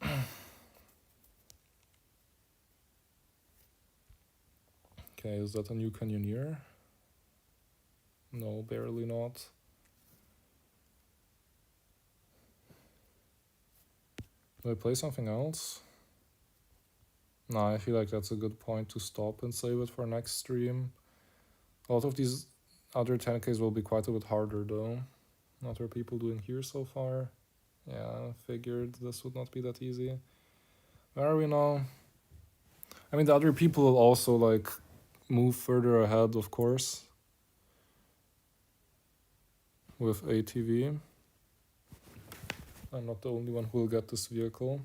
is that a new canyoneer? No, barely not. Do I play something else? No, I feel like that's a good point to stop and save it for next stream. A lot of these other 10Ks will be quite a bit harder though. What are people doing here so far? Yeah, figured this would not be that easy. Where are we now? I mean, the other people will also like move further ahead, of course, with ATV. I'm not the only one who will get this vehicle.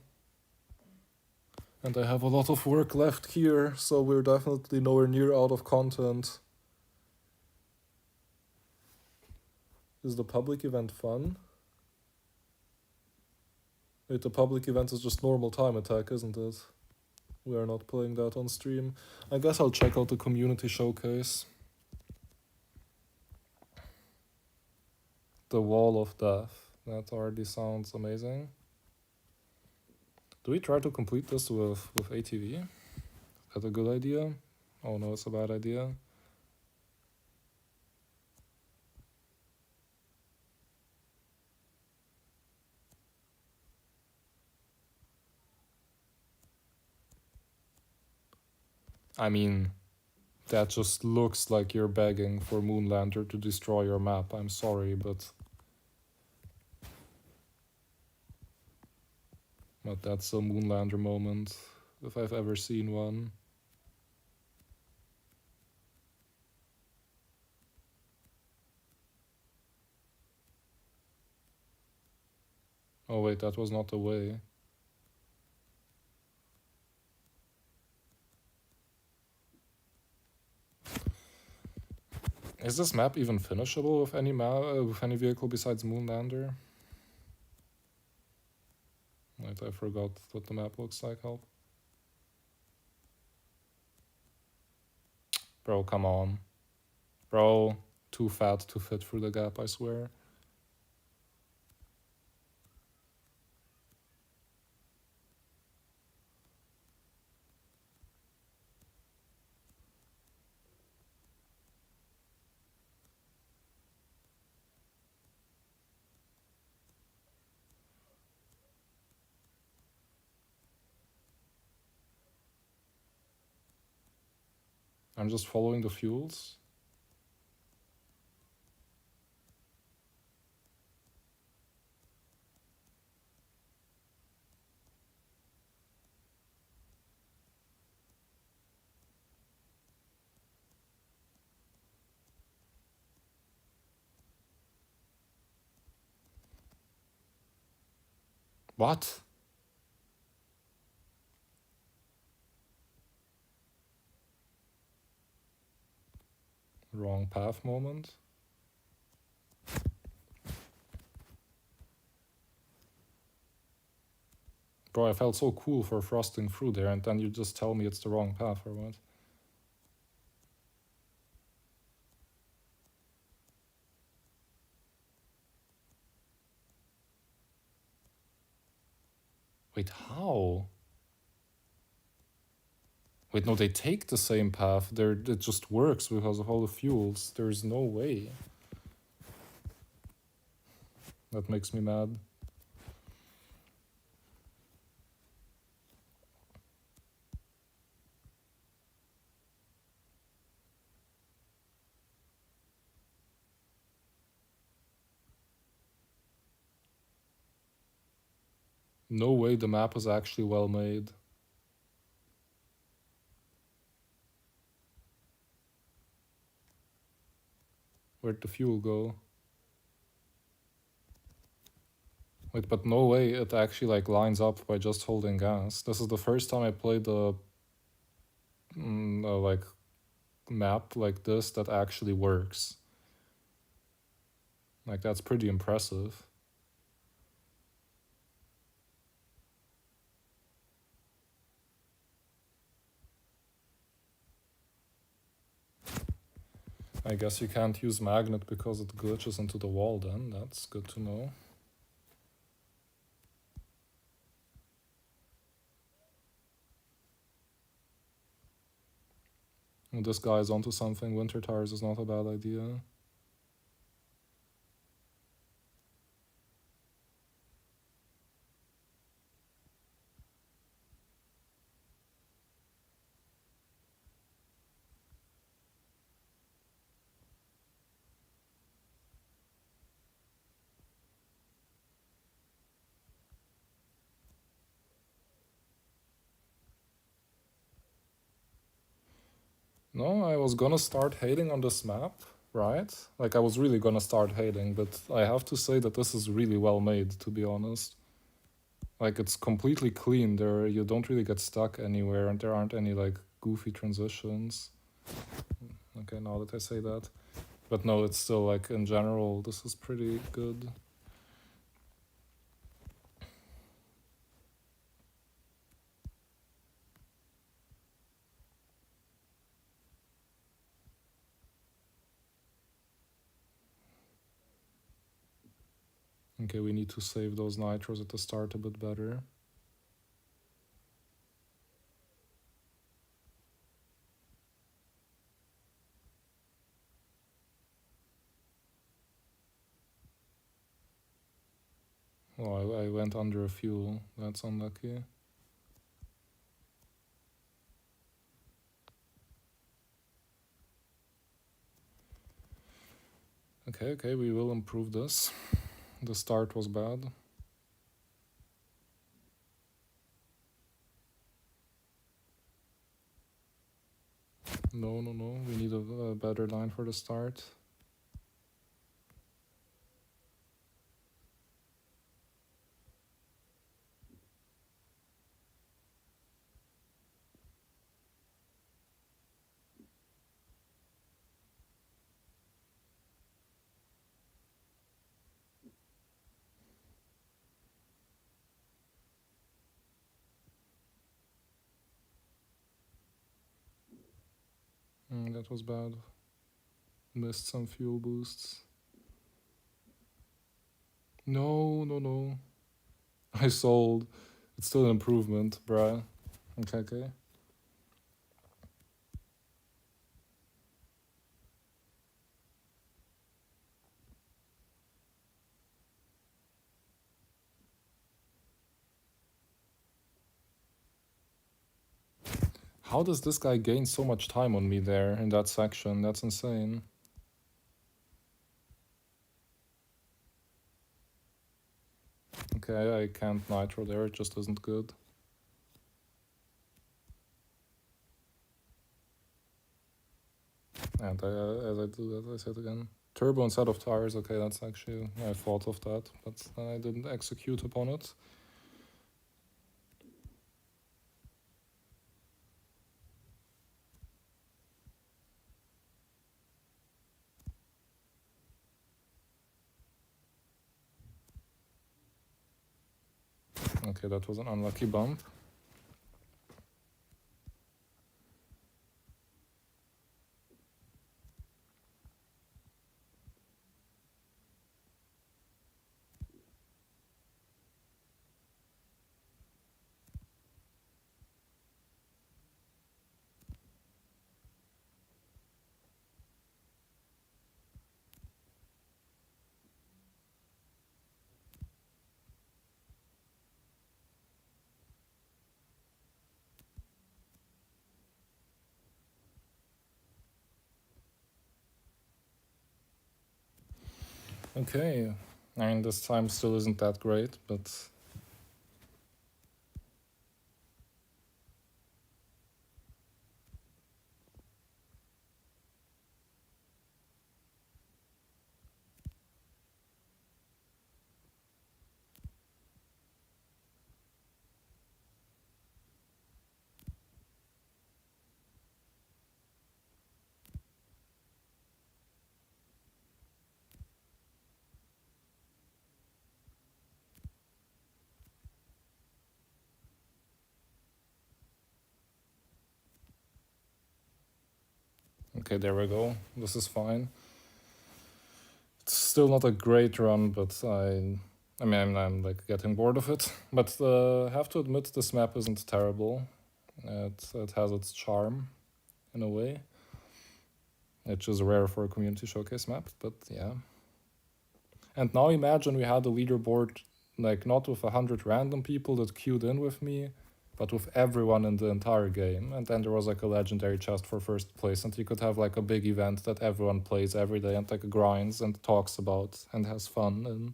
And I have a lot of work left here, so we're definitely nowhere near out of content. Is the public event fun? Wait, the public event is just normal time attack, isn't it? We are not playing that on stream. I guess I'll check out the community showcase. The Wall of Death. That already sounds amazing. Do we try to complete this with ATV? Is that a good idea? Oh no, it's a bad idea. I mean, that just looks like you're begging for Moonlander to destroy your map. I'm sorry, but that's a Moonlander moment, if I've ever seen one. Oh wait, that was not the way. Is this map even finishable with any vehicle besides Moonlander? Wait, I forgot what the map looks like. Help. Bro, come on. Bro, too fat to fit through the gap, I swear. I'm just following the fuels. What? Wrong path moment. Bro, I felt so cool for frosting through there, and then you just tell me it's the wrong path or what? Wait, how? Wait, no, they take the same path. It just works because of all the fuels. There's no way. That makes me mad. No way the map is actually well made. Where'd the fuel go? Wait, but no way it actually like lines up by just holding gas. This is the first time I played a like map like this that actually works. Like that's pretty impressive. I guess you can't use magnet because it glitches into the wall then. That's good to know. And this guy is onto something. Winter tires is not a bad idea. No, I was gonna start hating on this map, right? Like I was really gonna start hating, but I have to say that this is really well made, to be honest. Like it's completely clean. You don't really get stuck anywhere, and there aren't any like goofy transitions. Okay, now that I say that. But no, it's still like in general, this is pretty good. Okay, we need to save those nitros at the start a bit better. Oh, I went under a fuel. That's unlucky. Okay, we will improve this. The start was bad. No, we need a better line for the start. That was bad. Missed some fuel boosts. No. I sold. It's still an improvement, bruh. Okay. How does this guy gain so much time on me there in that section? That's insane. Okay, I can't nitro there, it just isn't good. And as I do that, I said again, turbo instead of tires. Okay, that's actually, I thought of that, but then I didn't execute upon it. Okay, that was an unlucky bump. Okay, I mean, this time still isn't that great, but okay, there we go. This is fine. It's still not a great run, but I mean, I'm like getting bored of it. But have to admit, this map isn't terrible. It has its charm, in a way. Which is rare for a community showcase map, but yeah. And now imagine we had a leaderboard, like not with 100 random people that queued in with me, but with everyone in the entire game. And then there was like a legendary chest for first place, and you could have like a big event that everyone plays every day and like grinds and talks about and has fun. And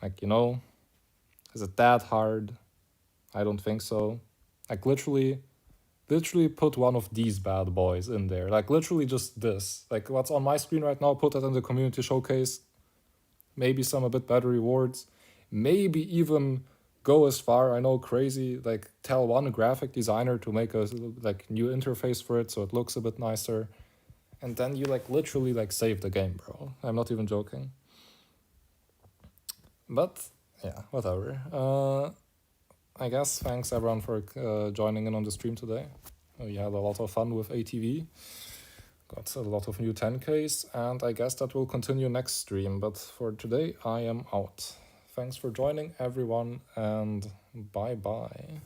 like, is it that hard? I don't think so. Like literally put one of these bad boys in there. Like literally just this. Like what's on my screen right now, put that in the community showcase. Maybe some a bit better rewards. Maybe even go as far, I know, crazy, like tell one graphic designer to make a like new interface for it so it looks a bit nicer. And then you like literally like save the game, bro. I'm not even joking. But yeah, whatever. I guess thanks everyone for joining in on the stream today. We had a lot of fun with ATV. Got a lot of new 10Ks, and I guess that will continue next stream. But for today, I am out. Thanks for joining, everyone, and bye bye.